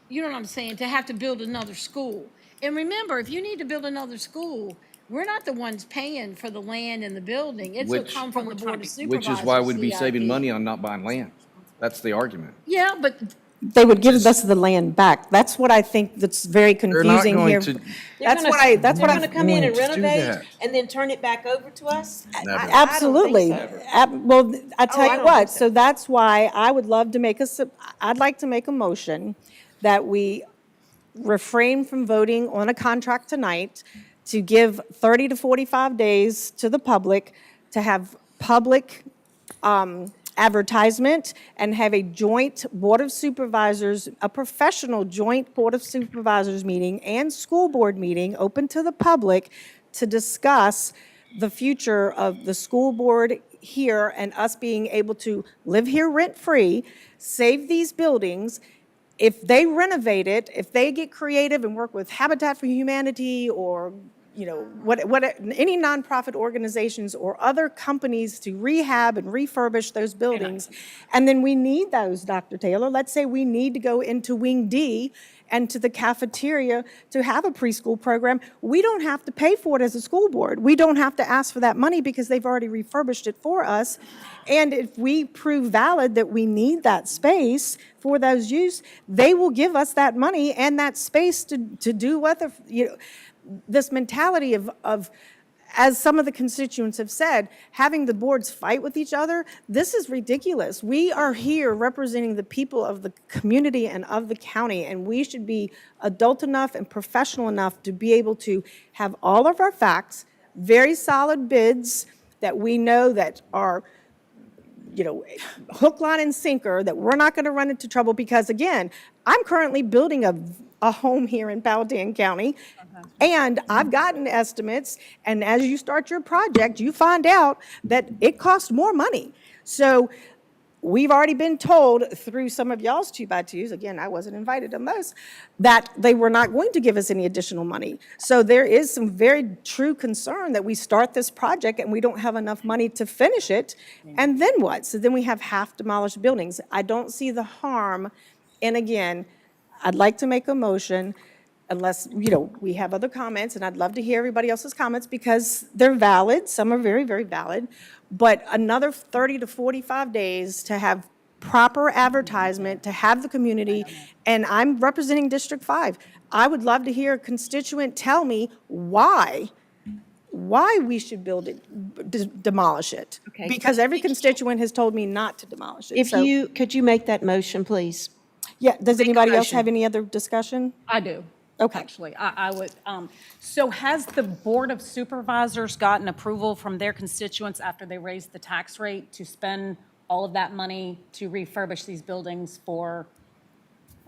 you know what I'm saying, to have to build another school. And remember, if you need to build another school, we're not the ones paying for the land and the building. It's what come from the Board of Supervisors. Which is why we'd be CIP. saving money on not buying land. That's the argument. Yeah, but They would give us the land back. That's what I think that's very confusing here. They're That's gonna- what I, that's what They're I'm. going to come in and going to do renovate that. and then turn it back over to us? Never. Absolutely. Well, I tell I you don't what, think so. so that's why I would love to I'd like to make a motion that we refrain from voting on a contract tonight, to give 30 to 45 days to the public to have public advertisement and have a joint Board of Supervisors, a professional joint Board of Supervisors meeting and school board meeting open to the public to discuss the future of the school board here and us being able to live here rent-free, save these buildings. If they renovate it, if they get creative and work with Habitat for Humanity or any nonprofit organizations or other companies to rehab and refurbish those buildings. And then we need those, Dr. Taylor. Let's say we need to go into Wing D and to the cafeteria to have a preschool program. We don't have to pay for it as a school board. We don't have to ask for that money because they've already refurbished it for us. And if we prove valid that we need that space for those use, they will give us that money and that space to do what this mentality of, as some of the constituents have said, having the boards fight with each other, this is ridiculous. We are here representing the people of the community and of the county, and we should be adult enough and professional enough to be able to have all of our facts, very solid bids that we know that are hook, line, and sinker, that we're not going to run into trouble because, again, I'm currently building a home here in Powhatan County, and I've gotten estimates, and as you start your project, you find out that it costs more money. So we've already been told through some of y'all's 2x2s, again, I wasn't invited to most, that they were not going to give us any additional money. So there is some very true concern that we start this project and we don't have enough money to finish it, and then what? So then we have half demolished buildings. I don't see the harm, and again, I'd like to make a motion, unless, we have other comments, and I'd love to hear everybody else's comments because they're valid, some are very, very valid, but another 30 to 45 days to have proper advertisement, to have the community, and I'm representing District 5. I would love to hear a constituent tell me why we should build it, demolish it. Okay. Because every constituent has told me not to demolish it. Could you make that motion, please? Yeah, does anybody else motion. have any other discussion? I do. Okay. Actually, I would, so has the Board of Supervisors gotten approval from their constituents after they raised the tax rate to spend all of that money to refurbish these buildings for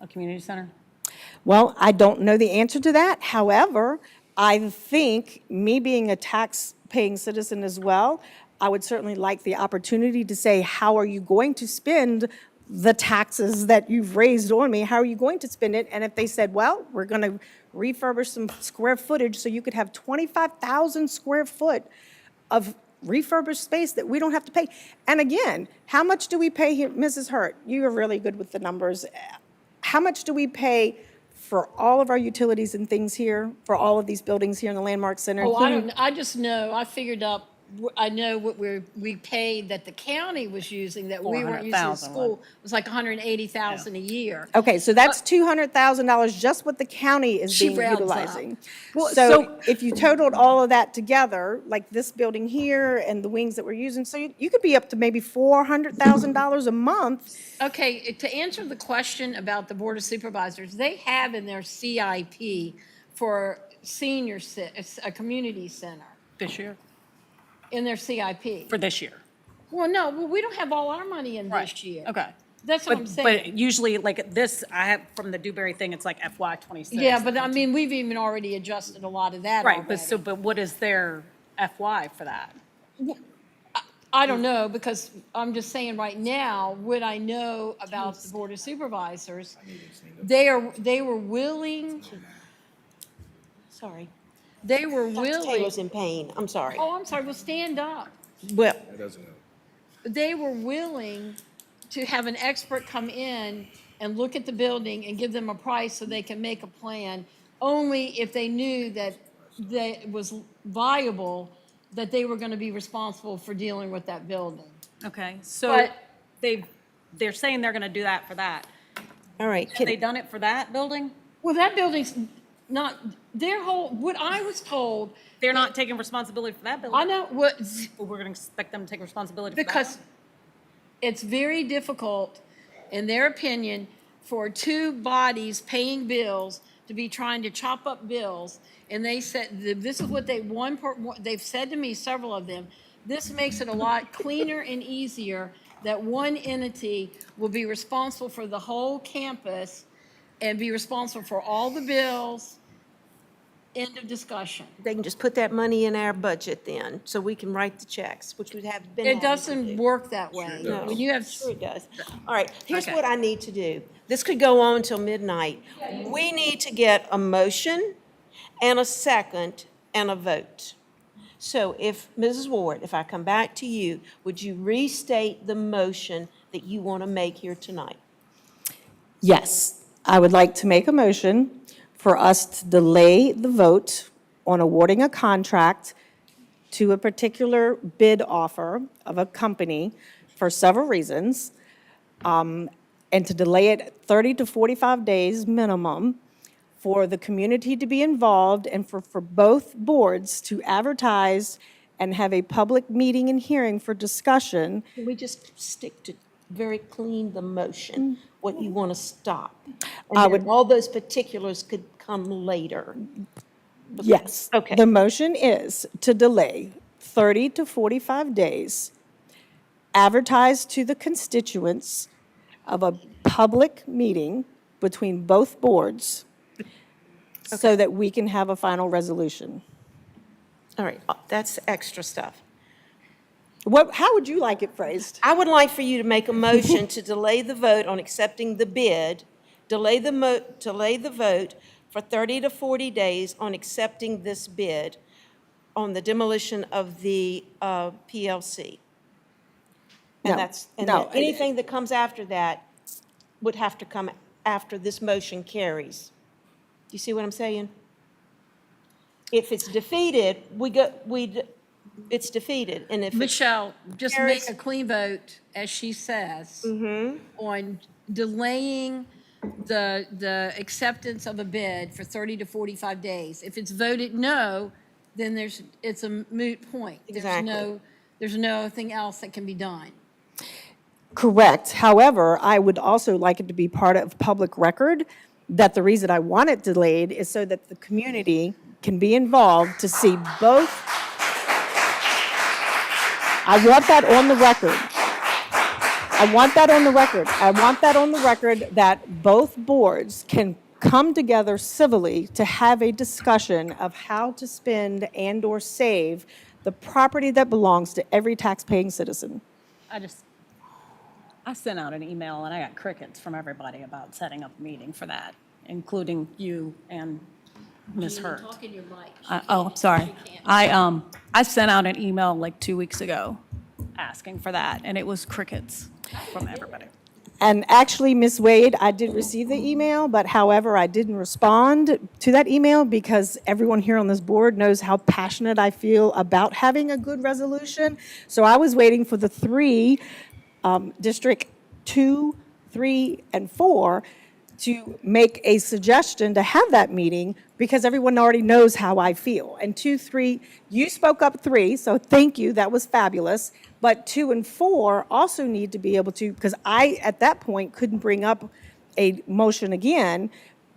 a community center? Well, I don't know the answer to that. However, I think, me being a tax-paying citizen as well, I would certainly like the opportunity to say, how are you going to spend the taxes that you've raised on me? How are you going to spend it? And if they said, well, we're going to refurbish some square footage so you could have 25,000 square foot of refurbished space that we don't have to pay. And again, how much do we pay here? Mrs. Hurt, you are really good with the numbers. How much do we pay for all of our utilities and things here, for all of these buildings here in the Landmark Center? Oh, I don't, I just know, I figured up, I know what we paid that the county was using, that we weren't using in 400,000 school, was like 180,000 a year. Okay, so that's $200,000, just what the county is She being rounds utilizing. up. Well, so if you totaled all of that together, like this building here and the wings that we're using, so you could be up to maybe $400,000 a month. Okay, to answer the question about the Board of Supervisors, they have in their CIP for a community center, This year? in their CIP. For this year? Well, no, we don't have all our money in this year. Okay. That's what I'm saying. But usually, like this, I have, from the Dewberry thing, it's like FY '26. Yeah, but I mean, we've even already adjusted a lot of that Right, already. but what is their FY for that? I don't know, because I'm just saying right now, what I know about the Board of Supervisors, they were willing, Sorry. they were Dr. willing. Taylor's in pain. I'm sorry. Oh, I'm sorry, well, stand up. Well, They were willing to have an expert come in and look at the building and give them a price so they can make a plan, only if they knew that it was viable, that they were going to be responsible for dealing with that building. Okay, so But- they're saying they're gonna do that for that. all right. Have they done it for that building? Well, that building's not, their whole, what I was told, They're not taking responsibility for that building? I know, what, Well, we're gonna expect them to take responsibility for that? because it's very difficult, in their opinion, for two bodies paying bills to be trying to chop up bills. And they said, this is what they've said to me, several of them, this makes it a lot cleaner and easier that one entity will be responsible for the whole campus and be responsible for all the bills. End of discussion. They can just put that money in our budget then, so we can write the checks, which we have been. It having to doesn't do. work that way. No, When you have, sure it does. All right, here's Okay. what I need to do. This could go on till midnight. We need to get a motion and a second and a vote. So if, Mrs. Ward, if I come back to you, would you restate the motion that you want to make here tonight? Yes, I would like to make a motion for us to delay the vote on awarding a contract to a particular bid offer of a company for several reasons, and to delay it 30 to 45 days minimum for the community to be involved and for both boards to advertise and have a public meeting and hearing for discussion. Can we just stick to very clean the motion, what you want to stop? And then all those particulars could come later. Yes. Okay. The motion is to delay 30 to 45 days, advertise to the constituents of a public meeting between both boards so that we can have a final resolution. All right, that's extra stuff. How would you like it phrased? I would like for you to make a motion to delay the vote on accepting the bid, delay the vote for 30 to 40 days on accepting this bid on the demolition of the PLC. And then anything that comes after that would have to come after this motion carries. Do you see what I'm saying? If it's defeated, it's defeated, and if Michelle, just make a clean vote, as she says, on delaying the acceptance of a bid for 30 to 45 days. If it's voted no, then it's a moot point. Exactly. There's nothing else that can be done. Correct. However, I would also like it to be part of public record that the reason I want it delayed is so that the community can be involved to see both. I want that on the record. I want that on the record. I want that on the record that both boards can come together civilly to have a discussion of how to spend and/or save the property that belongs to every tax-paying citizen. I sent out an email and I got crickets from everybody about setting up a meeting for that, including you and Ms. Hurt. Talk in your mic. I'm sorry. I sent out an email like 2 weeks ago asking for that, and it was crickets from everybody. And actually, Ms. Wade, I did receive the email, but however, I didn't respond to that email because everyone here on this board knows how passionate I feel about having a good resolution. So I was waiting for the three, District 2, 3, and 4, to make a suggestion to have that meeting because everyone already knows how I feel. And 2, 3, you spoke up 3, so thank you, that was fabulous. But 2 and 4 also need to be able to, because I, at that point, couldn't bring up a motion again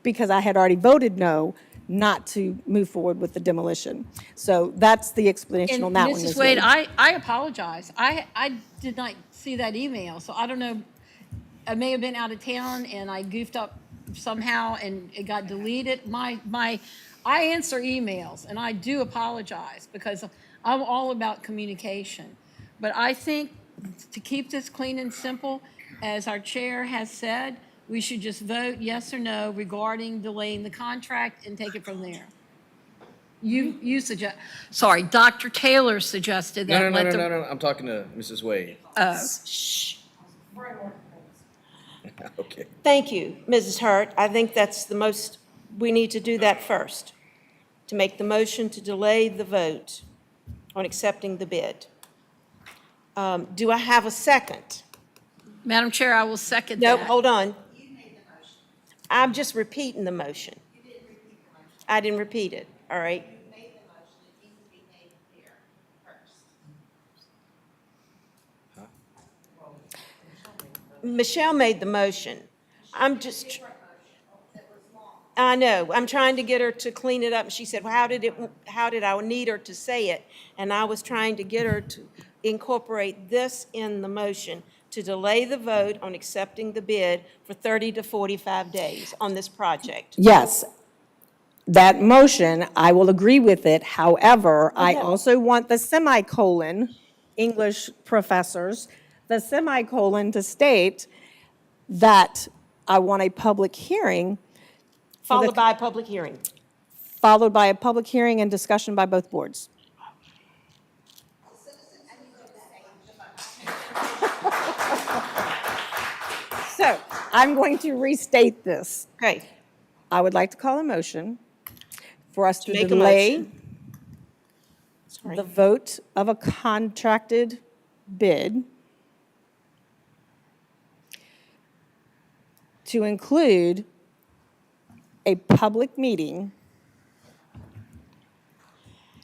because I had already voted no, not to move forward with the demolition. So that's the explanation on that one. Mrs. Wade, I apologize. I did not see that email, so I don't know. I may have been out of town and I goofed up somehow and it got deleted. I answer emails and I do apologize because I'm all about communication. But I think to keep this clean and simple, as our chair has said, we should just vote yes or no regarding delaying the contract and take it from there. You suggest, sorry, Dr. Taylor suggested that. No. I'm talking to Mrs. Wade. Shh. Okay. Thank you, Mrs. Hurt. I think that's the most, we need to do that first, to make the motion to delay the vote on accepting the bid. Do I have a second? Madam Chair, I will second that. Nope, hold on. I'm just repeating the motion. I didn't repeat it, all right? Michelle made the motion. I know, I'm trying to get her to clean it up. She said, well, how did I need her to say it? And I was trying to get her to incorporate this in the motion to delay the vote on accepting the bid for 30 to 45 days on this project. Yes, that motion, I will agree with it. However, I also want the semicolon, English professors, the semicolon to state that I want a public hearing. Followed by a public hearing. followed by a public hearing and discussion by both boards. So I'm going to restate this. Okay. I would like to call a motion for us to Make a delay motion. Sorry. the vote of a contracted bid to include a public meeting.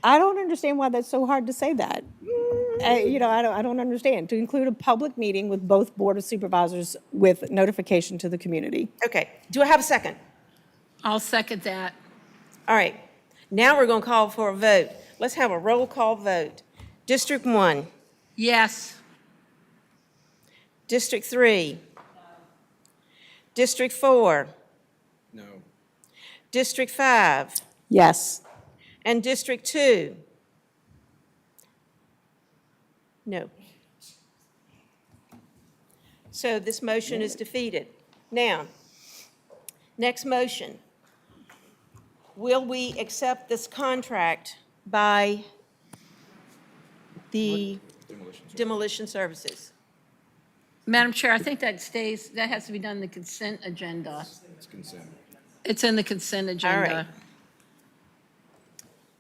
I don't understand why that's so hard to say that. You know, I don't understand. To include a public meeting with both Board of Supervisors with notification to the community. Okay, do I have a second? I'll second that. All right, now we're going to call for a vote. Let's have a roll call vote. District 1, Yes. District 3, District 4, No. District 5, Yes. and District 2. No. So this motion is defeated. Now, next motion. Will we accept this contract by the demolition services? Madam Chair, I think that stays, that has to be done in the consent agenda. It's consent. It's in the consent agenda. All right.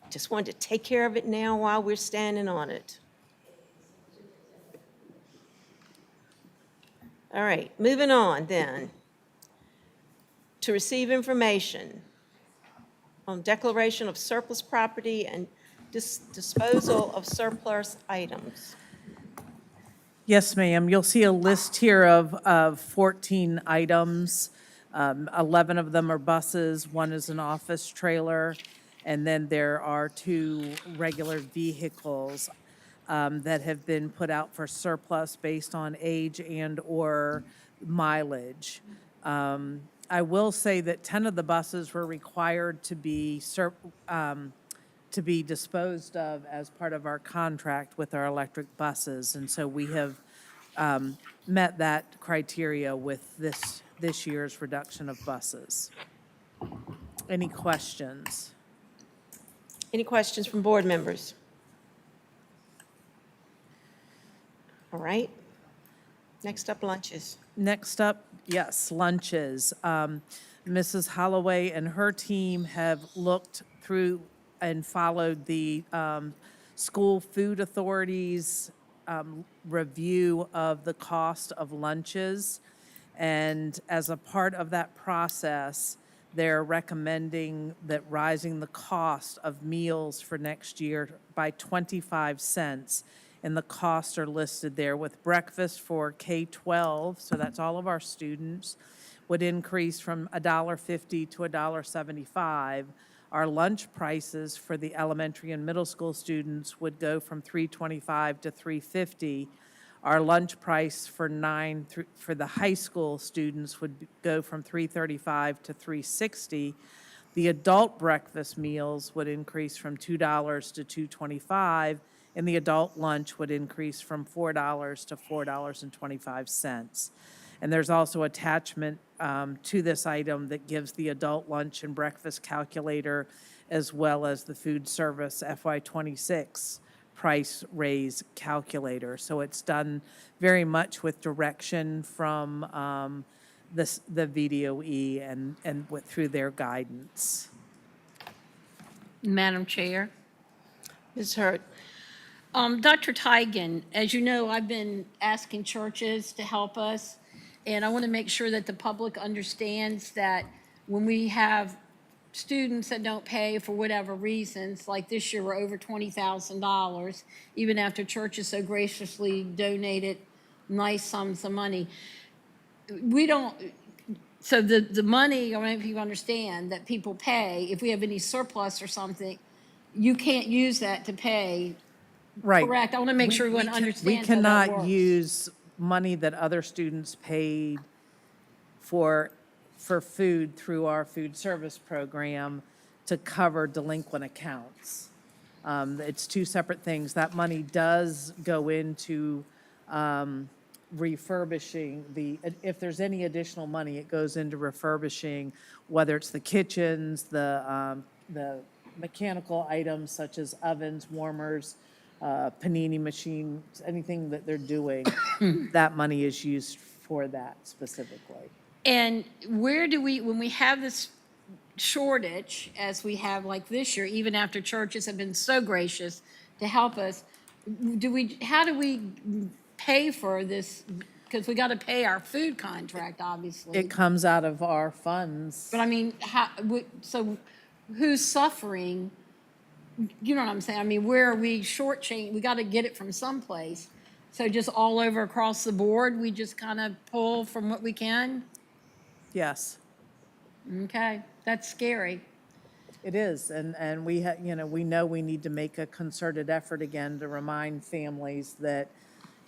Just wanted to take care of it now while we're standing on it. All right, moving on then. To receive information on declaration of surplus property and disposal of surplus items. Yes, ma'am. You'll see a list here of 14 items. 11 of them are buses, one is an office trailer, and then there are 2 regular vehicles that have been put out for surplus based on age and/or mileage. I will say that 10 of the buses were required to be disposed of as part of our contract with our electric buses, and so we have met that criteria with this year's reduction of buses. Any questions? Any questions from board members? All right. Next up, lunches. Next up, yes, lunches. Mrs. Holloway and her team have looked through and followed the School Food Authority's review of the cost of lunches. And as a part of that process, they're recommending that rising the cost of meals for next year by 25 cents. And the costs are listed there with breakfast for K-12, so that's all of our students, would increase from $1.50 to $1.75. Our lunch prices for the elementary and middle school students would go from $3.25 to $3.50. Our lunch price for the high school students would go from $3.35 to $3.60. The adult breakfast meals would increase from $2 to $2.25. And the adult lunch would increase from $4 to $4.25. And there's also attachment to this item that gives the adult lunch and breakfast calculator as well as the food service FY26 price raise calculator. So it's done very much with direction from the VDOE and through their guidance. Madam Chair. Ms. Hurd. Dr. Tigan, as you know, I've been asking churches to help us, and I want to make sure that the public understands that when we have students that don't pay for whatever reasons, like this year we're over $20,000, even after churches so graciously donated nice sums of money. We don't, so the money, I don't know if you understand, that people pay, if we have any surplus or something, you can't use that to pay. Right. Correct. I want to make sure everyone understands how that We cannot works. use money that other students paid for food through our food service program to cover delinquent accounts. It's 2 separate things. That money does go into refurbishing if there's any additional money, it goes into refurbishing, whether it's the kitchens, the the mechanical items such as ovens, warmers, panini machines, anything that they're doing, that money is used for that specifically. And where do we, when we have this shortage, as we have like this year, even after churches have been so gracious to help us, how do we pay for this? Because we got to pay our food contract, obviously. It comes out of our funds. But I mean, so who's suffering? You know what I'm saying? I mean, where are we shortchanged? We got to get it from someplace. So just all over across the board, we just kind of pull from what we can? Yes. Okay, that's scary. It is, and we we know we need to make a concerted effort again to remind families that,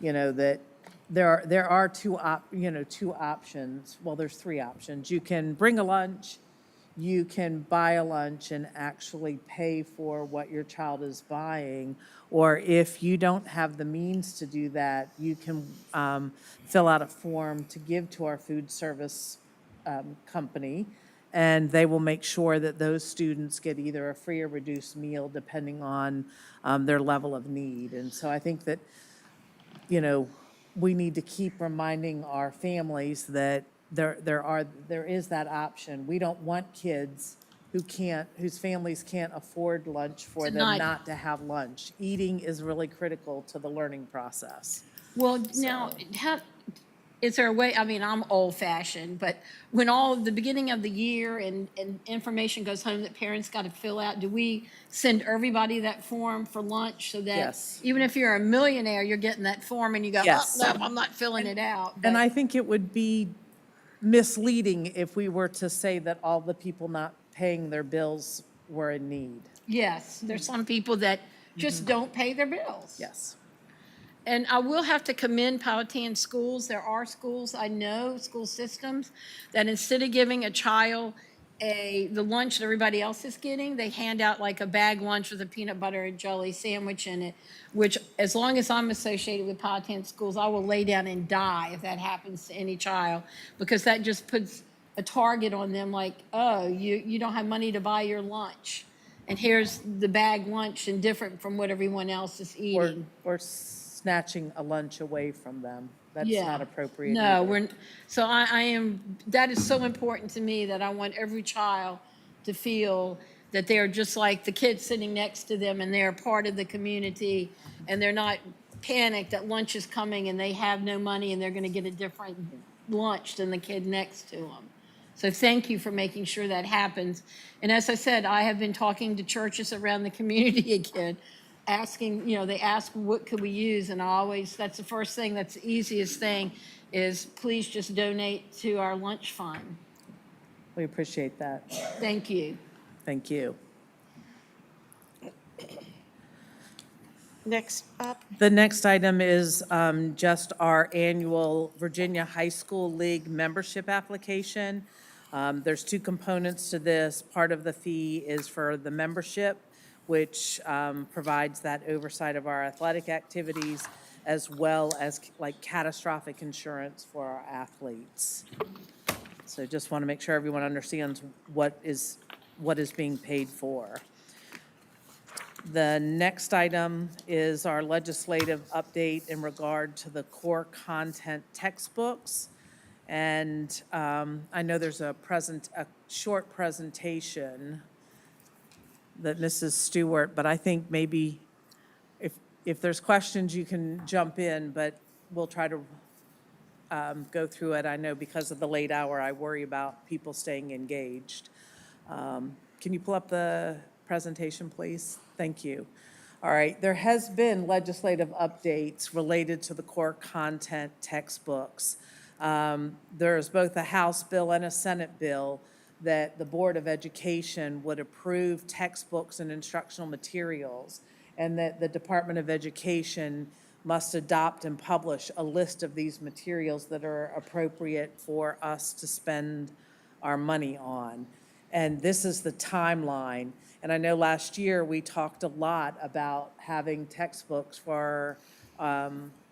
that there are two options. Well, there's three options. You can bring a lunch, you can buy a lunch and actually pay for what your child is buying, or if you don't have the means to do that, you can fill out a form to give to our food service company, and they will make sure that those students get either a free or reduced meal depending on their level of need. And so I think that, we need to keep reminding our families that there is that option. We don't want kids whose families can't afford lunch for them Tonight. not to have lunch. Eating is really critical to the learning process. Well, now, is there a way, I mean, I'm old-fashioned, but when the beginning of the year and information goes home that parents got to fill out, do we send everybody that form for lunch so that Yes. even if you're a millionaire, you're getting that form and you go, Yes. oh, no, I'm not filling it out. And But- I think it would be misleading if we were to say that all the people not paying their bills were in need. Yes, there's some people that just don't pay their bills. Yes. And I will have to commend Powhatan schools. There are schools, I know, school systems, that instead of giving a child the lunch that everybody else is getting, they hand out like a bag lunch with a peanut butter and jelly sandwich in it, which as long as I'm associated with Powhatan schools, I will lay down and die if that happens to any child, because that just puts a target on them like, oh, you don't have money to buy your lunch. And here's the bag lunch and different from what everyone else is eating. Or snatching a lunch away from them. That's Yeah. not appropriate No, either. so I am, that is so important to me that I want every child to feel that they're just like the kid sitting next to them and they're part of the community and they're not panicked that lunch is coming and they have no money and they're going to get a different lunch than the kid next to them. So thank you for making sure that happens. And as I said, I have been talking to churches around the community again, asking, they ask, what could we use? And that's the first thing, that's the easiest thing, is please just donate to our lunch fund. We appreciate that. Thank you. Thank you. Next up. The next item is just our annual Virginia High School League membership application. There's two components to this. Part of the fee is for the membership, which provides that oversight of our athletic activities, as well as like catastrophic insurance for our athletes. So just want to make sure everyone understands what is being paid for. The next item is our legislative update in regard to the core content textbooks. And I know there's a short presentation that Mrs. Stewart, but I think maybe if there's questions, you can jump in, but we'll try to go through it. I know because of the late hour, I worry about people staying engaged. Can you pull up the presentation, please? Thank you. All right, there has been legislative updates related to the core content textbooks. There's both a House bill and a Senate bill that the Board of Education would approve textbooks and instructional materials, and that the Department of Education must adopt and publish a list of these materials that are appropriate for us to spend our money on. And this is the timeline. And I know last year we talked a lot about having textbooks for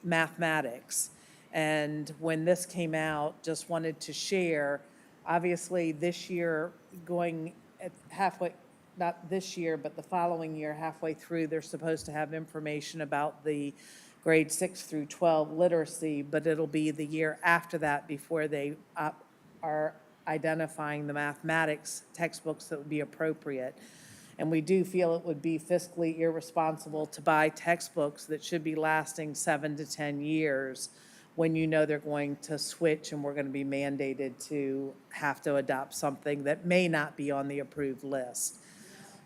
mathematics. And when this came out, just wanted to share, obviously this year going at halfway, not this year, but the following year, halfway through, they're supposed to have information about the grade 6 through 12 literacy, but it'll be the year after that before they are identifying the mathematics textbooks that would be appropriate. And we do feel it would be fiscally irresponsible to buy textbooks that should be lasting 7 to 10 years when you know they're going to switch and we're going to be mandated to have to adopt something that may not be on the approved list.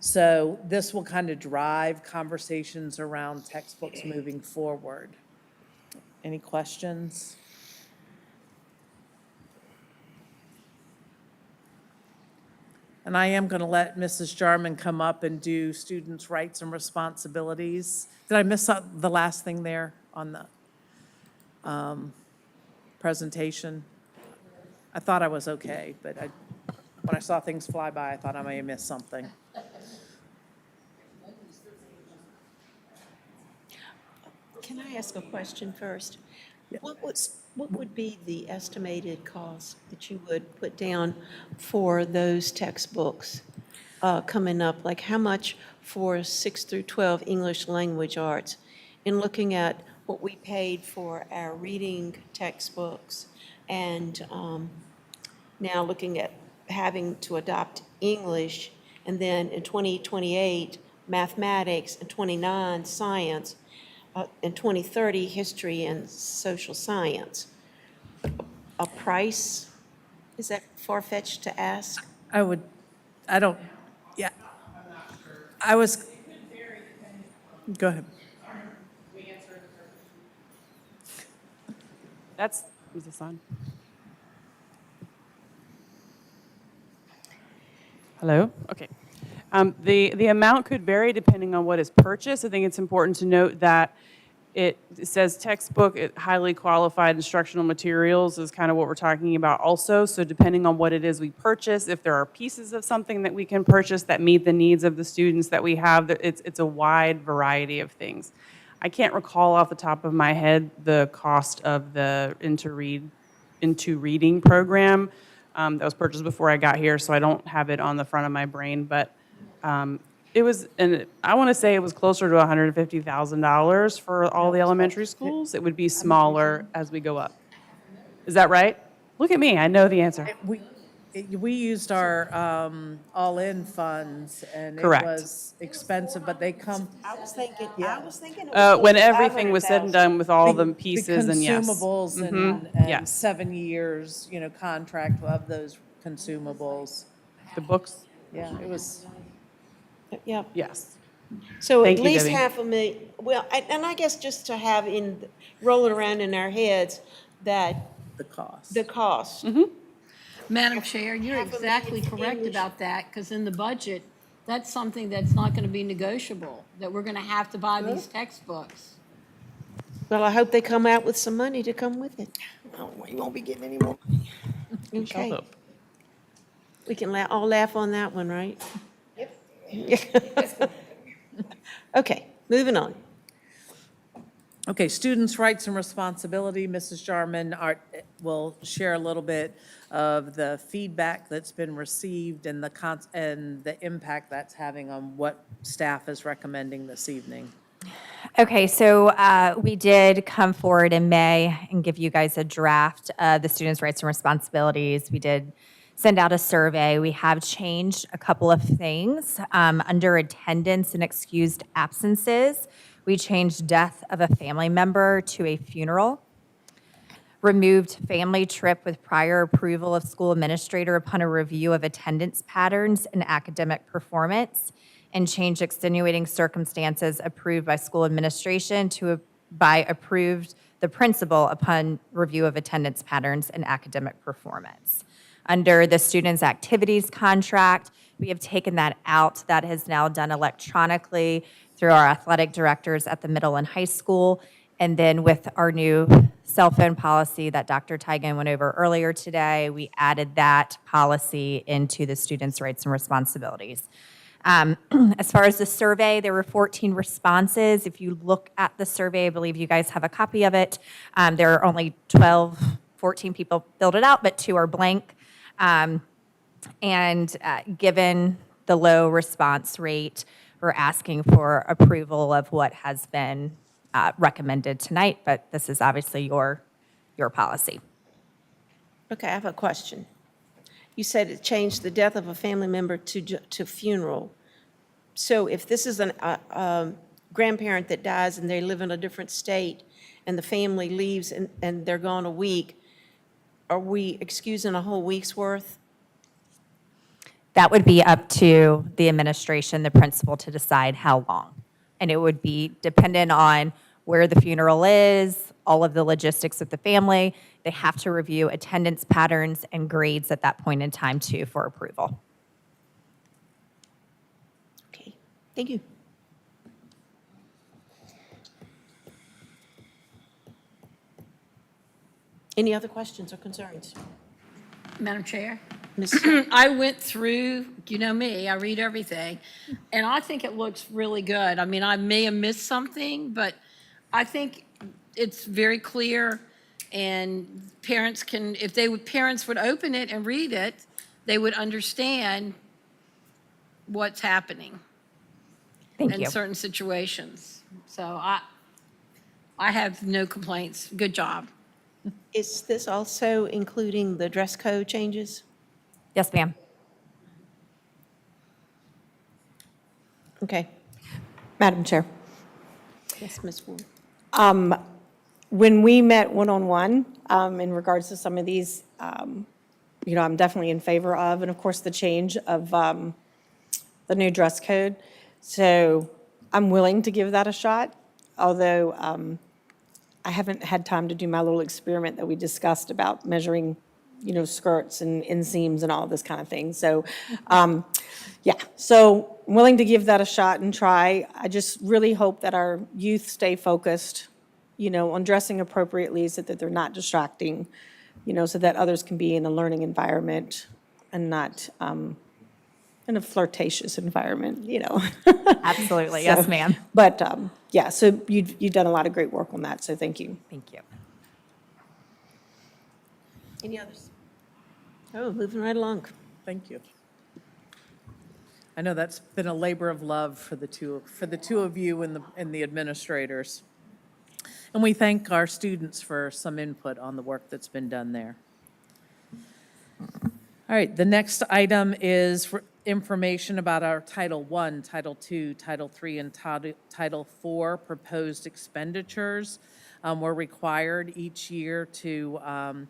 So this will kind of drive conversations around textbooks moving forward. Any questions? And I am going to let Mrs. Jarman come up and do students' rights and responsibilities. Did I miss the last thing there on the presentation? I thought I was okay, but when I saw things fly by, I thought I may have missed something. Can I ask a question first? What would be the estimated cost that you would put down for those textbooks coming up? Like how much for 6 through 12 English language arts? In looking at what we paid for our reading textbooks and now looking at having to adopt English, and then in 2028, mathematics, and 29, science, in 2030, history and social science. A price, is that far-fetched to ask? I was, go ahead. Is this on? Hello? Okay. The amount could vary depending on what is purchased. I think it's important to note that it says textbook, highly qualified instructional materials is kind of what we're talking about also. So depending on what it is we purchase, if there are pieces of something that we can purchase that meet the needs of the students that we have, it's a wide variety of things. I can't recall off the top of my head the cost of the Into Reading program that was purchased before I got here, so I don't have it on the front of my brain, but it was, and I want to say it was closer to $150,000 for all the elementary schools. It would be smaller as we go up. Is that right? Look at me, I know the answer. We used our all-in funds, and it Correct. was expensive, but they come. I was thinking it was When everything was said and done with all the pieces, the and yes. consumables and Yes. 7 years, contract of those consumables. The books? Yeah, it was. Yep. Yes. So Thank at you, least Debbie. $500,000, well, and I guess just to have rolling around in our heads that. The cost. The cost. Madam Chair, you're exactly correct about that, because in the budget, that's something that's not going to be negotiable, that we're going to have to buy these textbooks. Well, I hope they come out with some money to come with it. No, you won't be getting any more money. Okay. Shut up. We can all laugh on that one, right? Yep. Okay, moving on. Okay, students' rights and responsibility. Mrs. Jarman will share a little bit of the feedback that's been received and the impact that's having on what staff is recommending this evening. Okay, so we did come forward in May and give you guys a draft of the students' rights and responsibilities. We did send out a survey. We have changed a couple of things. Under attendance and excused absences, we changed death of a family member to a funeral, removed family trip with prior approval of school administrator upon a review of attendance patterns and academic performance, and changed extenuating circumstances approved by school administration by approved the principal upon review of attendance patterns and academic performance. Under the students' activities contract, we have taken that out. That is now done electronically through our athletic directors at the middle and high school. And then with our new cell phone policy that Dr. Tigan went over earlier today, we added that policy into the students' rights and responsibilities. As far as the survey, there were 14 responses. If you look at the survey, I believe you guys have a copy of it. There are only 14 people filled it out, but 2 are blank. Given the low response rate, we're asking for approval of what has been recommended tonight, but this is obviously your policy. Okay, I have a question. You said it changed the death of a family member to funeral. So if this is a grandparent that dies and they live in a different state and the family leaves and they're gone a week, are we excusing a whole week's worth? That would be up to the administration, the principal, to decide how long. And it would be dependent on where the funeral is, all of the logistics of the family. They have to review attendance patterns and grades at that point in time too for approval. Okay, thank you. Any other questions or concerns? Madam Chair? Ms. I went through, you know me, I read everything, and I think it looks really good. I mean, I may have missed something, but I think it's very clear, and parents can, if parents would open it and read it, they would understand what's happening Thank in you. certain situations. So I have no complaints. Good job. Is this also including the dress code changes? Yes, ma'am. Okay. Madam Chair. Yes, Ms. Ward. When we met one-on-one, in regards to some of these, you know, I'm definitely in favor of, and of course, the change of the new dress code. So I'm willing to give that a shot, although I haven't had time to do my little experiment that we discussed about measuring, you know, skirts and inseams and all this kind of thing. So, yeah, so I'm willing to give that a shot and try. I just really hope that our youth stay focused, you know, on dressing appropriately so that they're not distracting, you know, so that others can be in a learning environment and not in a flirtatious environment, you know. Absolutely. Yes, ma'am. But, yeah, so you've done a lot of great work on that, so thank you. Thank you. Any others? Oh, moving right along. Thank you. I know that's been a labor of love for the two of you and the administrators. And we thank our students for some input on the work that's been done there. All right, the next item is information about our Title I, Title II, Title III, and Title IV proposed expenditures. We're required each year to,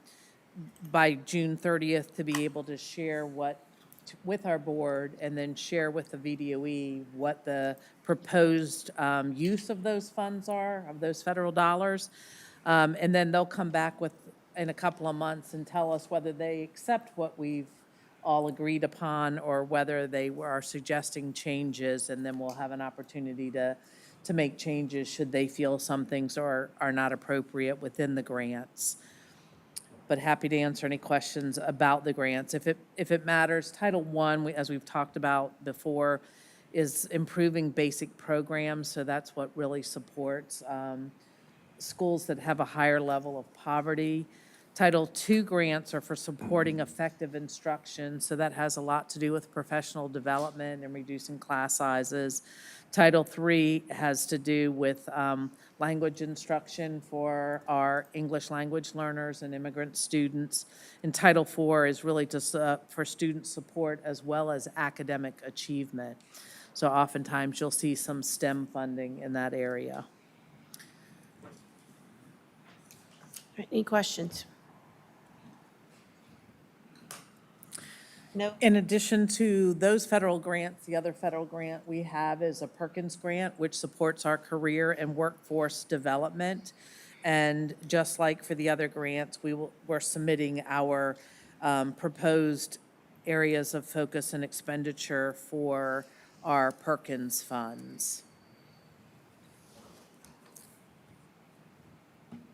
by June 30th, to be able to share with our board and then share with the VDOE what the proposed use of those funds are, of those federal dollars. And then they'll come back in a couple of months and tell us whether they accept what we've all agreed upon or whether they are suggesting changes, and then we'll have an opportunity to make changes should they feel some things are not appropriate within the grants. But happy to answer any questions about the grants. If it matters, Title I, as we've talked about before, is improving basic programs, so that's what really supports schools that have a higher level of poverty. Title II grants are for supporting effective instruction, so that has a lot to do with professional development and reducing class sizes. Title III has to do with language instruction for our English language learners and immigrant students. And Title IV is really just for student support as well as academic achievement. So oftentimes you'll see some STEM funding in that area. Any questions? No. In addition to those federal grants, the other federal grant we have is a Perkins grant, which supports our career and workforce development. And just like for the other grants, we're submitting our proposed areas of focus and expenditure for our Perkins funds.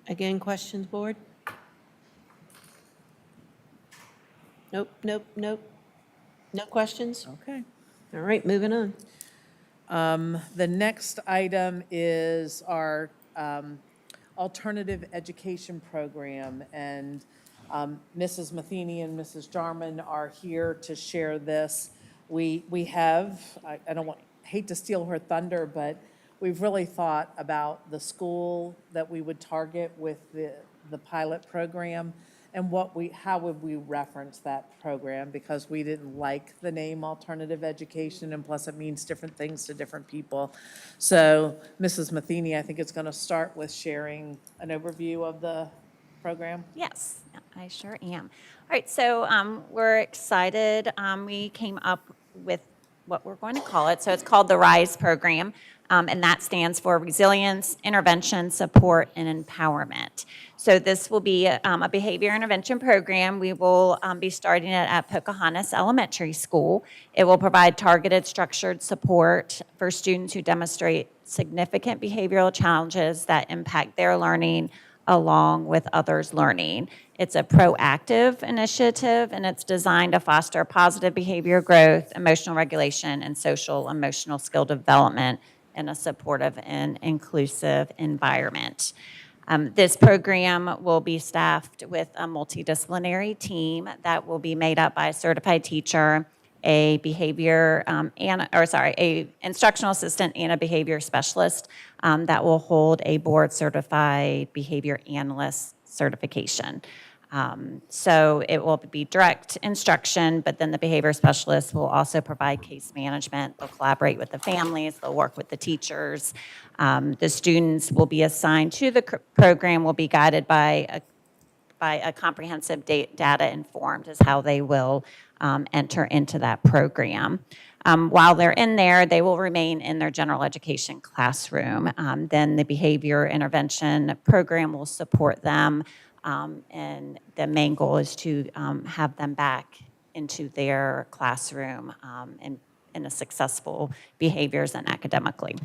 Again, questions, board? Nope, nope, nope. No questions? Okay. All right, moving on. The next item is our alternative education program, and Mrs. Matheny and Mrs. Jarman are here to share this. We have, I don't want, hate to steal her thunder, but we've really thought about the school that we would target with the pilot program and how would we reference that program, because we didn't like the name alternative education, and plus it means different things to different people. So Mrs. Matheny, I think it's going to start with sharing an overview of the program. Yes, I sure am. All right, so we're excited. We came up with what we're going to call it. So it's called the RISE program, and that stands for Resilience, Intervention, Support, and Empowerment. So this will be a behavior intervention program. We will be starting it at Pocahontas Elementary School. It will provide targeted, structured support for students who demonstrate significant behavioral challenges that impact their learning along with others' learning. It's a proactive initiative, and it's designed to foster positive behavior growth, emotional regulation, and social emotional skill development in a supportive and inclusive environment. This program will be staffed with a multidisciplinary team that will be made up by a certified teacher, a instructional assistant and a behavior specialist that will hold a board certified behavior analyst certification. So it will be direct instruction, but then the behavior specialist will also provide case management. They'll collaborate with the families, they'll work with the teachers. The students will be assigned to the program, will be guided by a comprehensive data informed is how they will enter into that program. While they're in there, they will remain in their general education classroom. Then the behavior intervention program will support them, and the main goal is to have them back into their classroom and in a successful behaviors and academically.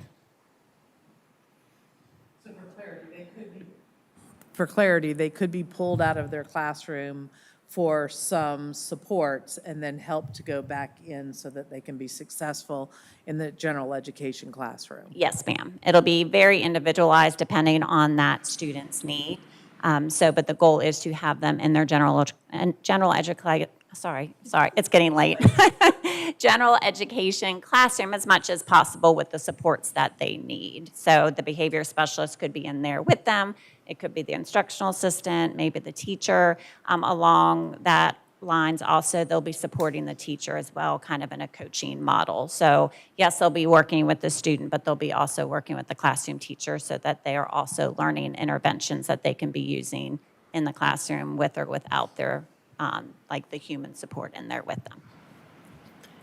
For clarity, they could be pulled out of their classroom for some supports and then help to go back in so that they can be successful in the general education classroom. Yes, ma'am. It'll be very individualized depending on that student's need. But the goal is to have them in their general education, it's getting late. General education classroom as much as possible with the supports that they need. So the behavior specialist could be in there with them. It could be the instructional assistant, maybe the teacher. Along that lines also, they'll be supporting the teacher as well, kind of in a coaching model. So yes, they'll be working with the student, but they'll be also working with the classroom teacher so that they are also learning interventions that they can be using in the classroom with or without their, like the human support in there with them.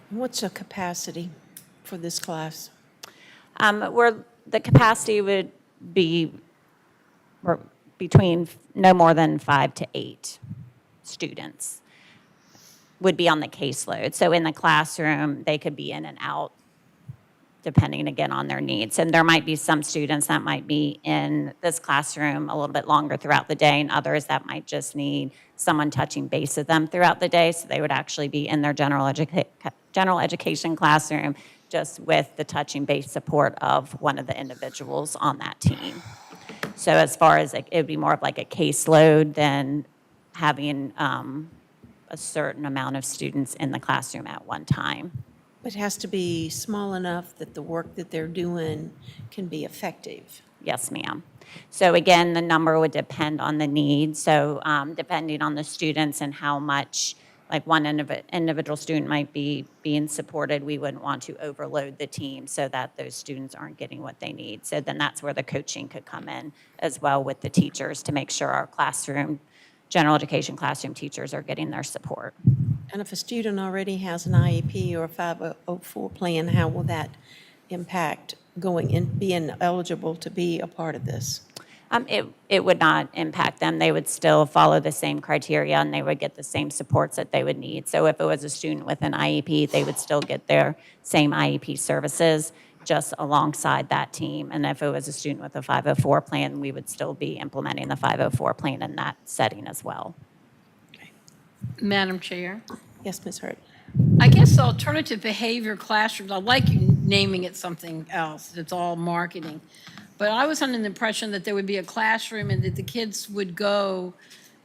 What's the capacity for this class? Where the capacity would be between no more than 5 to 8 students would be on the caseload. So in the classroom, they could be in and out depending, again, on their needs. And there might be some students that might be in this classroom a little bit longer throughout the day, and others that might just need someone touching base with them throughout the day. So they would actually be in their general education classroom just with the touching base support of one of the individuals on that team. So as far as it would be more of like a caseload than having a certain amount of students in the classroom at one time. It has to be small enough that the work that they're doing can be effective. Yes, ma'am. So again, the number would depend on the need. So depending on the students and how much, like one individual student might be being supported, we wouldn't want to overload the team so that those students aren't getting what they need. So then that's where the coaching could come in as well with the teachers to make sure our classroom, general education classroom teachers are getting their support. And if a student already has an IEP or a 504 plan, how will that impact going in, being eligible to be a part of this? It would not impact them. They would still follow the same criteria and they would get the same supports that they would need. So if it was a student with an IEP, they would still get their same IEP services just alongside that team. And if it was a student with a 504 plan, we would still be implementing the 504 plan in that setting as well. Madam Chair. Yes, Ms. Hurt. I guess alternative behavior classrooms, I like you naming it something else. It's all marketing. But I was under the impression that there would be a classroom and that the kids would go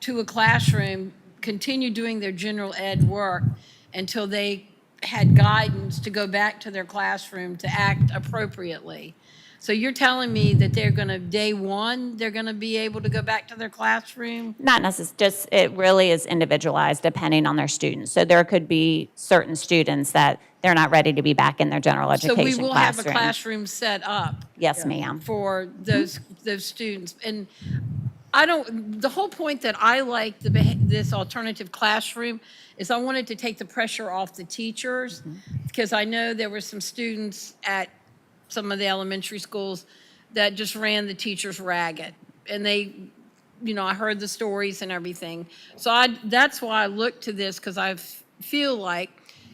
to a classroom, continue doing their general ed work until they had guidance to go back to their classroom to act appropriately. So you're telling me that they're going to, day one, they're going to be able to go back to their classroom? Not necessarily, just, it really is individualized depending on their students. So there could be certain students that they're not ready to be back in their general So education we will have a classroom. classroom set up Yes, ma'am. for those students. And the whole point that I like this alternative classroom is I wanted to take the pressure off the teachers, because I know there were some students at some of the elementary schools that just ran the teachers ragged. And they, I heard the stories and everything. So that's why I look to this, because I feel like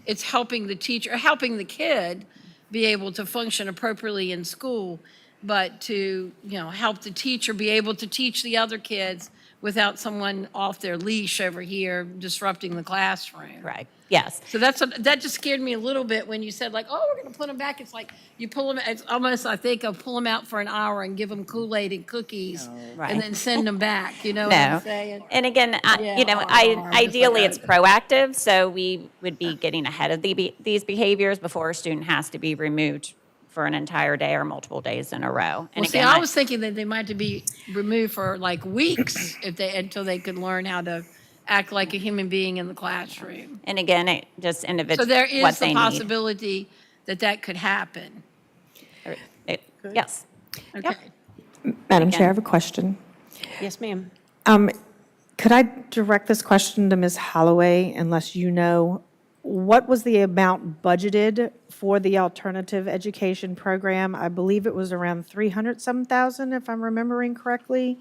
it's helping the teacher, helping the kid be able to function appropriately in school, but to, help the teacher be able to teach the other kids without someone off their leash over here disrupting the classroom. Right, yes. So that just scared me a little bit when you said, like, oh, we're going to put them back. It's like you pull them, it's almost, I think, I'll pull them out for an hour and give them Kool-Aid and cookies Right. and then send them back. You know what I'm saying? And again, ideally it's proactive, so we would be getting ahead of these behaviors before a student has to be removed for an entire day or multiple days in a row. And Well, see, I was thinking that they might be removed for like weeks until they could learn how to act like a human being in the classroom. And again, it just individual. So there is the possibility that could happen. Yes. Okay. Madam Chair, I have a question. Yes, ma'am. Could I direct this question to Ms. Holloway, unless you know, what was the amount budgeted for the alternative education program? I believe it was around 300-some thousand, if I'm remembering correctly.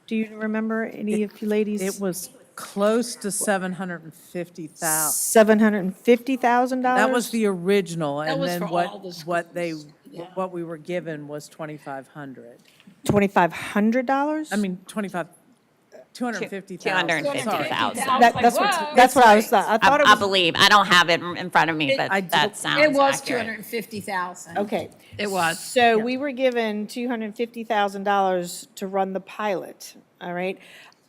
Do you remember, any of you ladies? It was close to $750,000. $750,000? That was the original, That and was then for all the what we were given was $2,500. $2,500? I mean, 250,000. 250,000. That's what I was thought. I thought it was. I believe, I don't have it in front of me, but that sounds It was accurate. 250,000. Okay. It was. So we were given $250,000 to run the pilot, all right?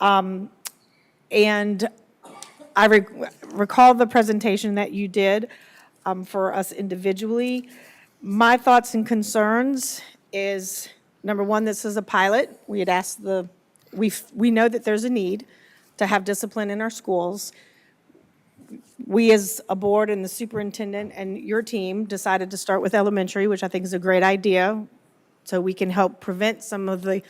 And I recall the presentation that you did for us individually. My thoughts and concerns is, number one, this is a pilot. We had asked we know that there's a need to have discipline in our schools. We as a board and the superintendent and your team decided to start with elementary, which I think is a great idea, so we can help prevent some of the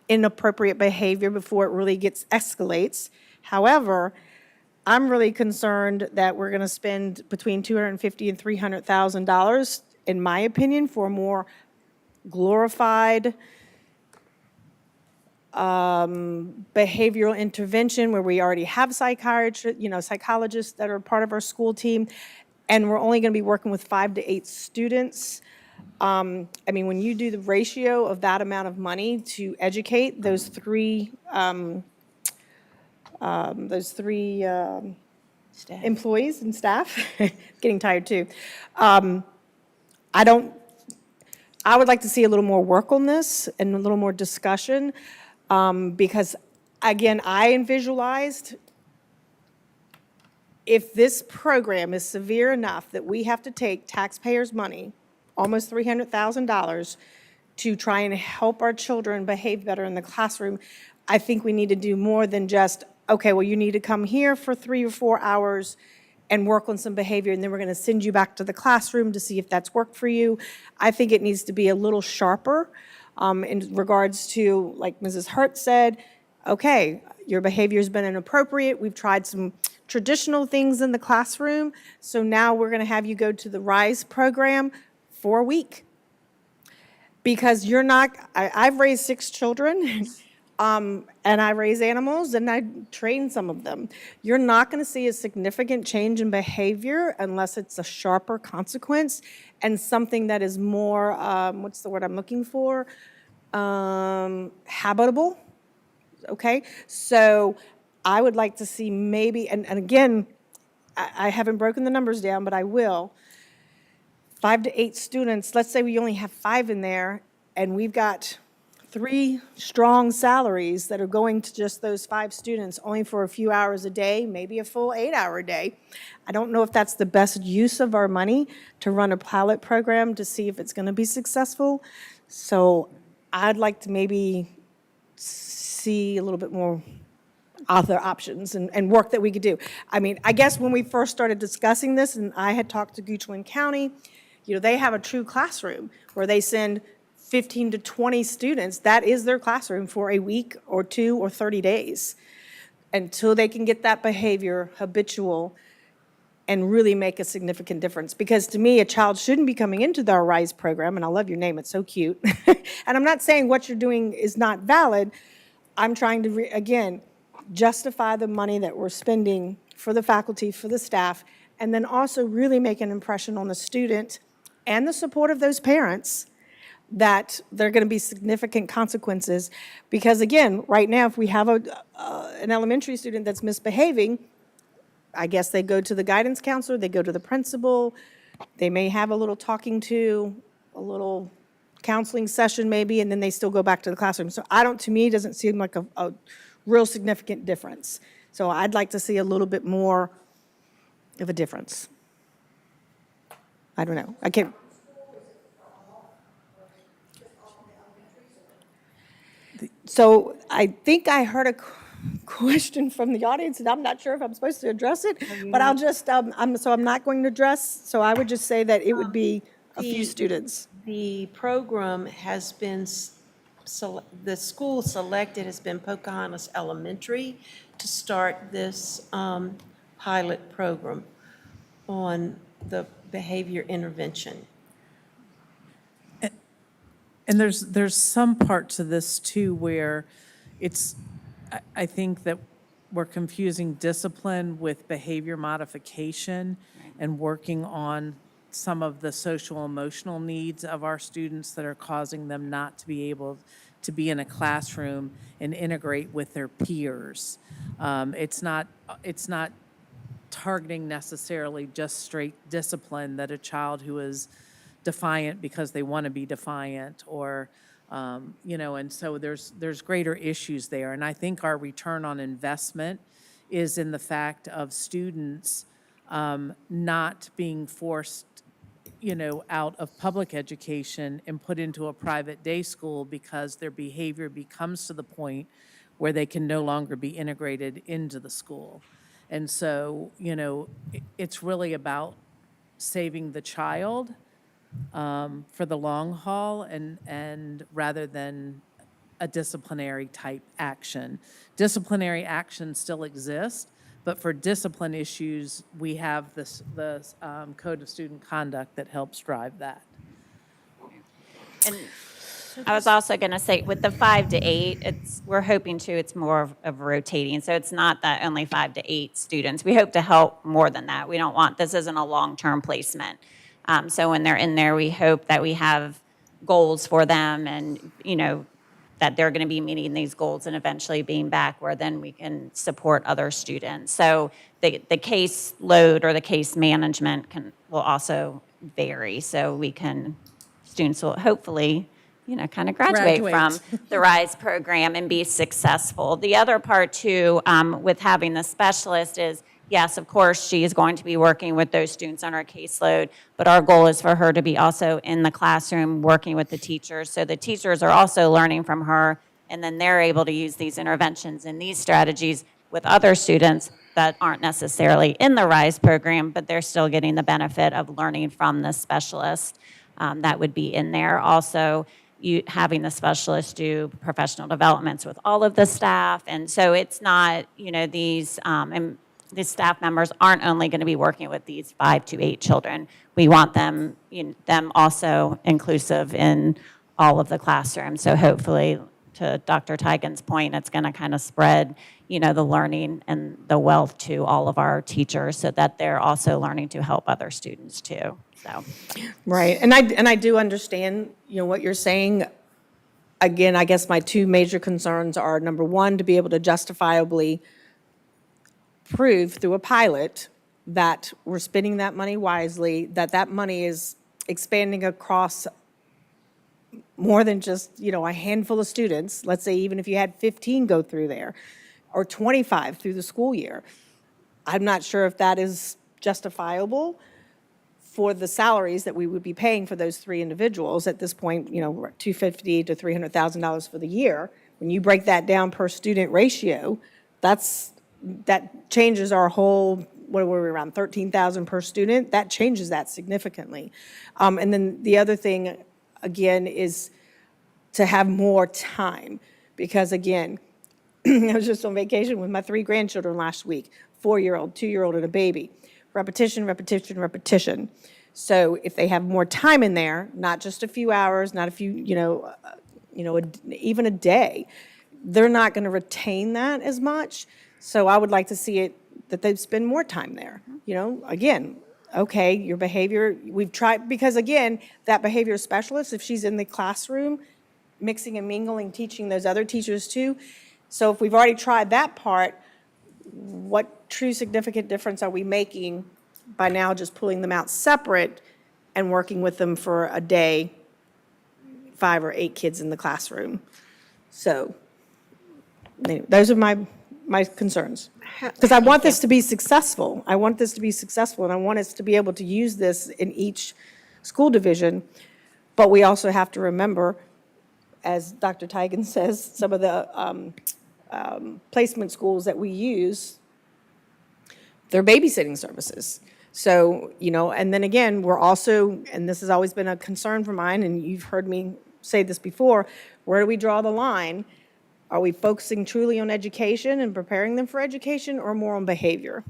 inappropriate behavior before it really escalates. However, I'm really concerned that we're going to spend between $250,000 and $300,000, in my opinion, for a more glorified behavioral intervention where we already have psychologists that are part of our school team, and we're only going to be working with 5 to 8 students. I mean, when you do the ratio of that amount of money to educate those three employees and staff, getting tired too. I would like to see a little more work on this and a little more discussion, because again, I visualized if this program is severe enough that we have to take taxpayers' money, almost $300,000, to try and help our children behave better in the classroom, I think we need to do more than just, okay, well, you need to come here for 3 or 4 hours and work on some behavior, and then we're going to send you back to the classroom to see if that's worked for you. I think it needs to be a little sharper in regards to, like Mrs. Hurt said, okay, your behavior's been inappropriate. We've tried some traditional things in the classroom, so now we're going to have you go to the RISE program for a week. Because you're not, I've raised 6 children, and I raise animals, and I train some of them. You're not going to see a significant change in behavior unless it's a sharper consequence and something that is more, what's the word I'm looking for? Habitable, okay? So I would like to see maybe, and again, I haven't broken the numbers down, but I will. 5 to 8 students, let's say we only have 5 in there, and we've got 3 strong salaries that are going to just those 5 students only for a few hours a day, maybe a full 8-hour day. I don't know if that's the best use of our money to run a pilot program to see if it's going to be successful. So I'd like to maybe see a little bit more other options and work that we could do. I mean, I guess when we first started discussing this, and I had talked to Goochland County, they have a true classroom where they send 15 to 20 students. That is their classroom for a week or 2 or 30 days until they can get that behavior habitual and really make a significant difference. Because to me, a child shouldn't be coming into the RISE program, and I love your name, it's so cute. And I'm not saying what you're doing is not valid. I'm trying to, again, justify the money that we're spending for the faculty, for the staff, and then also really make an impression on the student and the support of those parents that there are going to be significant consequences. Because again, right now, if we have an elementary student that's misbehaving, I guess they go to the guidance counselor, they go to the principal, they may have a little talking to, a little counseling session maybe, and then they still go back to the classroom. So to me, it doesn't seem like a real significant difference. So I'd like to see a little bit more of a difference. I don't know. I can't. So I think I heard a question from the audience, and I'm not sure if I'm supposed to address it, but I'll just, I'm not going to address, so I would just say that it would be a few students. The program has been, the school selected has been Pocahontas Elementary to start this pilot program on the behavior intervention. And there's some parts of this too where I think that we're confusing discipline with behavior modification and working on some of the social emotional needs of our students that are causing them not to be able to be in a classroom and integrate with their peers. It's not targeting necessarily just straight discipline that a child who is defiant because they want to be defiant or, and so there's greater issues there. And I think our return on investment is in the fact of students not being forced, out of public education and put into a private day school because their behavior becomes to the point where they can no longer be integrated into the school. And so, it's really about saving the child for the long haul and rather than a disciplinary type action. Disciplinary action still exists, but for discipline issues, we have the Code of Student Conduct that helps drive that. And I was also going to say, with the 5 to 8, we're hoping it's more of rotating. So it's not that only 5 to 8 students. We hope to help more than that. We don't want, this isn't a long-term placement. So when they're in there, we hope that we have goals for them and, that they're going to be meeting these goals and eventually being back where then we can support other students. So the case load or the case management will also vary. So students will hopefully, kind of graduate from the RISE program and be successful. The other part too, with having the specialist is, yes, of course, she is going to be working with those students on her caseload, but our goal is for her to be also in the classroom working with the teachers. So the teachers are also learning from her, and then they're able to use these interventions and these strategies with other students that aren't necessarily in the RISE program, but they're still getting the benefit of learning from the specialist that would be in there. Also, having the specialist do professional developments with all of the staff. And so it's not, these staff members aren't only going to be working with these 5 to 8 children. We want them also inclusive in all of the classrooms. So hopefully, to Dr. Tigan's point, it's going to kind of spread, the learning and the wealth to all of our teachers so that they're also learning to help other students too. So. Right, and I do understand, what you're saying. Again, I guess my 2 major concerns are, number 1, to be able to justifiably prove through a pilot that we're spending that money wisely, that money is expanding across more than just, a handful of students, let's say even if you had 15 go through there, or 25 through the school year. I'm not sure if that is justifiable for the salaries that we would be paying for those 3 individuals at this point, we're at $250,000 to $300,000 for the year. When you break that down per student ratio, that changes our whole, what were we, around 13,000 per student? That changes that significantly. And then the other thing, again, is to have more time, because again, I was just on vacation with my 3 grandchildren last week, 4-year-old, 2-year-old, and a baby. Repetition, repetition, repetition. So if they have more time in there, not just a few hours, not a few, even a day, they're not going to retain that as much. So I would like to see it that they spend more time there. Again, okay, your behavior, we've tried, because again, that behavior specialist, if she's in the classroom, mixing and mingling, teaching those other teachers too. So if we've already tried that part, what true significant difference are we making by now just pulling them out separate and working with them for a day, 5 or 8 kids in the classroom? So anyway, those are my concerns. Because I want this to be successful. I want this to be successful, and I want us to be able to use this in each school division. But we also have to remember, as Dr. Tigan says, some of the placement schools that we use, they're babysitting services. So, and then again, we're also, and this has always been a concern for mine, and you've heard me say this before, where do we draw the line? Are we focusing truly on education and preparing them for education, or more on behavior?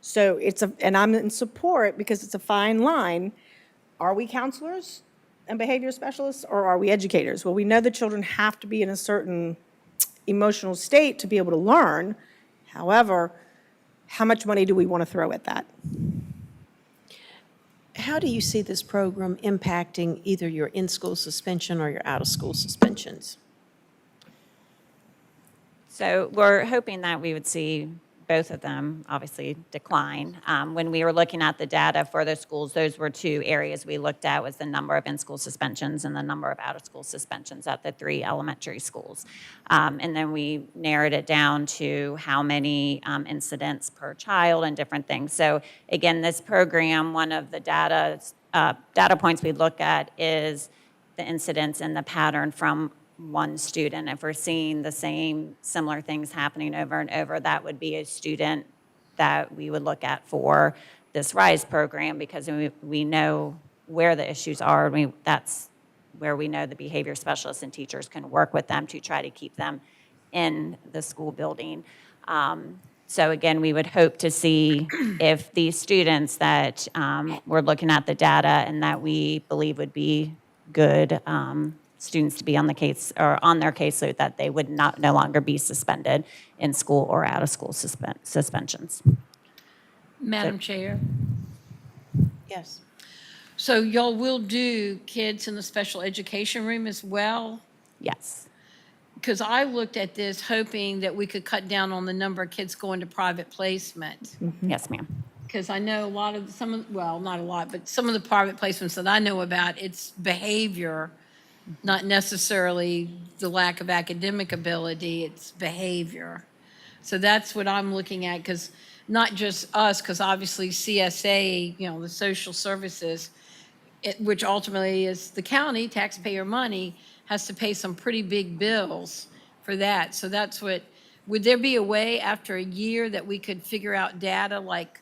So and I'm in support, because it's a fine line. Are we counselors and behavior specialists, or are we educators? Well, we know the children have to be in a certain emotional state to be able to learn. However, how much money do we want to throw at that? How do you see this program impacting either your in-school suspension or your out-of-school suspensions? So we're hoping that we would see both of them obviously decline. When we were looking at the data for the schools, those were 2 areas we looked at, was the number of in-school suspensions and the number of out-of-school suspensions at the 3 elementary schools. And then we narrowed it down to how many incidents per child and different things. So again, this program, one of the data points we look at is the incidents and the pattern from one student. If we're seeing the same similar things happening over and over, that would be a student that we would look at for this RISE program, because we know where the issues are. That's where we know the behavior specialists and teachers can work with them to try to keep them in the school building. So again, we would hope to see if these students that we're looking at the data and that we believe would be good students to be on the case or on their caseload, that they would no longer be suspended in school or out of school suspensions. Madam Chair. Yes. So y'all will do kids in the special education room as well? Yes. Because I looked at this hoping that we could cut down on the number of kids going to private placement. Yes, ma'am. Because I know not a lot, but some of the private placements that I know about, it's behavior, not necessarily the lack of academic ability, it's behavior. So that's what I'm looking at, because not just us, because obviously CSA, the social services, which ultimately is the county, taxpayer money, has to pay some pretty big bills for that. So that's what, would there be a way after a year that we could figure out data, like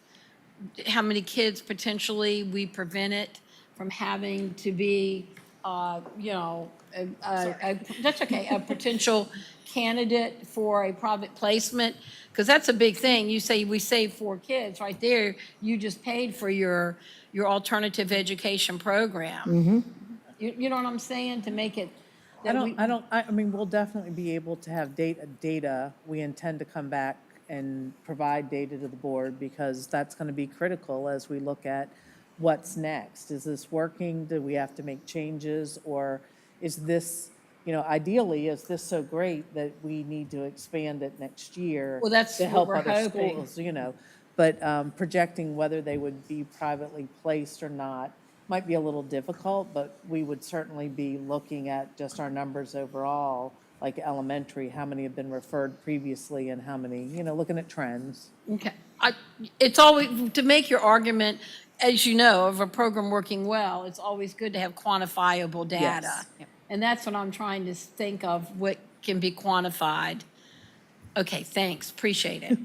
how many kids potentially we prevented from having to be, that's okay, a potential candidate for a private placement? Because that's a big thing. You say we saved 4 kids, right there, you just paid for your alternative education program. You know what I'm saying, to make it. I mean, we'll definitely be able to have data. We intend to come back and provide data to the board, because that's going to be critical as we look at what's next. Is this working? Do we have to make changes? Or is this, ideally, is this so great that we need to expand it next year? Well, that's to what help we're other hoping. schools, But projecting whether they would be privately placed or not might be a little difficult, but we would certainly be looking at just our numbers overall, like elementary, how many have been referred previously and how many, looking at trends. Okay. It's always, to make your argument, as you know, of a program working well, it's always good to have quantifiable data. Yes. And that's what I'm trying to think of, what can be quantified. Okay, thanks, appreciate it.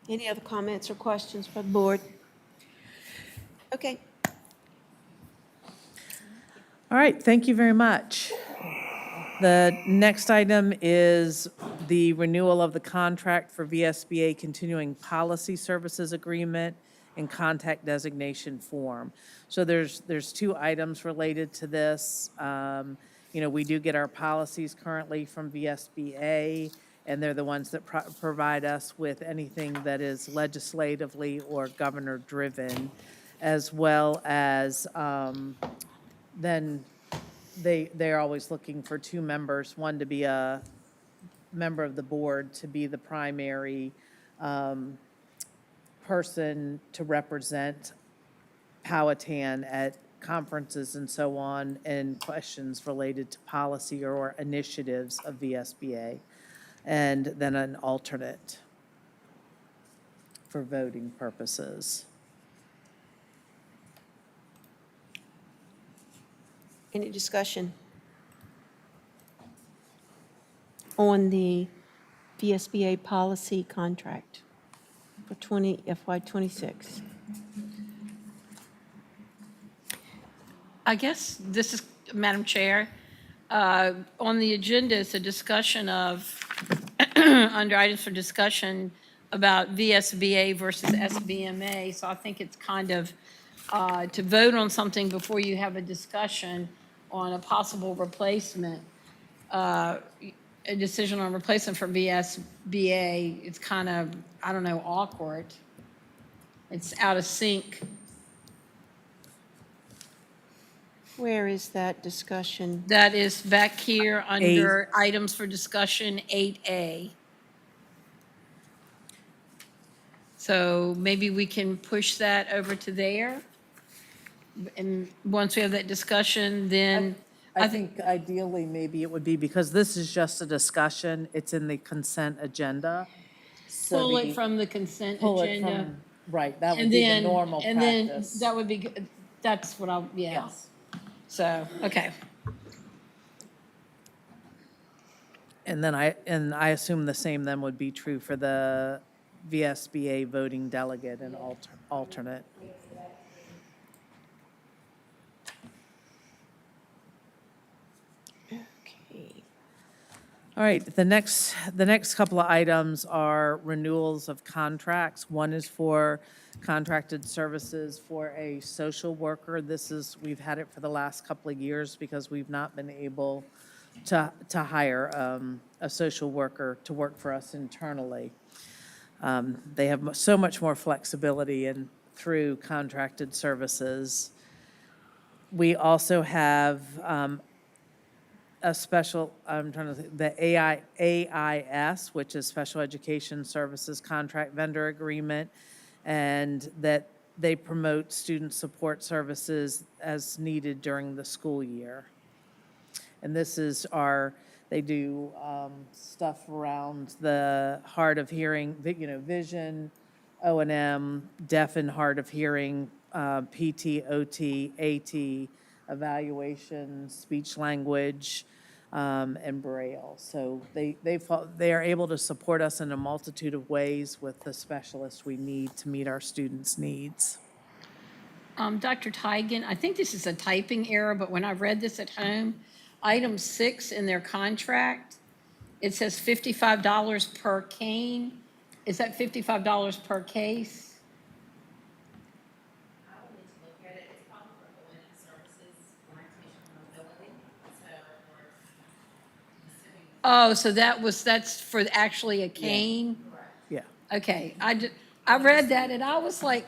Any other comments or questions for the board? Okay. All right, thank you very much. The next item is the renewal of the contract for VSBA Continuing Policy Services Agreement and Contact Designation Form. So there's two items related to this. We do get our policies currently from VSBA, and they're the ones that provide us with anything that is legislatively or governor-driven, as well as then they're always looking for two members, one to be a member of the board, to be the primary person to represent Powhatan at conferences and so on, and questions related to policy or initiatives of VSBA, and then an alternate for voting purposes. Any discussion on the VSBA policy contract for FY26? I guess this is, Madam Chair, on the agenda is a discussion of, under items for discussion about VSBA versus SBMA. So I think it's kind of to vote on something before you have a discussion on a possible replacement, a decision on replacement for VSBA. It's kind of, I don't know, awkward. It's out of sync. Where is that discussion? That is back here under items for discussion 8A. So maybe we can push that over to there. And once we have that discussion, then I think ideally, maybe it would be, because this is just a discussion, it's in the consent agenda. So pull it from the consent pull it agenda. from- Right, that would And be the then, normal and then practice. that would be, good. That's what I'll, yeah. Yes. So, okay. And then I assume the same then would be true for the VSBA voting delegate and alternate. Okay. All right, the next couple of items are renewals of contracts. One is for contracted services for a social worker. We've had it for the last couple of years because we've not been able to hire a social worker to work for us internally. They have so much more flexibility through contracted services. We also have a special, I'm trying to think, the AIS, which is Special Education Services Contract Vendor Agreement, and that they promote student support services as needed during the school year. And this is they do stuff around the hard of hearing, vision, O&M, deaf and hard of hearing, PT, OT, AT, evaluation, speech language, and Braille. So they are able to support us in a multitude of ways with the specialists we need to meet our students' needs. Dr. Tigan, I think this is a typing error, but when I read this at home, item 6 in their contract, it says $55 per cane. Is that $55 per case? Oh, so that's for actually a cane? Yeah. Okay, I read that and I was like,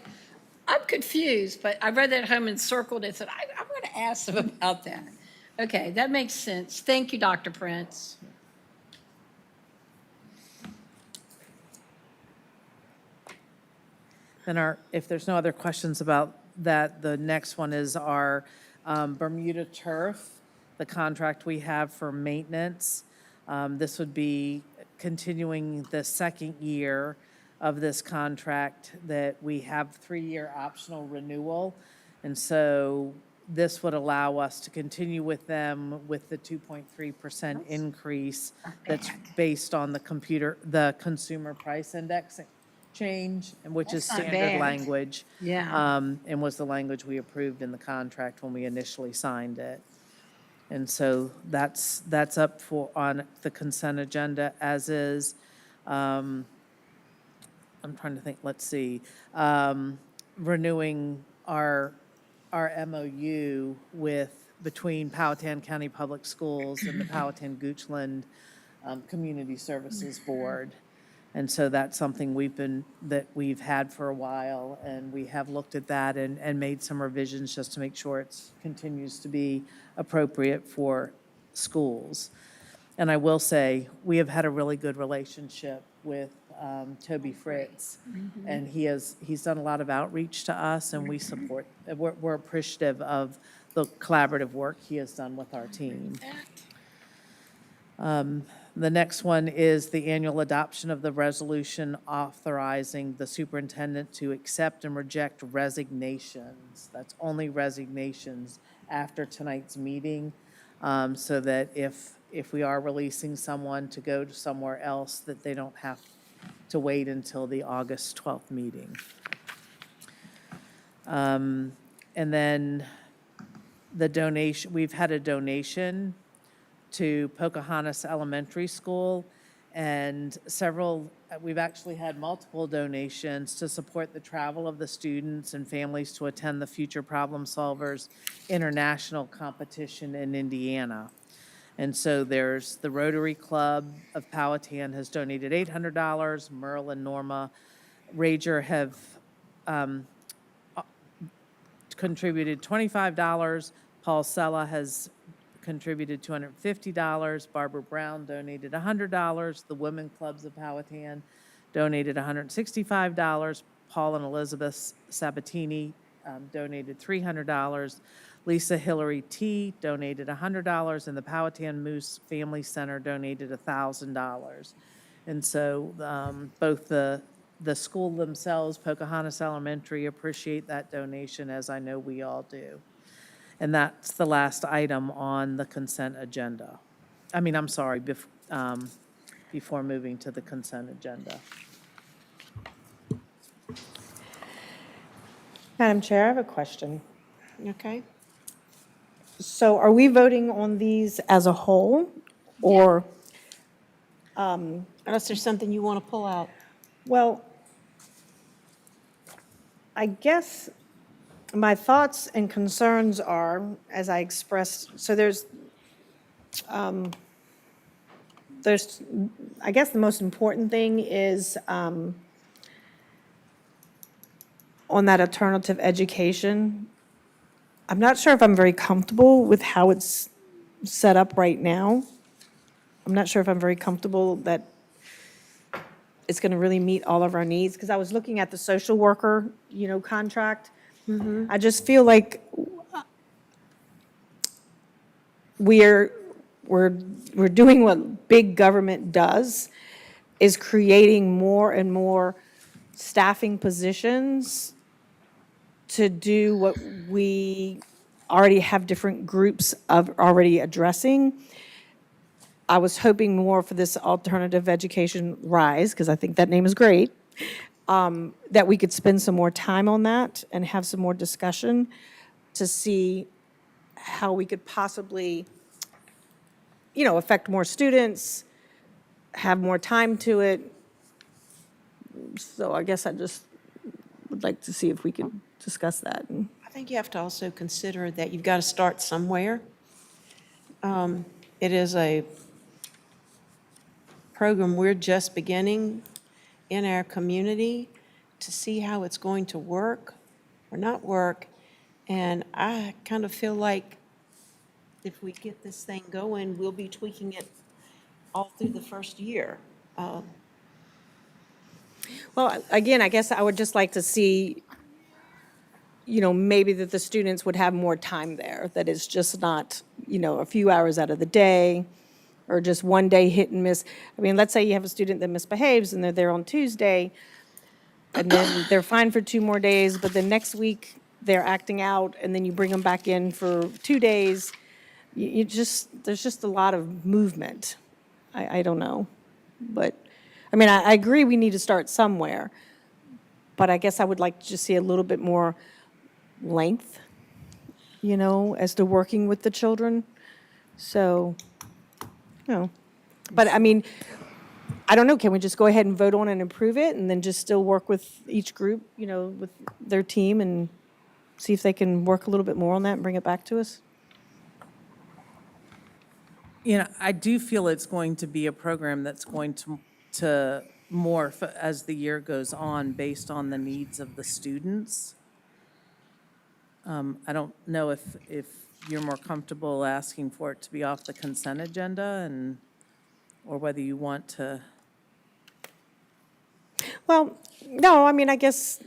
I'm confused, but I read that at home and circled it and said, I'm going to ask them about that. Okay, that makes sense. Thank you, Dr. Prince. Then if there's no other questions about that, the next one is our Bermuda turf, the contract we have for maintenance. This would be continuing the second year of this contract that we have 3-year optional renewal. And so this would allow us to continue with them with the 2.3% increase that's based on the consumer price index change, and which is That's not standard bad. language. Yeah. And was the language we approved in the contract when we initially signed it. And so that's up on the consent agenda, as is, I'm trying to think, let's see, renewing our MOU between Powhatan County Public Schools and the Powhatan Goochland Community Services Board. And so that's something we've had for a while, and we have looked at that and made some revisions just to make sure it continues to be appropriate for schools. And I will say, we have had a really good relationship with Toby Fritz, and he's done a lot of outreach to us, and we're appreciative of the collaborative work he has done with our team. The next one is the annual adoption of the resolution authorizing the superintendent to accept and reject resignations. That's only resignations after tonight's meeting, so that if we are releasing someone to go to somewhere else, that they don't have to wait until the August 12th meeting. And then the donation, we've had a donation to Pocahontas Elementary School, and we've actually had multiple donations to support the travel of the students and families to attend the Future Problem Solvers International Competition in Indiana. And so there's the Rotary Club of Powhatan has donated $800. Merle and Norma Rager have contributed $25. Paul Sella has contributed $250. Barbara Brown donated $100. The Women Clubs of Powhatan donated $165. Paul and Elizabeth Sabatini donated $300. Lisa Hillary T. donated $100, and the Powhatan Moose Family Center donated $1,000. And so both the school themselves, Pocahontas Elementary, appreciate that donation, as I know we all do. And that's the last item on the consent agenda. I'm sorry, before moving to the consent agenda. Madam Chair, I have a question. Okay. So are we voting on these as a whole, or? Unless there's something you want to pull out. Well, I guess my thoughts and concerns are, as I expressed, so there's, I guess the most important thing is on that alternative education. I'm not sure if I'm very comfortable with how it's set up right now. I'm not sure if I'm very comfortable that it's going to really meet all of our needs, because I was looking at the social worker, contract. I just feel like we're doing what big government does, is creating more and more staffing positions to do what we already have different groups of already addressing. I was hoping more for this alternative education RISE, because I think that name is great, that we could spend some more time on that and have some more discussion to see how we could possibly, affect more students, have more time to it. So I guess I just would like to see if we could discuss that. I think you have to also consider that you've got to start somewhere. It is a program we're just beginning in our community to see how it's going to work or not work. And I kind of feel like if we get this thing going, we'll be tweaking it all through the first year. Well, again, I guess I would just like to see, maybe that the students would have more time there, that it's just not, a few hours out of the day, or just one day hit and miss. I mean, let's say you have a student that misbehaves and they're there on Tuesday, and then they're fine for 2 more days, but then next week they're acting out, and then you bring them back in for 2 days. There's just a lot of movement. I don't know. But, I mean, I agree we need to start somewhere, but I guess I would like to just see a little bit more length, as to working with the children. So, but I mean, I don't know, can we just go ahead and vote on and approve it, and then just still work with each group, with their team, and see if they can work a little bit more on that and bring it back to us? I do feel it's going to be a program that's going to morph as the year goes on based on the needs of the students. I don't know if you're more comfortable asking for it to be off the consent agenda, or whether you want to. Well, no, I mean, I guess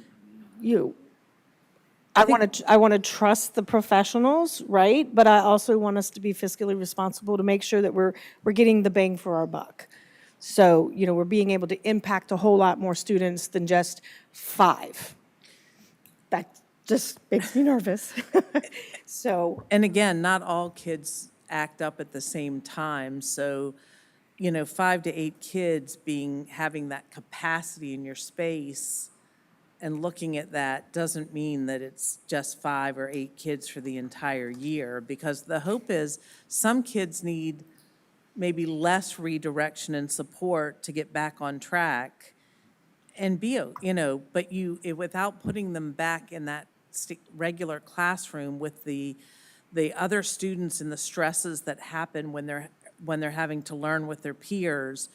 I want to trust the professionals, right? But I also want us to be fiscally responsible to make sure that we're getting the bang for our buck. So, we're being able to impact a whole lot more students than just 5. That just makes me nervous. So. And again, not all kids act up at the same time. So, 5 to 8 kids having that capacity in your space and looking at that doesn't mean that it's just 5 or 8 kids for the entire year, because the hope is some kids need maybe less redirection and support to get back on track and but without putting them back in that regular classroom with the other students and the stresses that happen when they're having to learn with their peers.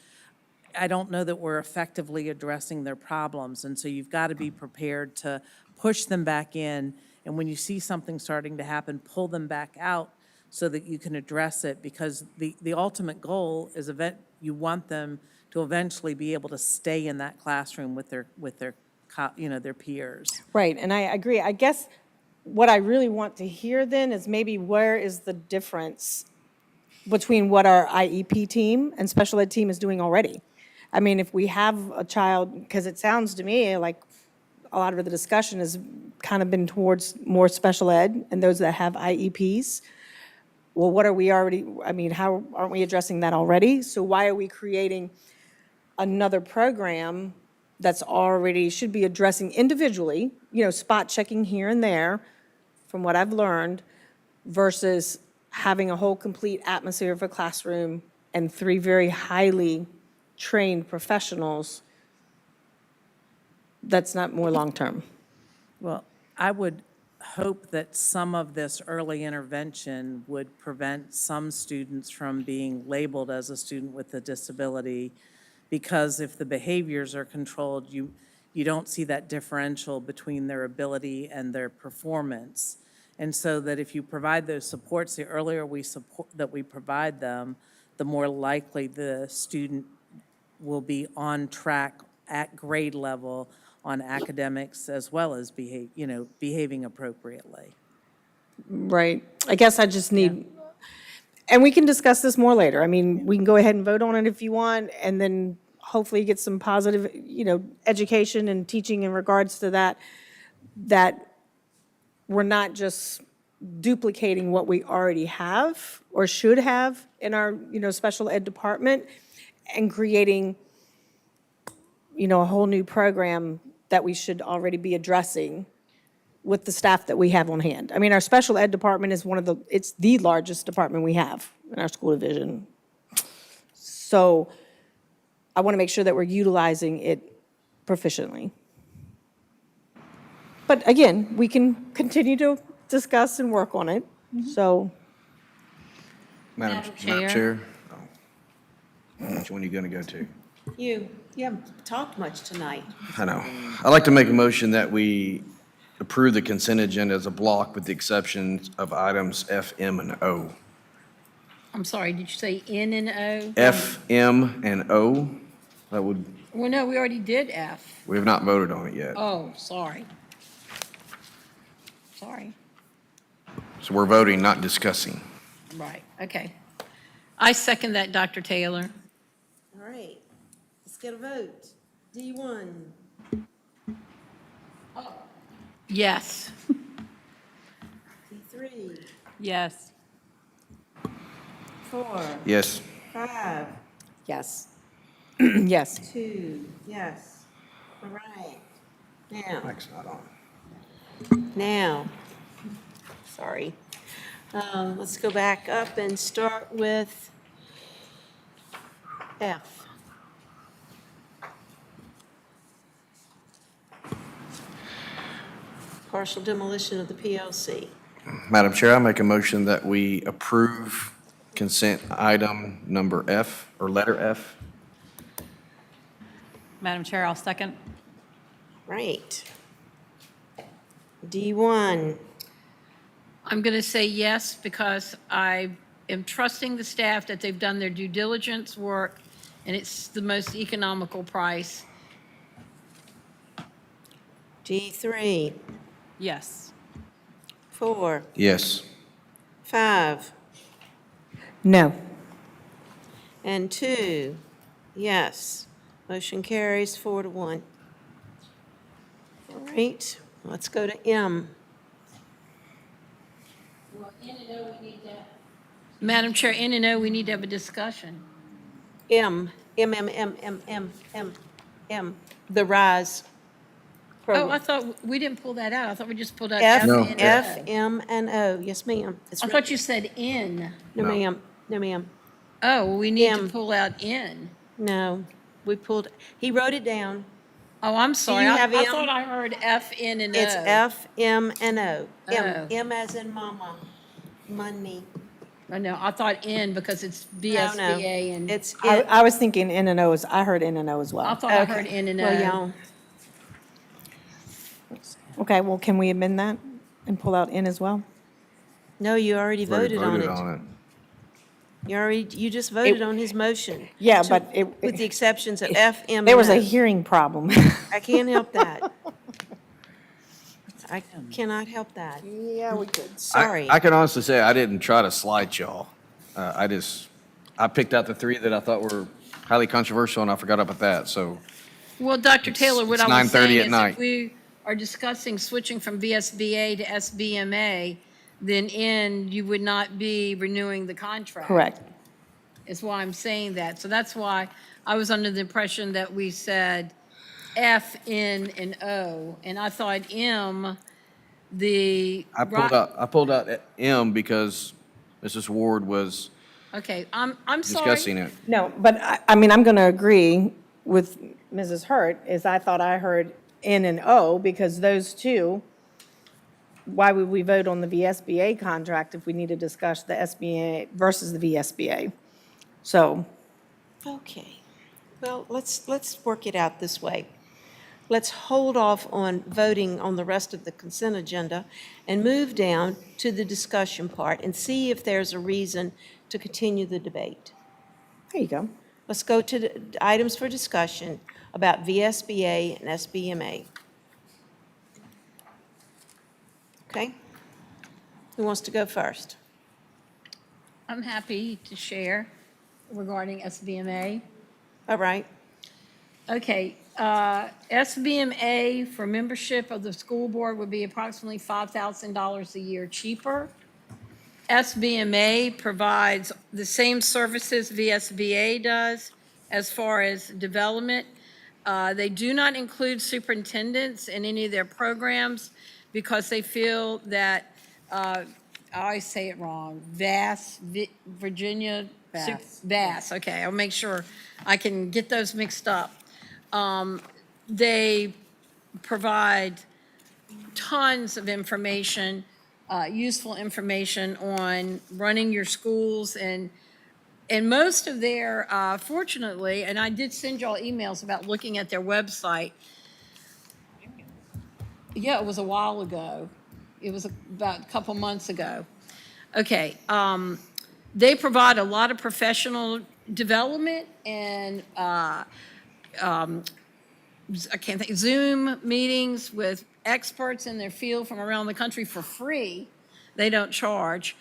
I don't know that we're effectively addressing their problems. And so you've got to be prepared to push them back in. And when you see something starting to happen, pull them back out so that you can address it. Because the ultimate goal is you want them to eventually be able to stay in that classroom with their peers. Right, and I agree. I guess what I really want to hear then is maybe where is the difference between what our IEP team and special ed team is doing already. I mean, if we have a child, because it sounds to me like a lot of the discussion has kind of been towards more special ed and those that have IEPs. Well, what are we already, how aren't we addressing that already? So why are we creating another program that's already, should be addressing individually, spot checking here and there, from what I've learned, versus having a whole complete atmosphere of a classroom and 3 very highly trained professionals? That's not more long-term. Well, I would hope that some of this early intervention would prevent some students from being labeled as a student with a disability, because if the behaviors are controlled, you don't see that differential between their ability and their performance. And so that if you provide those supports, the earlier we provide them, the more likely the student will be on track at grade level on academics, as well as behaving appropriately. Right. I guess I just need, and we can discuss this more later. We can go ahead and vote on it if you want, and then hopefully get some positive, education and teaching in regards to that we're not just duplicating what we already have or should have in our, special ed department, and creating, a whole new program that we should already be addressing with the staff that we have on hand. Our special ed department is it's the largest department we have in our school division. So I want to make sure that we're utilizing it proficiently. But again, we can continue to discuss and work on it, so. Madam Chair? Which one are you going to go to? You haven't talked much tonight. I know. I'd like to make a motion that we approve the consent agenda as a block with the exceptions of items F, M, and O. I'm sorry, did you say N and O? F, M, and O. That would Well, no, we already did F. We have not voted on it yet. Oh, sorry. Sorry. So we're voting, not discussing. Right, okay. I second that, Dr. Taylor. All right, let's get a vote. D1, Yes. D3, Yes. 4, Yes. 5, Yes. Yes. 2, yes. All right. Mike's not on. Now, sorry. Let's go back up and start with F. Partial demolition of the PLC. Madam Chair, I make a motion that we approve consent item number F, or letter F. Madam Chair, I'll second. Right. D1, I'm going to say yes because I am trusting the staff that they've done their due diligence work, and it's the most economical price. D3, Yes. 4, Yes. 5, No. and 2, yes. Motion carries 4 to 1. All right, let's go to M. Madam Chair, N and O, we need to have a discussion. M, the RISE Oh, program. I thought, we didn't pull that out. I thought we just pulled out F, F, No. N, F, O. M, and O. Yes, ma'am. It's I right- thought you said N. No, No. ma'am. No, ma'am. Oh, well, we need to M. pull out N. No, we pulled, he wrote it down. Oh, I'm sorry. you I have I M? thought I heard F, N, and O. It's F, M, and O. M, Oh. M as in mama, money. I know, I thought N because it's No, no. VSBA and. It's, I was thinking N and O, I heard N and O as I well. thought I heard N and O. well, y'all, Okay, well, can we amend that and pull out N as well? no, you already We've already voted on voted it. on it. You just voted on his motion. Yeah, To- but With the exceptions of F, M, and O. There was a hearing problem. I can't help that. I cannot help that. Yeah, we could. Sorry. I can honestly say I didn't try to slide y'all. I picked out the three that I thought were highly controversial, and I forgot about that, so. Well, Dr. Taylor, what it's I was 9:30 saying at is night. if we are discussing switching from VSBA to SBMA, then N, you would not be renewing the contract. Correct. Is why I'm saying that. So that's why I was under the impression that we said F, N, and O. And I thought M, I pulled out M because Mrs. Ward was Okay, I'm sorry. discussing it. No, but I mean, I'm going to agree with Mrs. Hurt, is I thought I heard N and O, because those two, why would we vote on the VSBA contract if we need to discuss the SBA versus the VSBA? So, Okay, well, let's work it out this way. Let's hold off on voting on the rest of the consent agenda and move down to the discussion part and see if there's a reason to continue the debate. there you go. Let's go to the items for discussion about VSBA and SBMA. Okay? Who wants to go first? I'm happy to share regarding SBMA. All right. Okay, SBMA for membership of the school board would be approximately $5,000 a year cheaper. SBMA provides the same services VSBA does as far as development. They do not include superintendents in any of their programs because they feel that, I always say it wrong, Virginia. Bass, okay, I'll make sure I can get those mixed up. They provide tons of information, useful information on running your schools and most of their, fortunately, and I did send y'all emails about looking at their website. Yeah, it was a while ago. It was about a couple months ago. Okay, they provide a lot of professional development and I can't think, Zoom meetings with experts in their field from around the country for free. They don't charge.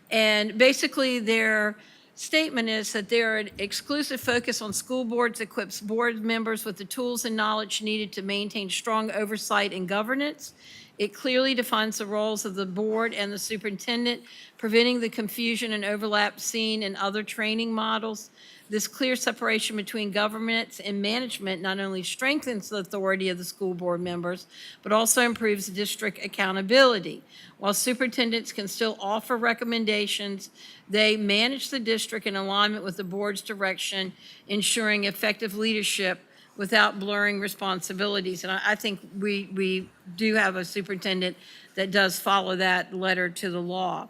And basically, their statement is that their exclusive focus on school boards equips board members with the tools and knowledge needed to maintain strong oversight and governance. It clearly defines the roles of the board and the superintendent, preventing the confusion and overlap seen in other training models. This clear separation between governance and management not only strengthens the authority of the school board members, but also improves district accountability. While superintendents can still offer recommendations, they manage the district in alignment with the board's direction, ensuring effective leadership without blurring responsibilities. And I think we do have a superintendent that does follow that letter to the law.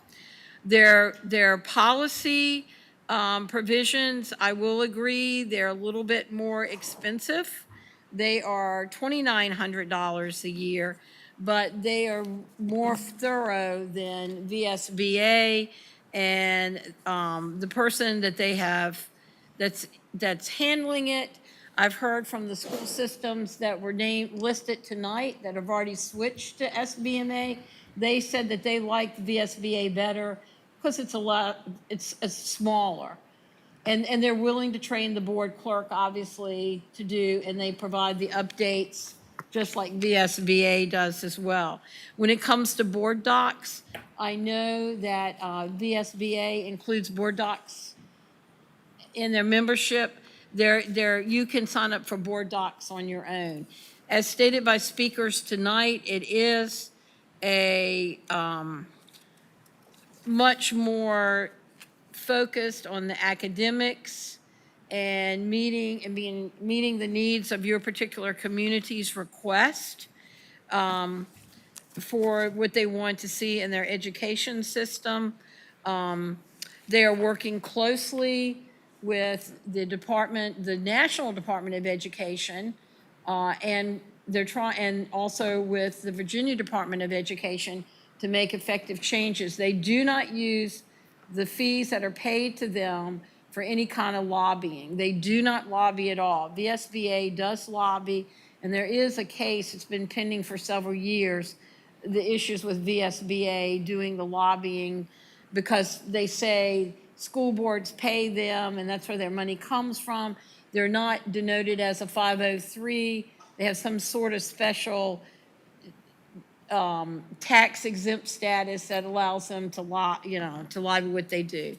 Their policy provisions, I will agree, they're a little bit more expensive. They are $2,900 a year, but they are more thorough than VSBA, and the person that they have that's handling it, I've heard from the school systems that were listed tonight that have already switched to SBMA. They said that they liked VSBA better because it's smaller. And they're willing to train the board clerk, obviously, to do, and they provide the updates just like VSBA does as well. When it comes to board docs, I know that VSBA includes board docs in their membership. You can sign up for board docs on your own. As stated by speakers tonight, it is a much more focused on the academics and meeting the needs of your particular community's request for what they want to see in their education system. They are working closely with the National Department of Education, and also with the Virginia Department of Education to make effective changes. They do not use the fees that are paid to them for any kind of lobbying. They do not lobby at all. VSBA does lobby, and there is a case, it's been pending for several years, the issues with VSBA doing the lobbying because they say school boards pay them and that's where their money comes from. They're not denoted as a 503. They have some sort of special tax exempt status that allows them to lobby what they do.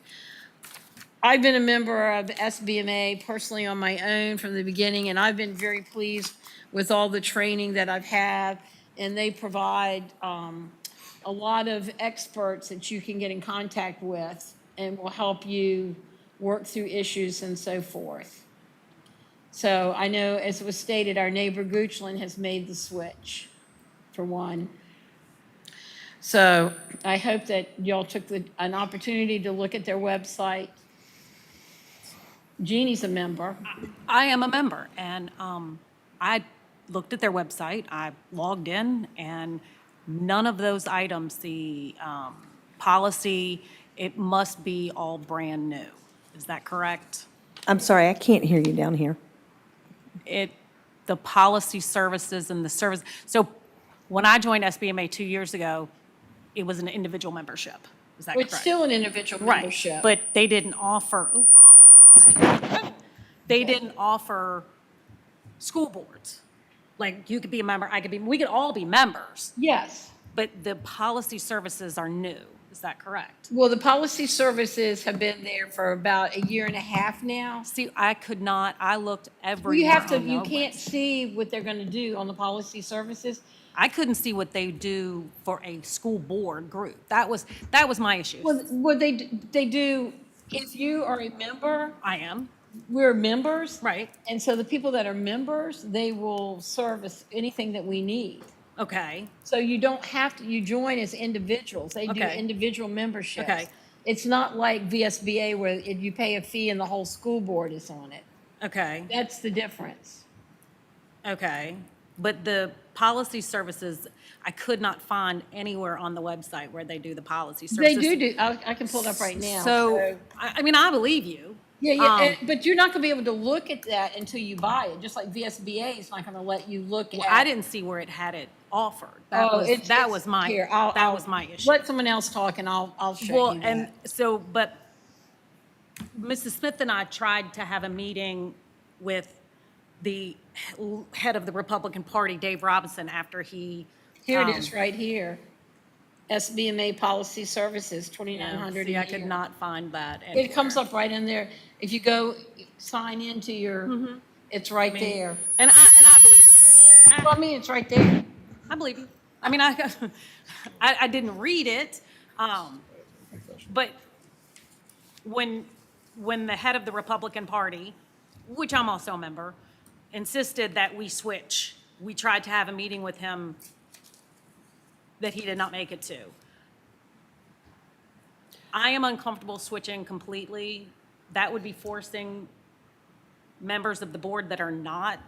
I've been a member of SBMA personally on my own from the beginning, and I've been very pleased with all the training that I've had, and they provide a lot of experts that you can get in contact with and will help you work through issues and so forth. So I know, as was stated, our neighbor Goochland has made the switch, for one. So I hope that y'all took an opportunity to look at their website. Jeannie's a member. I am a member, and I looked at their website, I logged in, and none of those items, the policy, it must be all brand new. Is that correct? I'm sorry, I can't hear you down here. The policy services and the service, so when I joined SBMA 2 years ago, it was an individual membership. Is that correct? It's still an individual membership. Right, but they didn't offer, school boards. Like, you could be a member, we could all be members. Yes. But the policy services are new. Is that correct? Well, the policy services have been there for about a year and a half now. See, I looked everywhere. You can't see what they're gonna do on the policy services. I couldn't see what they do for a school board group. That was my issue. Well, what they do, if you are a member. I am. We're members. Right. And so the people that are members, they will service anything that we need. Okay. So you don't have to, you join as individuals. They do Okay. individual memberships. Okay. It's not like VSBA where if you pay a fee and the whole school board is on it. Okay. That's the difference. Okay. But the policy services, I could not find anywhere on the website where they do the policy They services. do, I can pull it up right now. So, I believe you. But you're not gonna be able to look at that until you buy it, just like VSBA is not gonna let you look Well, at. I didn't see where it had it offered. That Oh, was, it's- that it's- was my, here, that was my issue. Let someone else talk and I'll show Well, you and that. so, but Mrs. Smith and I tried to have a meeting with the head of the Republican Party, Dave Robinson, after he. Here it is, right here. SBMA Policy Services, Yeah, 2,900 see, a I could year. not find that It comes anywhere. up right in there. If you go sign into your, it's right there. And I believe you. Well, I mean, it's right there. I believe you. I mean, I didn't read it, but when the head of the Republican Party, which I'm also a member, insisted that we switch, we tried to have a meeting with him that he did not make it to. I am uncomfortable switching completely. That would be forcing members of the board that are not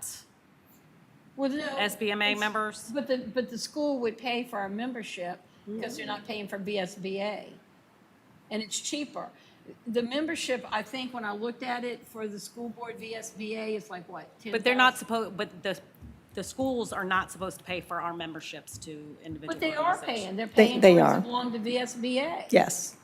Well, no, SBMA it's- members. But the school would pay for our membership because they're not paying for BSBA. And it's cheaper. The membership, I think, when I looked at it for the school board VSBA, is like what, 10,000? But they're not supposed, but the schools are not supposed to pay for our memberships to individual But they are organizations. paying. They're paying they for it are. to belong to VSBA. Yes.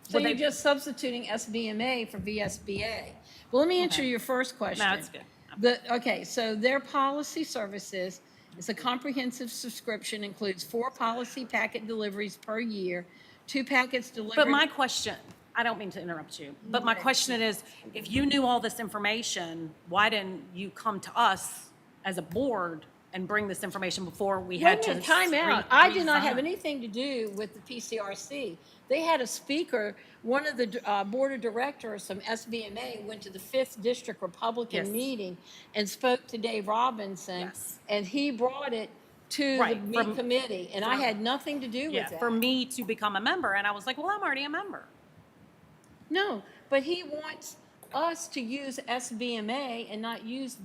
So Well, you're just substituting SBMA for VSBA. Well, let me answer your first question. No, it's good. Okay, so their policy services is a comprehensive subscription, includes 4 policy packet deliveries per year, 2 packets delivered. But my question, I don't mean to interrupt you, but my question is, if you knew all this information, why didn't you come to us as a board and bring this information before we had Wait a to? minute, time out. I did not have resign? anything to do with the PCRC. They had a speaker, one of the board of directors from SBMA went to the 5th District Republican Yes. meeting and spoke to Dave Robinson. Yes. And he brought it to the Right, meat committee, and I from- had nothing to do with Yeah, that. for me to become a member, and I was like, well, I'm already a member. No, but he wants us to use SBMA and not use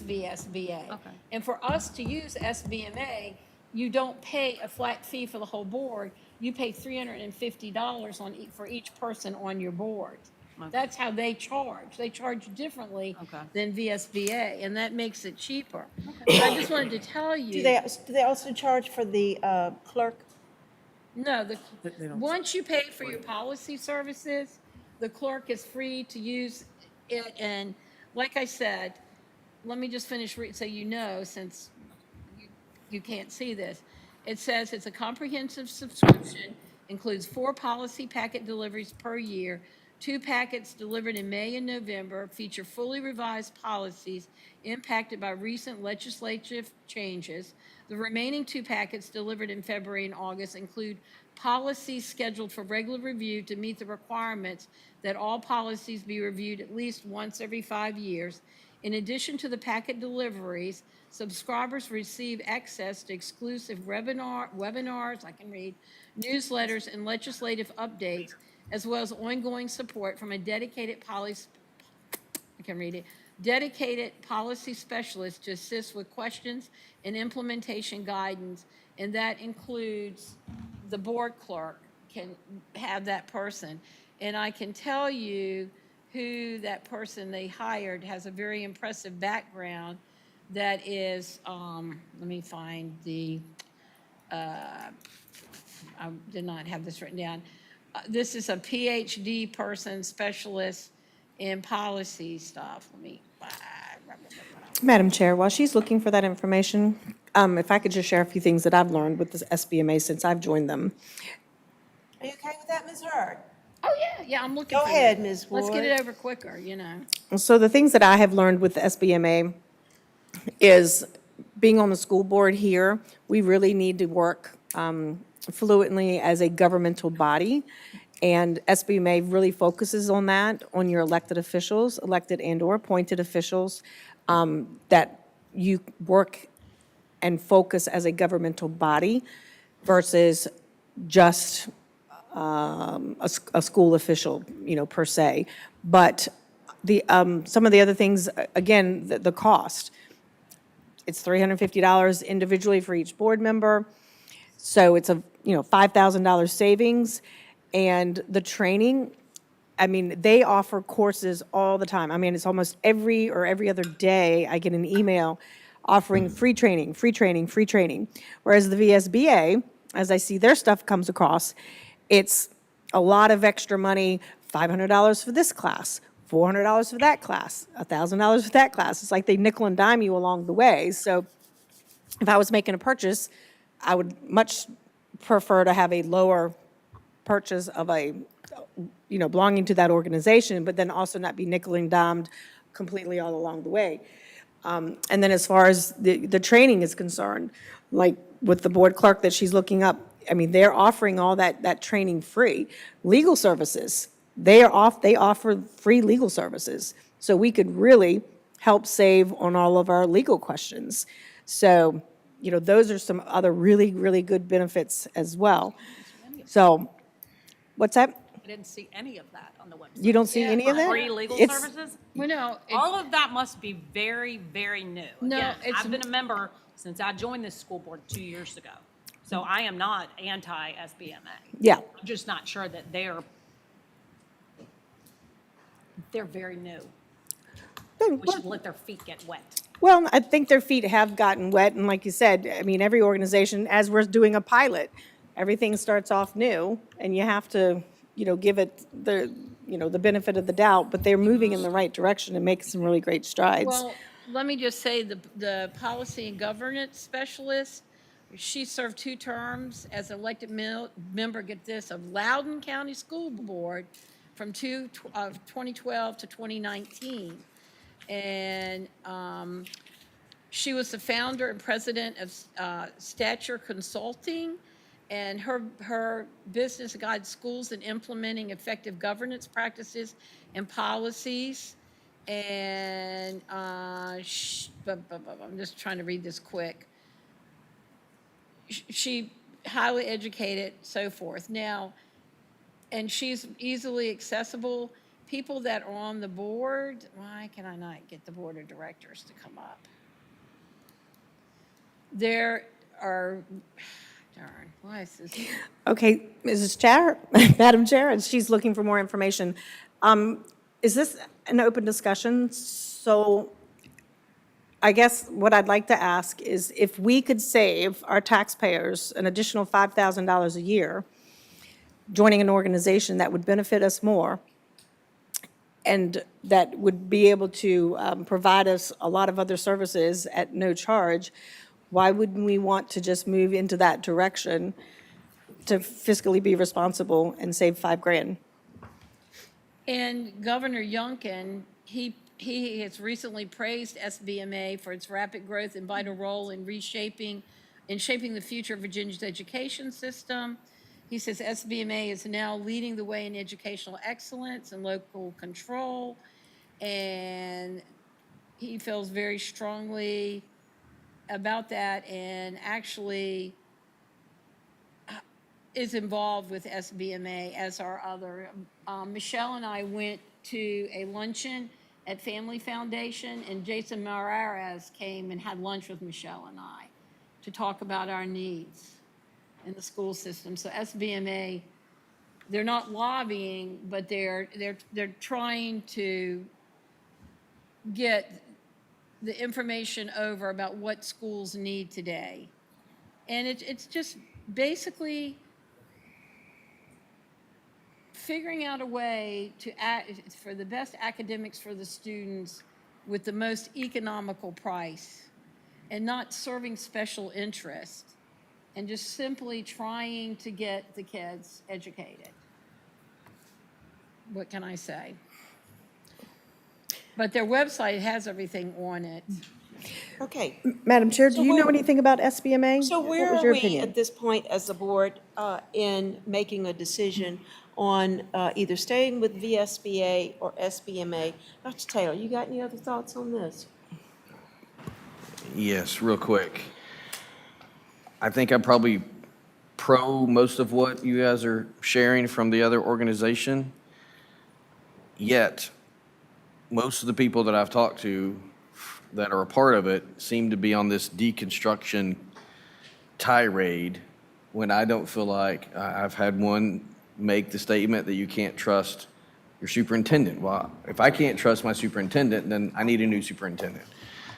VSBA. Okay. And for us to use SBMA, you don't pay a flat fee for the whole board. You pay $350 for each person on your board. Okay. That's how they charge. They charge differently Okay. than VSBA, and that makes it cheaper. But I just wanted to tell you. Do they also charge for the clerk? No, They don't- once you pay for your policy services, the clerk is free to use it. And like I said, let me just finish so you know, since you can't see this. It says it's a comprehensive subscription, includes 4 policy packet deliveries per year, 2 packets delivered in May and November, feature fully revised policies impacted by recent legislative changes. The remaining 2 packets delivered in February and August include policies scheduled for regular review to meet the requirements that all policies be reviewed at least once every 5 years. In addition to the packet deliveries, subscribers receive access to exclusive webinars, I can read, newsletters, and legislative updates, as well as ongoing support from a dedicated policy specialist to assist with questions and implementation guidance, and that includes the board clerk can have that person. And I can tell you who that person they hired has a very impressive background that is, let me find the, I did not have this written down. This is a PhD person, specialist in policy stuff. Let me, Madam Chair, while she's looking for that information, if I could just share a few things that I've learned with this SBMA since I've joined them. Are you okay with that, Ms. Hurd? oh, yeah, I'm looking Go for ahead, you. Ms. Let's get Ward. it over quicker, you know. So the things that I have learned with the SBMA is being on the school board here, we really need to work fluently as a governmental body. And SBMA really focuses on that, on your elected officials, elected and/or appointed officials, that you work and focus as a governmental body versus just a school official, per se. But some of the other things, again, the cost. It's $350 individually for each board member. So it's a, $5,000 savings. And the training I mean, they offer courses all the time. I mean, it's almost every other day I get an email offering free training, free training, free training. Whereas the VSBA, as I see their stuff comes across, it's a lot of extra money, $500 for this class, $400 for that class, $1,000 for that class. It's like they nickel and dime you along the way. So if I was making a purchase, I would much prefer to have a lower purchase of a, belonging to that organization, but then also not be nickel and dimed completely all along the way. And then as far as the training is concerned, like with the board clerk that she's looking up, I mean, they're offering all that training free. Legal services, they offer free legal services. So we could really help save on all of our legal questions. So, those are some other really, really good benefits as well. So, what's that? I didn't see any of that on the website. You don't see any of that? Free legal It's- services? Well, no, All of that must be very, very new. No, Again, it's- I've been a member since I joined this school board 2 years ago. So I am not anti-SBMA. Yeah. I'm just not sure that they're very new. We should let their feet get wet. Well, I think their feet have gotten wet, and like you said, I mean, every organization, as we're doing a pilot, everything starts off new, and you have to, give it the benefit of the doubt, but they're moving in the right direction and making some really great strides. Well, let me just say, the policy and governance specialist, she served 2 terms as elected member, get this, of Loudoun County School Board from 2012 to 2019. And she was the founder and president of Stature Consulting, and her business guides schools in implementing effective governance practices and policies. And I'm just trying to read this quick. She highly educated, so forth. Now, and she's easily accessible. People that are on the board, why can I not get the board of directors to come up? There are, darn, why is this? Okay, Mrs. Chair, Madam Chair, and she's looking for more information. Is this an open discussion? So I guess what I'd like to ask is if we could save our taxpayers an additional $5,000 a year joining an organization that would benefit us more and that would be able to provide us a lot of other services at no charge, why wouldn't we want to just move into that direction to fiscally be responsible and save $5,000? And Governor Youngkin, he has recently praised SBMA for its rapid growth and vital role in shaping the future of Virginia's education system. He says SBMA is now leading the way in educational excellence and local control, and he feels very strongly about that and actually is involved with SBMA as our other. Michelle and I went to a luncheon at Family Foundation, and Jason Marares came and had lunch with Michelle and I to talk about our needs in the school system. So SBMA, they're not lobbying, but they're trying to get the information over about what schools need today. And it's just basically figuring out a way to for the best academics for the students with the most economical price and not serving special interest and just simply trying to get the kids educated. What can I say? But their website has everything on it. Okay. Madam Chair, do So you know where- anything about SBMA? So What where was are your we opinion? at this point as a board in making a decision on either staying with VSBA or SBMA? Dr. Taylor, you got any other thoughts on this? Yes, real quick. I think I'm probably pro most of what you guys are sharing from the other organization. Yet, most of the people that I've talked to that are a part of it seem to be on this deconstruction tirade when I don't feel like I've had one make the statement that you can't trust your superintendent. Well, if I can't trust my superintendent, then I need a new superintendent.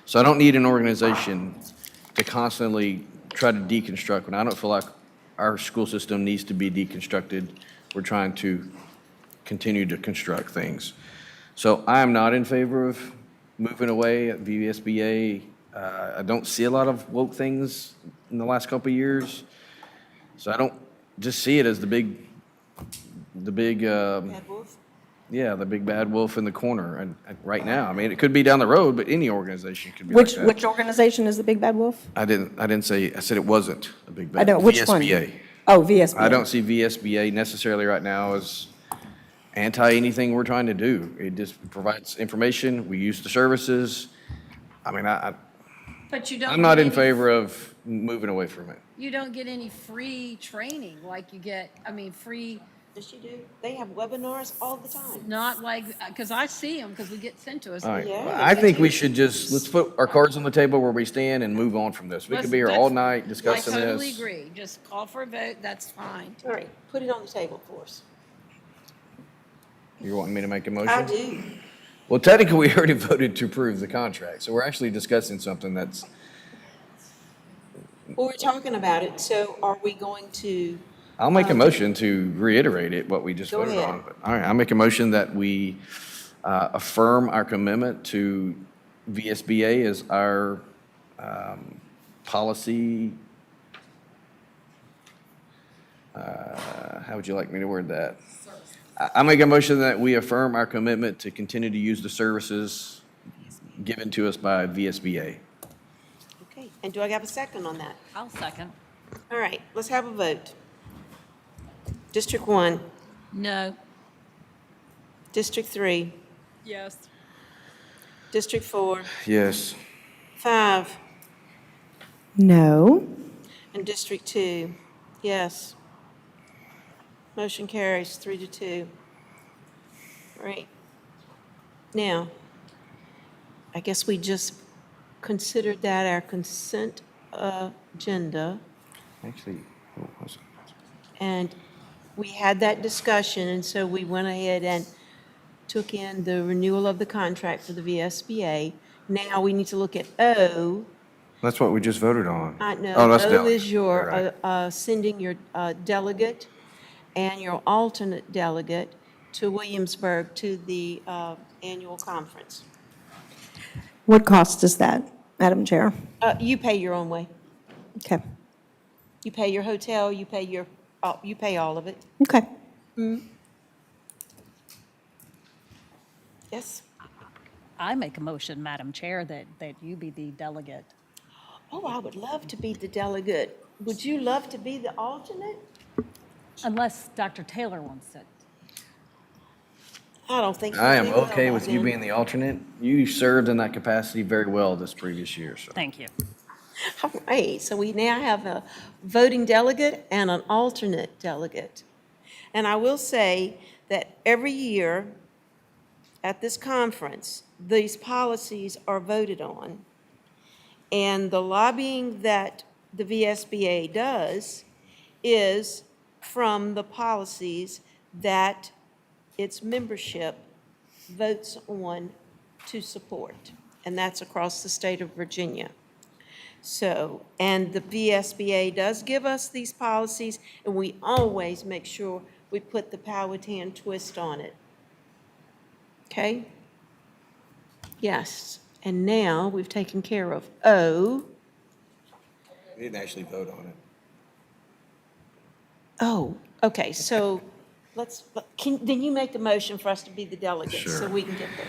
So I don't need an organization to constantly try to deconstruct when I don't feel like our school system needs to be deconstructed. We're trying to continue to construct things. So I am not in favor of moving away at VSBA. I don't see a lot of woke things in the last couple of years. So I don't just see it as the big, Bad wolf? yeah, the big bad wolf in the corner. And right now, I mean, it could be down the road, but any organization could be like that. Which organization is the big bad wolf? I didn't say, I said it wasn't a big bad. I know, which one? VSBA. Oh, VSBA. I don't see VSBA necessarily right now as anti anything we're trying to do. It just provides information. We use the services. I mean, But you don't. I'm not get in any- favor of moving away from it. You don't get any free training like you get, free, Yes, you do. They have webinars all the time. not like, because I see them, because we get sent to us. All right. Yeah, Well, I they think do. we should let's put our cards on the table where we stand and move on from this. We could be here all night discussing I this. totally agree. Just call for a vote, that's fine. All right, put it on the table for us. You wanting me to make a motion? I do. Well, technically, we already voted to approve the contract, so we're actually discussing something that's, Well, we're talking about it, so are we going to, I'll make a motion to reiterate it, what we just Go voted ahead. on. But, all right, I'll make a motion that we affirm our commitment to VSBA as our policy, how would you like me to word that? I make a motion that we affirm our commitment to continue to use the services given to us by VSBA. okay, and do I have a second on that? I'll second. All right, let's have a vote. District 1, No. District 3, Yes. District 4, Yes. 5, No. and District 2, yes. Motion carries 3-2. Right. Now, I guess we just considered that our consent agenda, Actually, what was it? and we had that discussion, and so we went ahead and took in the renewal of the contract for the VSBA. Now we need to look at O. That's what we just voted on. I know, Oh, that's O delegate. is You're your, right. sending your delegate and your alternate delegate to Williamsburg to the annual conference. What cost is that, Madam Chair? You pay your own way. Okay. You pay your hotel, you pay you pay all of it. Okay. Yes? I make a motion, Madam Chair, that you be the delegate. Oh, I would love to be the delegate. Would you love to be the alternate? Unless Dr. Taylor wants it. I don't think. I am you will, okay with you then. being the alternate. You served in that capacity very well this previous year, so. Thank you. All right, so we now have a voting delegate and an alternate delegate. And I will say that every year at this conference, these policies are voted on. And the lobbying that the VSBA does is from the policies that its membership votes on to support. And that's across the state of Virginia. So, and the VSBA does give us these policies, and we always make sure we put the Powhatan twist on it. Okay? Yes, and now we've taken care of O. We didn't actually vote on it. Oh, okay, so then you make the motion for us to be the delegates, so Sure. we can get there.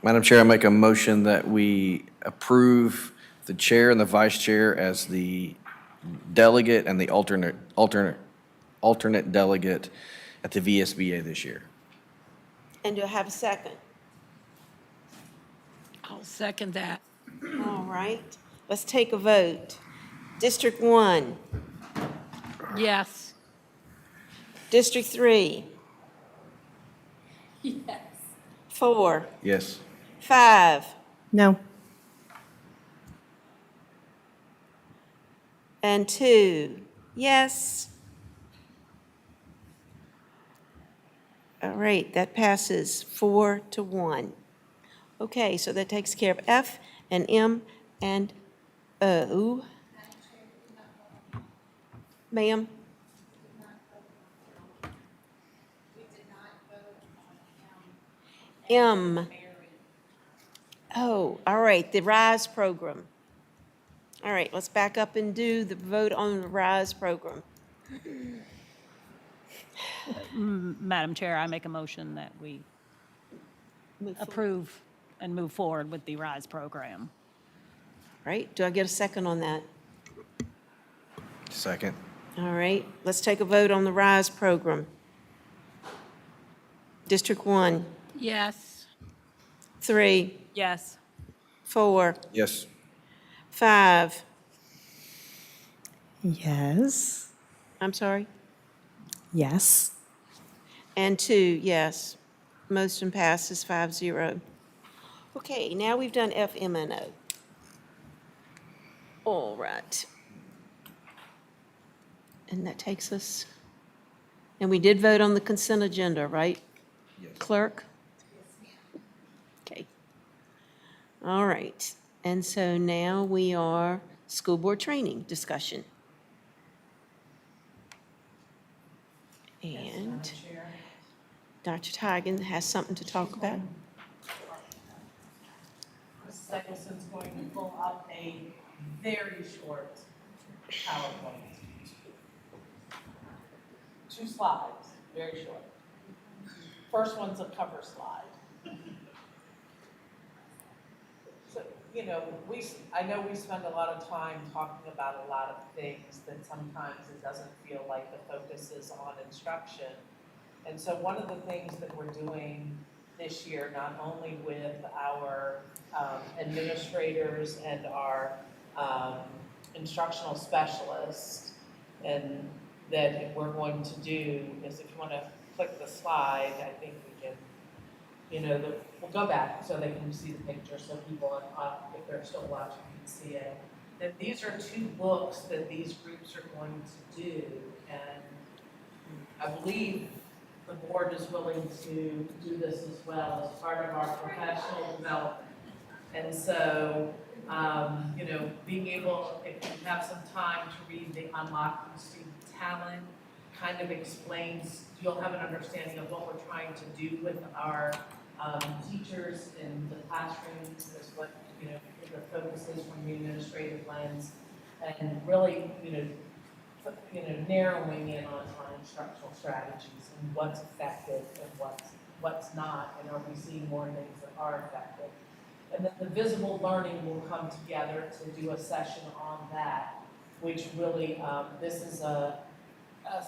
Madam Chair, I make a motion that we approve the chair and the vice chair as the delegate and the alternate delegate at the VSBA this year. And do I have a second? I'll second that. All right, let's take a vote. District 1, Yes. District 3, Yes. 4, Yes. 5, No. and 2. Yes. All right, that passes 4-1. Okay, so that takes care of F and M and O. Ma'am? M. Oh, all right, the RISE program. All right, let's back up and do the vote on the RISE program. Madam Chair, I make a motion that we approve and move forward with the RISE program. Right, do I get a second on that? Second. All right, let's take a vote on the RISE program. District 1, Yes. 3, Yes. 4, Yes. 5, Yes. I'm sorry, Yes. and 2, yes. Motion passes 5-0. Okay, now we've done F, M, and O. All right. And that takes us, and we did vote on the consent agenda, right? Yes. Clerk? Okay. All right, and so now we are school board training discussion. And Dr. Tigan has something to talk about. Mrs. Eccleston's going to pull up a very short PowerPoint. 2 slides, very short. First one's a cover slide. So, you know, I know we spend a lot of time talking about a lot of things that sometimes it doesn't feel like the focus is on instruction. And so one of the things that we're doing this year, not only with our administrators and our instructional specialists, and that we're going to do is, if you want to click the slide, I think we can, you know, we'll go back so they can see the picture, so people, if they're still watching, can see it. That these are 2 books that these groups are going to do, and I believe the board is willing to do this as well as part of our professional development. And so, you know, being able, if you have some time to read the Unlocking Student Talent, kind of explains, you'll have an understanding of what we're trying to do with our teachers in the classrooms, is what, you know, the focus is from the administrative lens, and really, you know, narrowing in on instructional strategies and what's effective and what's not, and are we seeing more things that are effective. And then the visible learning will come together to do a session on that, which really, this is a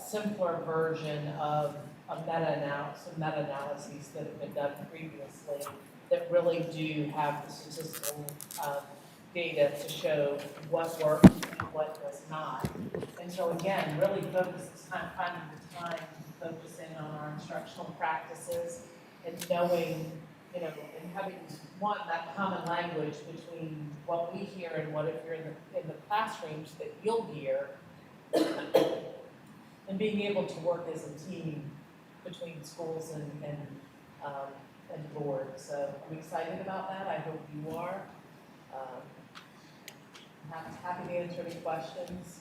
simpler version of some meta-analyses that have been done previously that really do have the statistical data to show what works and what does not. And so again, really finding the time to focus in on our instructional practices and knowing, you know, and having that common language between what we hear and what if you're in the classrooms that you'll hear, and being able to work as a team between schools and board. So I'm excited about that. I hope you are. Happy to answer any questions.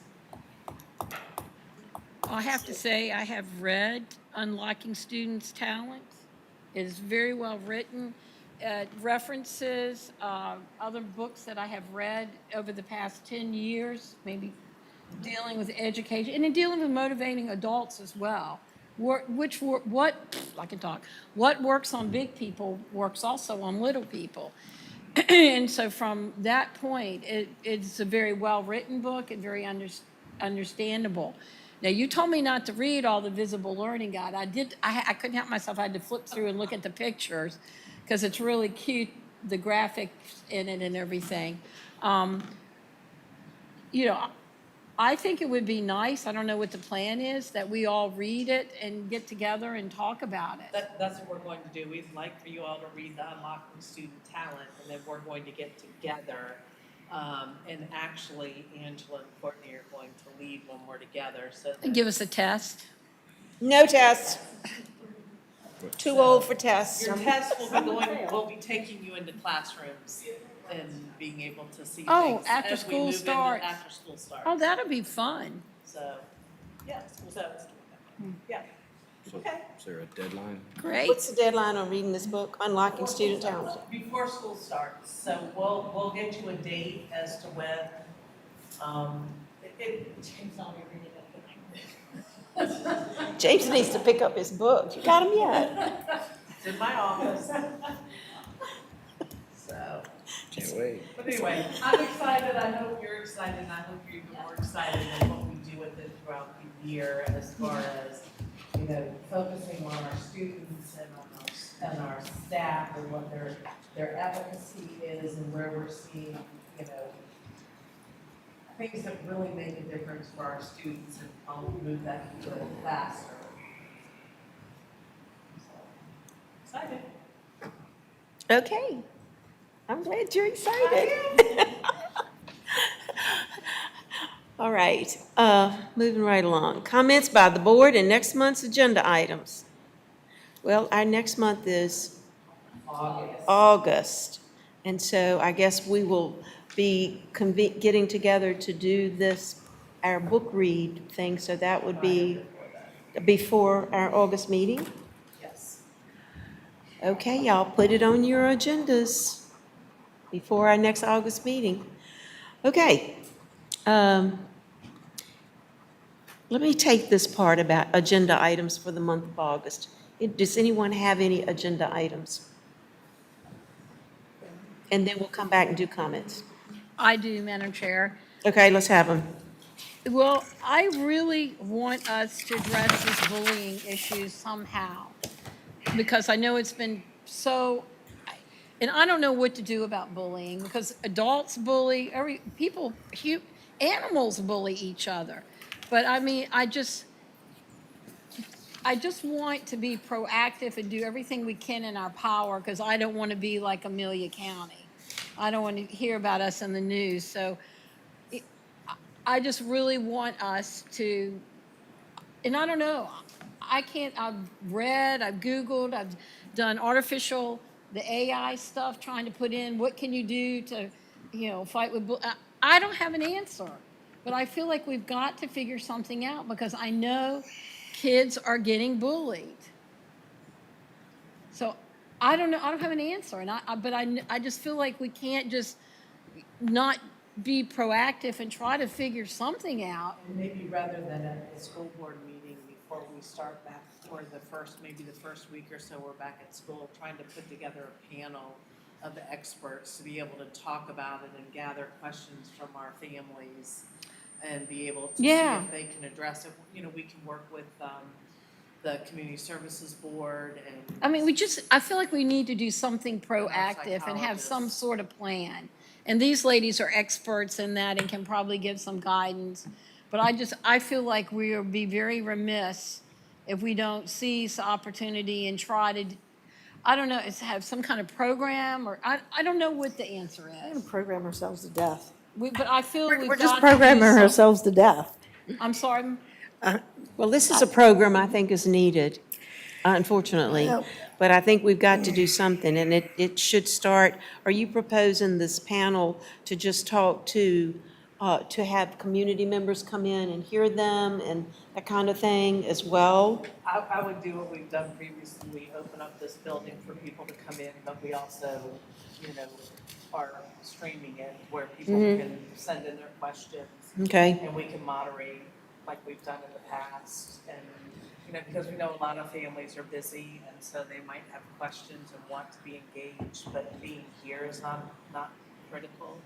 I have to say, I have read Unlocking Students' Talents. It is very well written. It references other books that I have read over the past 10 years, maybe dealing with education, and in dealing with motivating adults as well. What works on big people works also on little people. And so from that point, it's a very well-written book and very understandable. Now, you told me not to read all the visible learning guide. I couldn't help myself. I had to flip through and look at the pictures because it's really cute, the graphics in it and everything. You know, I think it would be nice, I don't know what the plan is, that we all read it and get together and talk about it. That's what we're going to do. We'd like for you all to read the Unlocking Student Talent, and then we're going to get together. And actually, Angela and Courtney are going to lead when we're together. So And give us a test. No test. Too old for tests. Your tests will be taking you into classrooms and being able to see Oh, things after as we school move into starts. after school starts. Oh, that'll be fun. So, yeah, so, yeah. So, is there a deadline? Great. What's the deadline on reading this book, Unlocking Student Talent? Before school starts, so we'll get you a date as to when, James will be reading it. James needs to pick up his book. You got him yet? It's in my office. So, Can't wait. but anyway, I'm excited, I hope you're excited, and I hope you're even more excited at what we do with it throughout the year as far as, you know, focusing on our students and our staff and what their efficacy is and where we're seeing, you know, things that really make a difference for our students and help move that a little faster. So, excited. Okay. I'm glad you're excited. All right, moving right along. Comments by the board and next month's agenda items. Well, our next month is August. And so I guess we will be getting together to do this, our book read thing. So that would be before our August meeting. Yes. Okay, y'all put it on your agendas before our next August meeting. Okay. Let me take this part about agenda items for the month of August. Does anyone have any agenda items? And then we'll come back and do comments. I do, Madam Chair. Okay, let's have them. Well, I really want us to address this bullying issue somehow, because I know it's been so, and I don't know what to do about bullying, because adults bully, animals bully each other. But I mean, I just want to be proactive and do everything we can in our power, because I don't want to be like Amelia County. I don't want to hear about us in the news. So I just really want us to, and I don't know, I've read, I've Googled, I've done the AI stuff, trying to put in, what can you do to, fight with, I don't have an answer. But I feel like we've got to figure something out, because I know kids are getting bullied. So I don't know, I don't have an answer, and I just feel like we can't just not be proactive and try to figure something out. And maybe rather than at the school board meeting before we start back, or maybe the first week or so we're back at school, trying to put together a panel of the experts to be able to talk about it and gather questions from our families and be able to see if they can address it. We can work with the Community Services Board and. I mean, I feel like we need to do something proactive and have some sort of plan. And these ladies are experts in that and can probably give some guidance. But I feel like we will be very remiss if we don't seize the opportunity and try to, I don't know, have some kind of program, or I don't know what the answer is. We're going to program ourselves to death. But I feel We're just programming ourselves to death. I'm sorry. Well, this is a program I think is needed, unfortunately. But I think we've got to do something, and it should start. Are you proposing this panel to just talk to have community members come in and hear them and that kind of thing as well? I would do what we've done previously. We open up this building for people to come in, but we also, are streaming it where people can send in their questions. Okay. And we can moderate like we've done in the past. And, because we know a lot of families are busy, and so they might have questions and want to be engaged, but being here is not critical.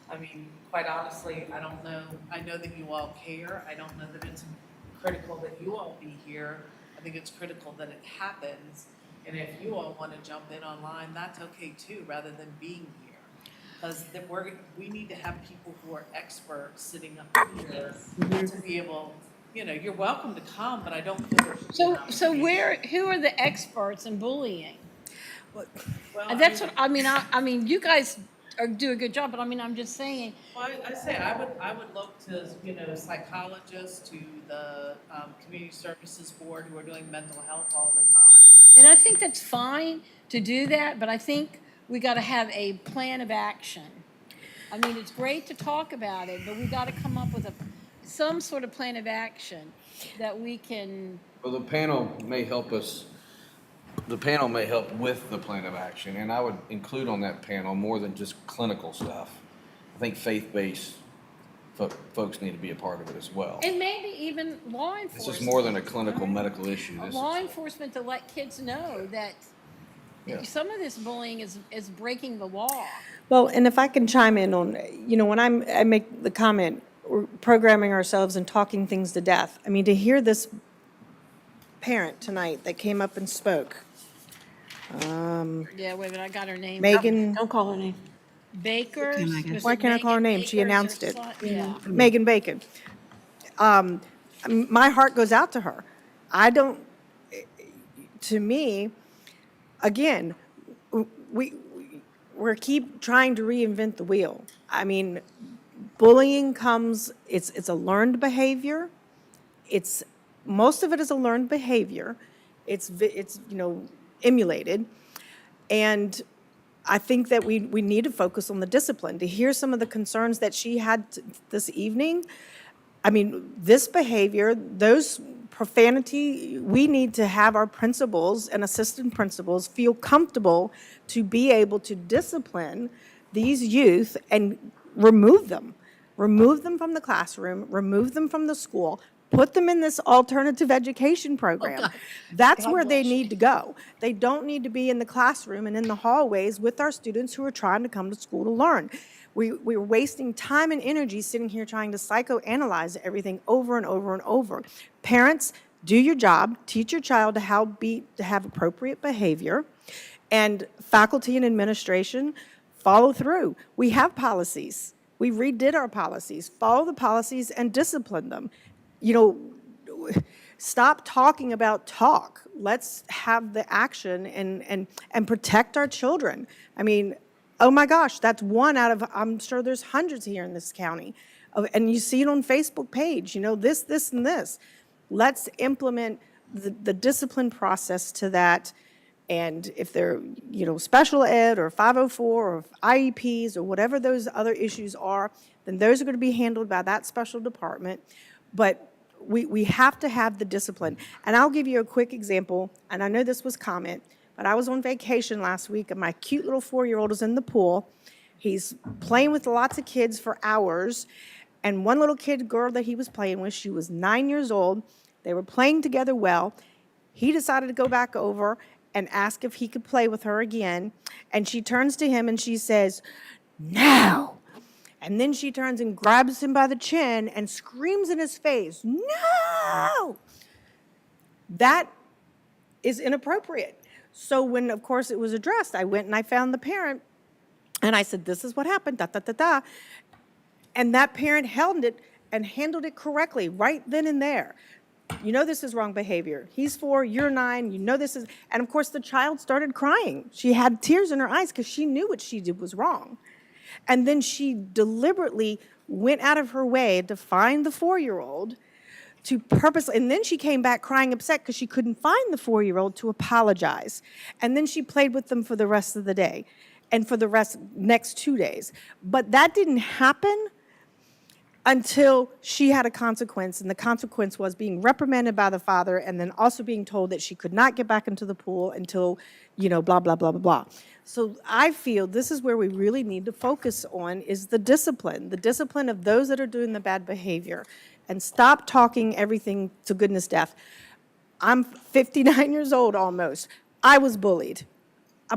I mean, quite honestly, I don't know. I know that you all care. I don't know that it's critical that you all be here. I think it's critical that it happens. And if you all want to jump in online, that's okay too, rather than being here. Because we need to have people who are experts sitting up here to be able, you're welcome to come, but I don't feel there should be an So who are the experts in bullying? Well, That's what, I mean, you guys do a good job, but I'm just saying. Well, I say I would look to, psychologists, to the Community Services Board, who are doing mental health all the time. And I think that's fine to do that, but I think we got to have a plan of action. I mean, it's great to talk about it, but we got to come up with some sort of plan of action that we can. Well, the panel may help us, the panel may help with the plan of action, and I would include on that panel more than just clinical stuff. I think faith-based folks need to be a part of it as well. And maybe even law enforcement. This is more than a clinical medical issue. This Law is, enforcement to let kids know that Yeah. some of this bullying is breaking the law. Well, and if I can chime in on, when I make the comment, we're programming ourselves and talking things to death. I mean, to hear this parent tonight that came up and spoke, Yeah, wait a minute, I got her name. Megan. Don't call her name. Baker. Why can't I call her name? She announced it. Yeah. Megan Bacon. My heart goes out to her. To me, again, we're keep trying to reinvent the wheel. I mean, bullying it's a learned behavior. Most of it is a learned behavior. It's emulated. And I think that we need to focus on the discipline. To hear some of the concerns that she had this evening, I mean, this behavior, those profanity, we need to have our principals and assistant principals feel comfortable to be able to discipline these youth and remove them from the classroom, remove them from the school, put them in this alternative education program. That's where they need to go. They don't need to be in the classroom and in the hallways with our students who are trying to come to school to learn. We're wasting time and energy sitting here trying to psychoanalyze everything over and over and over. Parents, do your job, teach your child to have appropriate behavior, and faculty and administration, follow through. We have policies. We redid our policies. Follow the policies and discipline them. Stop talking about talk. Let's have the action and protect our children. I mean, oh my gosh, that's one out of, I'm sure there's hundreds here in this county. And you see it on Facebook page, this, and this. Let's implement the discipline process to that. And if they're, special ed or 504 or IEPs or whatever those other issues are, then those are going to be handled by that special department. But we have to have the discipline. And I'll give you a quick example, and I know this was comment, but I was on vacation last week, and my cute little 4-year-old is in the pool. He's playing with lots of kids for hours, and one little girl that he was playing with, she was 9 years old. They were playing together well. He decided to go back over and ask if he could play with her again, and she turns to him and she says, "No." And then she turns and grabs him by the chin and screams in his face, "No!" That is inappropriate. So when, of course, it was addressed, I went and I found the parent, and I said, "This is what happened, da, da, da, da." And that parent held it and handled it correctly right then and there. This is wrong behavior. He's 4, you're 9, this is, and of course the child started crying. She had tears in her eyes because she knew what she did was wrong. And then she deliberately went out of her way to find the 4-year-old to purposely, and then she came back crying upset because she couldn't find the 4-year-old to apologize. And then she played with them for the rest of the day and for the next 2 days. But that didn't happen until she had a consequence, and the consequence was being reprimanded by the father and then also being told that she could not get back into the pool until, blah, blah, blah, blah, blah. So I feel this is where we really need to focus on is the discipline of those that are doing the bad behavior, and stop talking everything to goodness death. I'm 59 years old almost. I was bullied.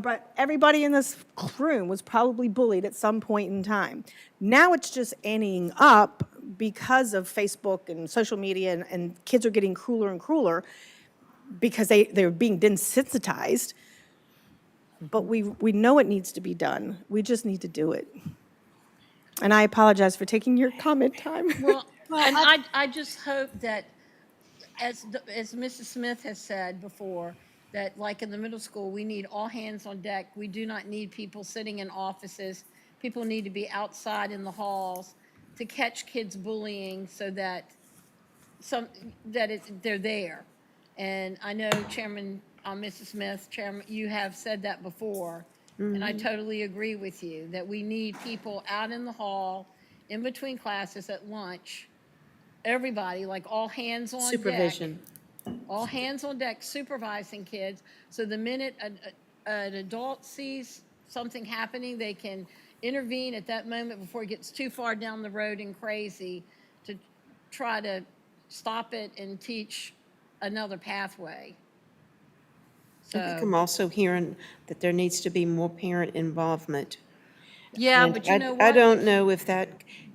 But everybody in this room was probably bullied at some point in time. Now it's just anteing up because of Facebook and social media, and kids are getting crueler and crueler because they're being desensitized. But we know it needs to be done. We just need to do it. And I apologize for taking your comment time. Well, and I just hope that, as Mrs. Smith has said before, that like in the middle school, we need all hands on deck. We do not need people sitting in offices. People need to be outside in the halls to catch kids bullying so that they're there. And I know Chairman Mrs. Smith, Chairman, you have said that before, and I totally agree with you, that we need people out in the hall, in between classes, at lunch, everybody, like all hands on deck. Supervision. All hands on deck supervising kids, so the minute an adult sees something happening, they can intervene at that moment before it gets too far down the road and crazy to try to stop it and teach another pathway. I think So, I'm also hearing that there needs to be more parent involvement. yeah, And but you know I what? don't know if that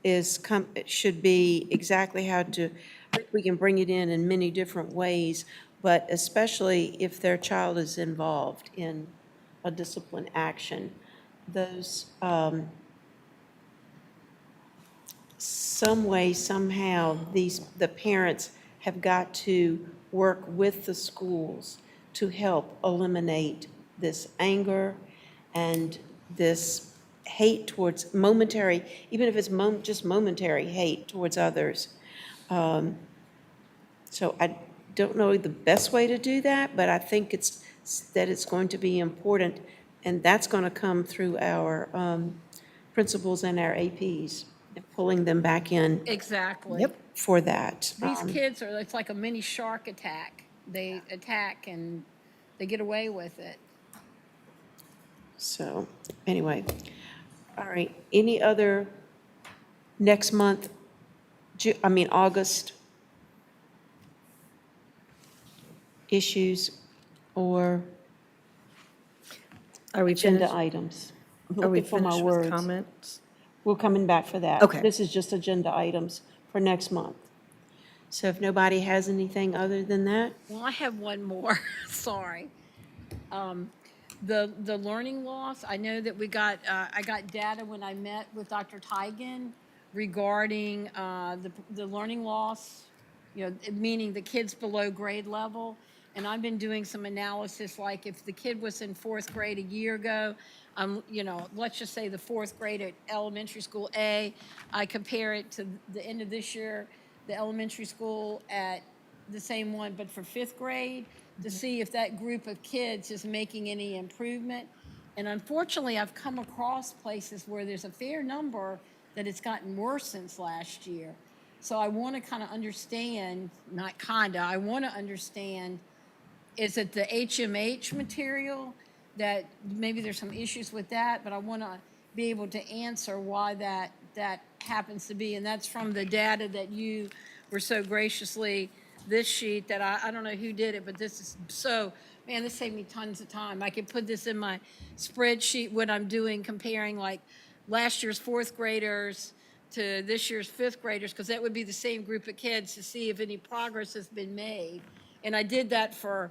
it should be exactly how to, we can bring it in many different ways, but especially if their child is involved in a discipline action, those, some way, somehow, the parents have got to work with the schools to help eliminate this anger and this hate towards momentary, even if it's just momentary hate towards others. So I don't know the best way to do that, but I think it's going to be important, and that's going to come through our principals and our APs, and pulling them back in Exactly. for that. These kids are, it's like a mini shark attack. They attack and they get away with it. So, anyway, all right, any other next month, August issues or Are we agenda finished? items? I'm Are we looking for my finished with words. comments? We're coming back for that. Okay. This is just agenda items for next month. So if nobody has anything other than that, Well, I have one more, sorry. The learning loss, I know that I got data when I met with Dr. Tigan regarding the learning loss, meaning the kids below grade level. And I've been doing some analysis, like if the kid was in fourth grade a year ago, let's just say the fourth grade at elementary school A, I compare it to the end of this year, the elementary school at the same one, but for fifth grade, to see if that group of kids is making any improvement. And unfortunately, I've come across places where there's a fair number that it's gotten worse since last year. So I want to kind of understand, I want to understand, is it the HMH material that maybe there's some issues with that, but I want to be able to answer why that happens to be. And that's from the data that you were so graciously, this sheet that I don't know who did it, but this is this saved me tons of time. I could put this in my spreadsheet when I'm doing, comparing like last year's fourth graders to this year's fifth graders, because that would be the same group of kids, to see if any progress has been made. And I did that for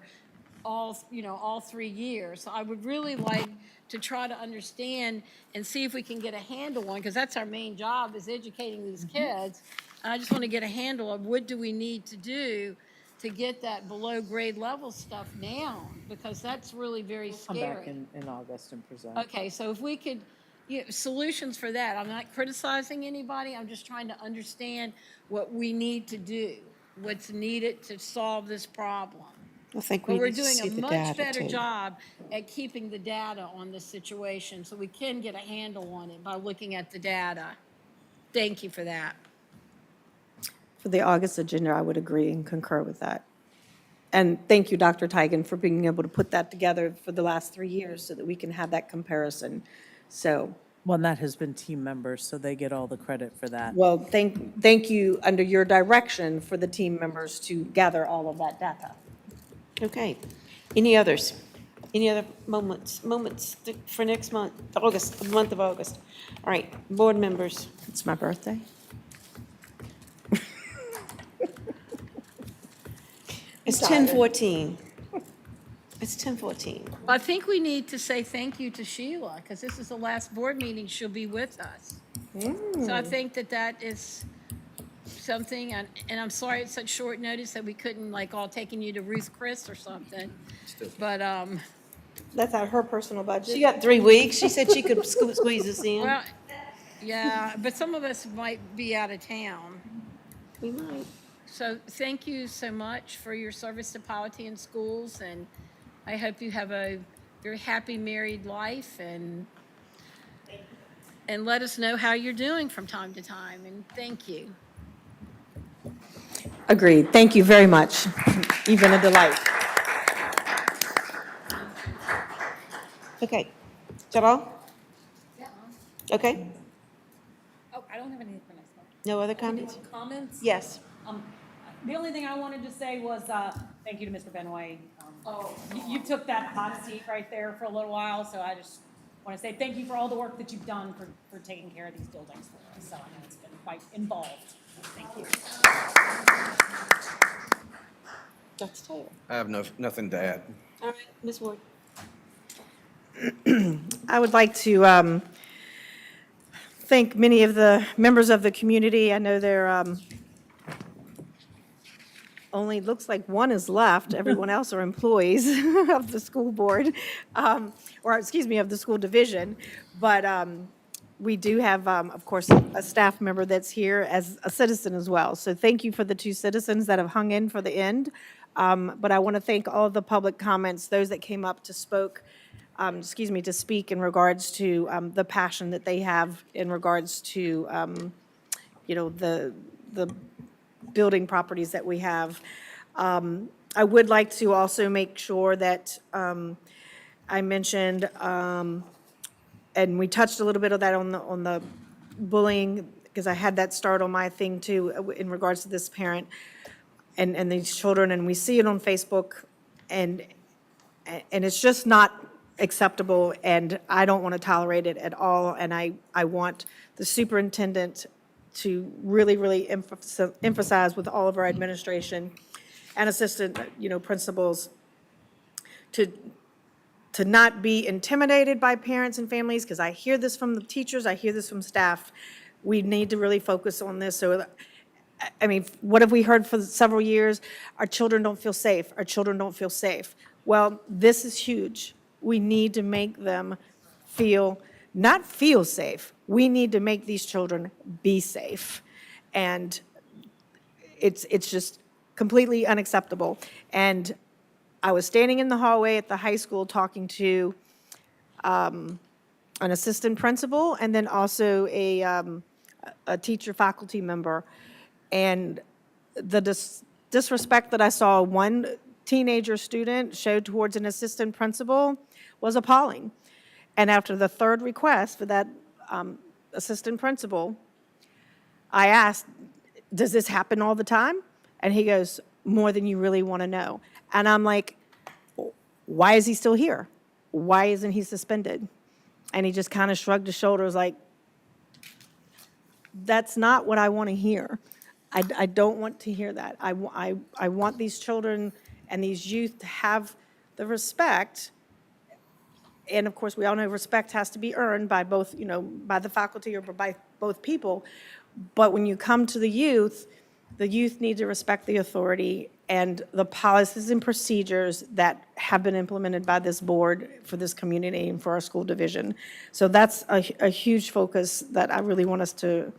all 3 years. So I would really like to try to understand and see if we can get a handle on, because that's our main job, is educating these kids. And I just want to get a handle of what do we need to do to get that below grade level stuff down, because that's really very Come back scary. in August and present. Okay, so if we could, solutions for that. I'm not criticizing anybody. I'm just trying to understand what we need to do, what's needed to solve this problem. I think But we we're need to doing see a the much data better too. job at keeping the data on this situation, so we can get a handle on it by looking at the data. Thank you for that. For the August agenda, I would agree and concur with that. And thank you, Dr. Tigan, for being able to put that together for the last 3 years so that we can have that comparison. So, Well, and that has been team members, so they get all the credit for that. well, thank you, under your direction, for the team members to gather all of that data. Okay. Any others? Any other moments for next month, the month of August? All right, board members. It's my birthday. It's 10:14. It's 10:14. I think we need to say thank you to Sheila, because this is the last board meeting she'll be with us. So I think that is something, and I'm sorry it's such short notice that we couldn't, like, all taking you to Ruth Chris or something. But, That's out of her personal budget. She got 3 weeks. She said she could squeeze us in. well, yeah, but some of us might be out of town. We might. So thank you so much for your service to Powhatan schools, and I hope you have a very happy married life, and let us know how you're doing from time to time, and thank you. Agreed. Thank you very much. You've been a delight. Okay. Is that all? Okay. Oh, I don't have anything for next month. No other comments? Comments? Yes. The only thing I wanted to say was, thank you to Mr. Benway. You took that hot seat right there for a little while, so I just want to say thank you for all the work that you've done for taking care of these buildings for us. So I know it's been quite involved. Thank you. Dr. Taylor. I have nothing to add. All right, Ms. Ward. I would like to thank many of the members of the community. I know there only looks like one is left. Everyone else are employees of the school board, or excuse me, of the school division. But we do have, of course, a staff member that's here as a citizen as well. So thank you for the 2 citizens that have hung in for the end. But I want to thank all of the public comments, those that came up to to speak in regards to the passion that they have in regards to, the building properties that we have. I would like to also make sure that I mentioned, and we touched a little bit of that on the bullying, because I had that start on my thing too, in regards to this parent and these children, and we see it on Facebook, and it's just not acceptable, and I don't want to tolerate it at all, and I want the superintendent to really, really emphasize with all of our administration and assistant, principals to not be intimidated by parents and families, because I hear this from the teachers, I hear this from staff. We need to really focus on this. So, I mean, what have we heard for several years? Our children don't feel safe. Our children don't feel safe. Well, this is huge. We need to make them not feel safe. We need to make these children be safe. And it's just completely unacceptable. And I was standing in the hallway at the high school talking to an assistant principal and then also a teacher faculty member. And the disrespect that I saw one teenager student showed towards an assistant principal was appalling. And after the 3rd request for that assistant principal, I asked, does this happen all the time? And he goes, more than you really want to know. And I'm like, why is he still here? Why isn't he suspended? And he just kind of shrugged his shoulders like, that's not what I want to hear. I don't want to hear that. I want these children and these youth to have the respect. And of course, we all know respect has to be earned by both, by the faculty or by both people. But when you come to the youth need to respect the authority and the policies and procedures that have been implemented by this board for this community and for our school division. So that's a huge focus that I really want us to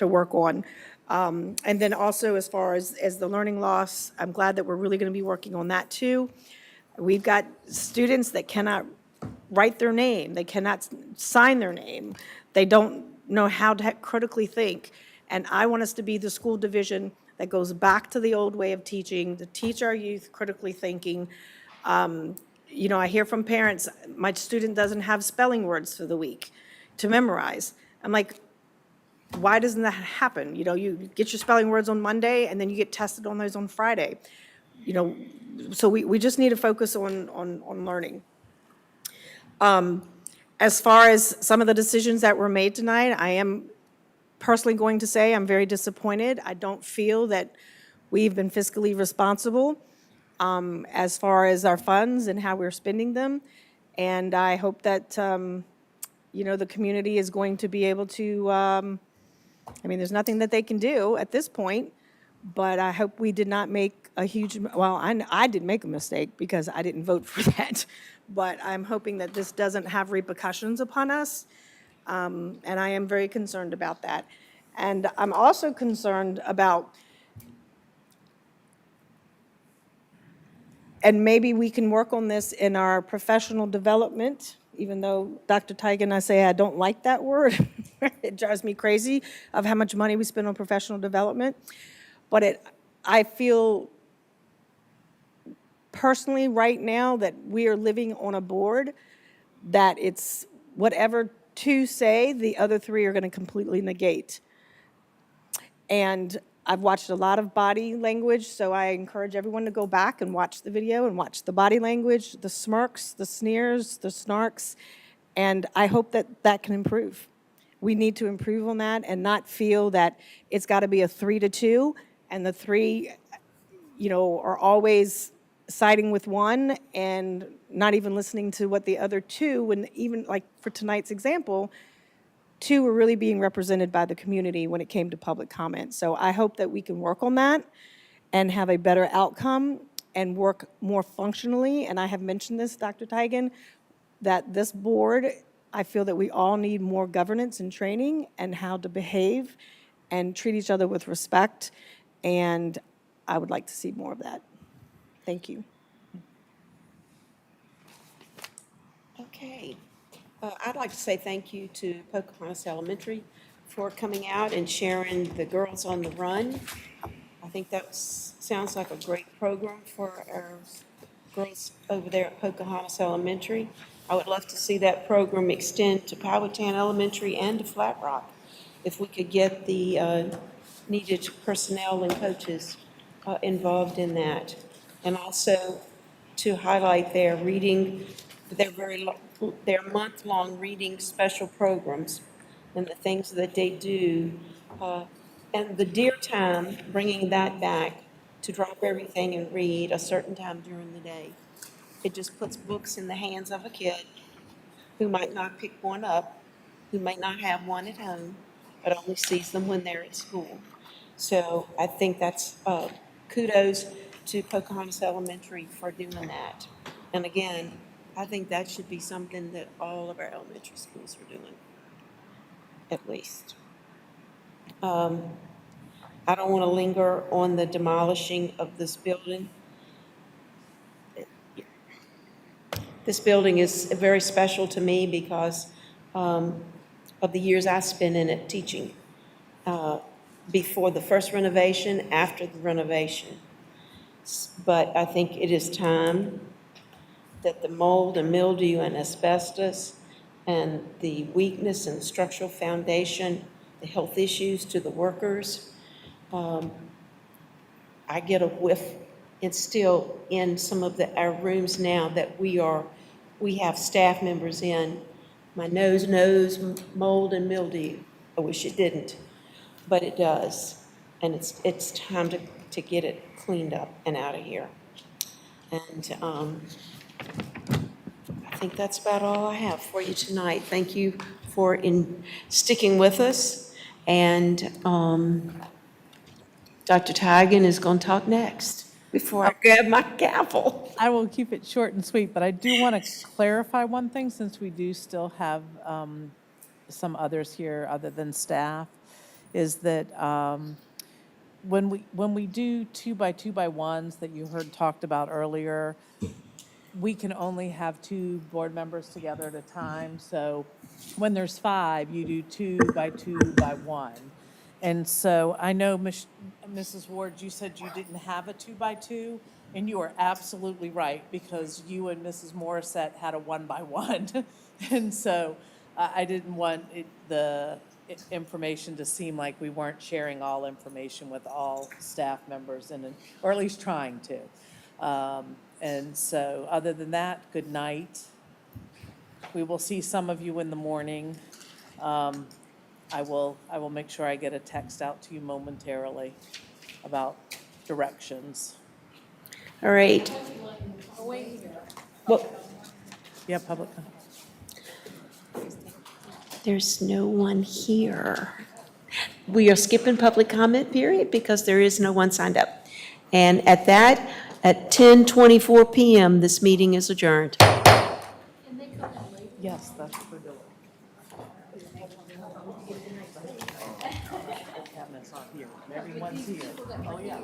work on. And then also as far as the learning loss, I'm glad that we're really going to be working on that too. We've got students that cannot write their name. They cannot sign their name. They don't know how to critically think. And I want us to be the school division that goes back to the old way of teaching, to teach our youth critically thinking. I hear from parents, my student doesn't have spelling words for the week to memorize. I'm like, why doesn't that happen? You get your spelling words on Monday, and then you get tested on those on Friday. So we just need to focus on learning. As far as some of the decisions that were made tonight, I am personally going to say I'm very disappointed. I don't feel that we've been fiscally responsible as far as our funds and how we're spending them. And I hope that, the community is going to be able to, there's nothing that they can do at this point, but I hope we did not make a huge, I did make a mistake because I didn't vote for that. But I'm hoping that this doesn't have repercussions upon us. And I am very concerned about that. And I'm also concerned about And maybe we can work on this in our professional development, even though Dr. Tigan, I say I don't like that word. It drives me crazy of how much money we spend on professional development. But I feel personally right now that we are living on a board that it's whatever two say, the other three are going to completely negate. And I've watched a lot of body language, so I encourage everyone to go back and watch the video and watch the body language, the smirks, the sneers, the snarks, and I hope that that can improve. We need to improve on that and not feel that it's got to be a 3-2, and the three, are always siding with one and not even listening to what the other two, when even like for tonight's example, two were really being represented by the community when it came to public comment. So I hope that we can work on that and have a better outcome and work more functionally. And I have mentioned this, Dr. Tigan, that this board, I feel that we all need more governance and training and how to behave and treat each other with respect. And I would like to see more of that. Thank you. Okay. I'd like to say thank you to Pocahontas Elementary for coming out and sharing the Girls on the Run. I think that sounds like a great program for our girls over there at Pocahontas Elementary. I would love to see that program extend to Powhatan Elementary and to Flat Rock, if we could get the needed personnel and coaches involved in that. And also to highlight their reading, their month-long reading special programs and the things that they do. And the dear time, bringing that back to drop everything and read a certain time during the day. It just puts books in the hands of a kid who might not pick one up, who might not have one at home, but only sees them when they're at school. So I think that's kudos to Pocahontas Elementary for doing that. And again, I think that should be something that all of our elementary schools are doing, at least. I don't want to linger on the demolishing of this building. This building is very special to me because of the years I spent in it teaching, before the first renovation, after the renovation. But I think it is time that the mold and mildew and asbestos and the weakness in the structural foundation, the health issues to the workers, I get a whiff. It's still in some of our rooms now that we have staff members in. My nose knows mold and mildew. I wish it didn't, but it does. And it's time to get it cleaned up and out of here. And I think that's about all I have for you tonight. Thank you for sticking with us. And Dr. Tigan is going to talk next before I grab my gavel. I will keep it short and sweet, but I do want to clarify one thing since we do still have some others here other than staff, is that when we do 2x2x1s that you heard talked about earlier, we can only have 2 board members together at a time. So when there's 5, you do 2x2x1. And so I know, Mrs. Ward, you said you didn't have a 2x2, and you are absolutely right, because you and Mrs. Morissette had a 1x1. And so I didn't want the information to seem like we weren't sharing all information with all staff members, or at least trying to. And so other than that, good night. We will see some of you in the morning. I will make sure I get a text out to you momentarily about directions. All right. Well, Yeah, public comment. there's no one here. We are skipping public comment period because there is no one signed up. And at 10:24 p.m., this meeting is adjourned. Yes, that's what we're doing. Cabinet's not here. Everyone's here. Oh, yeah.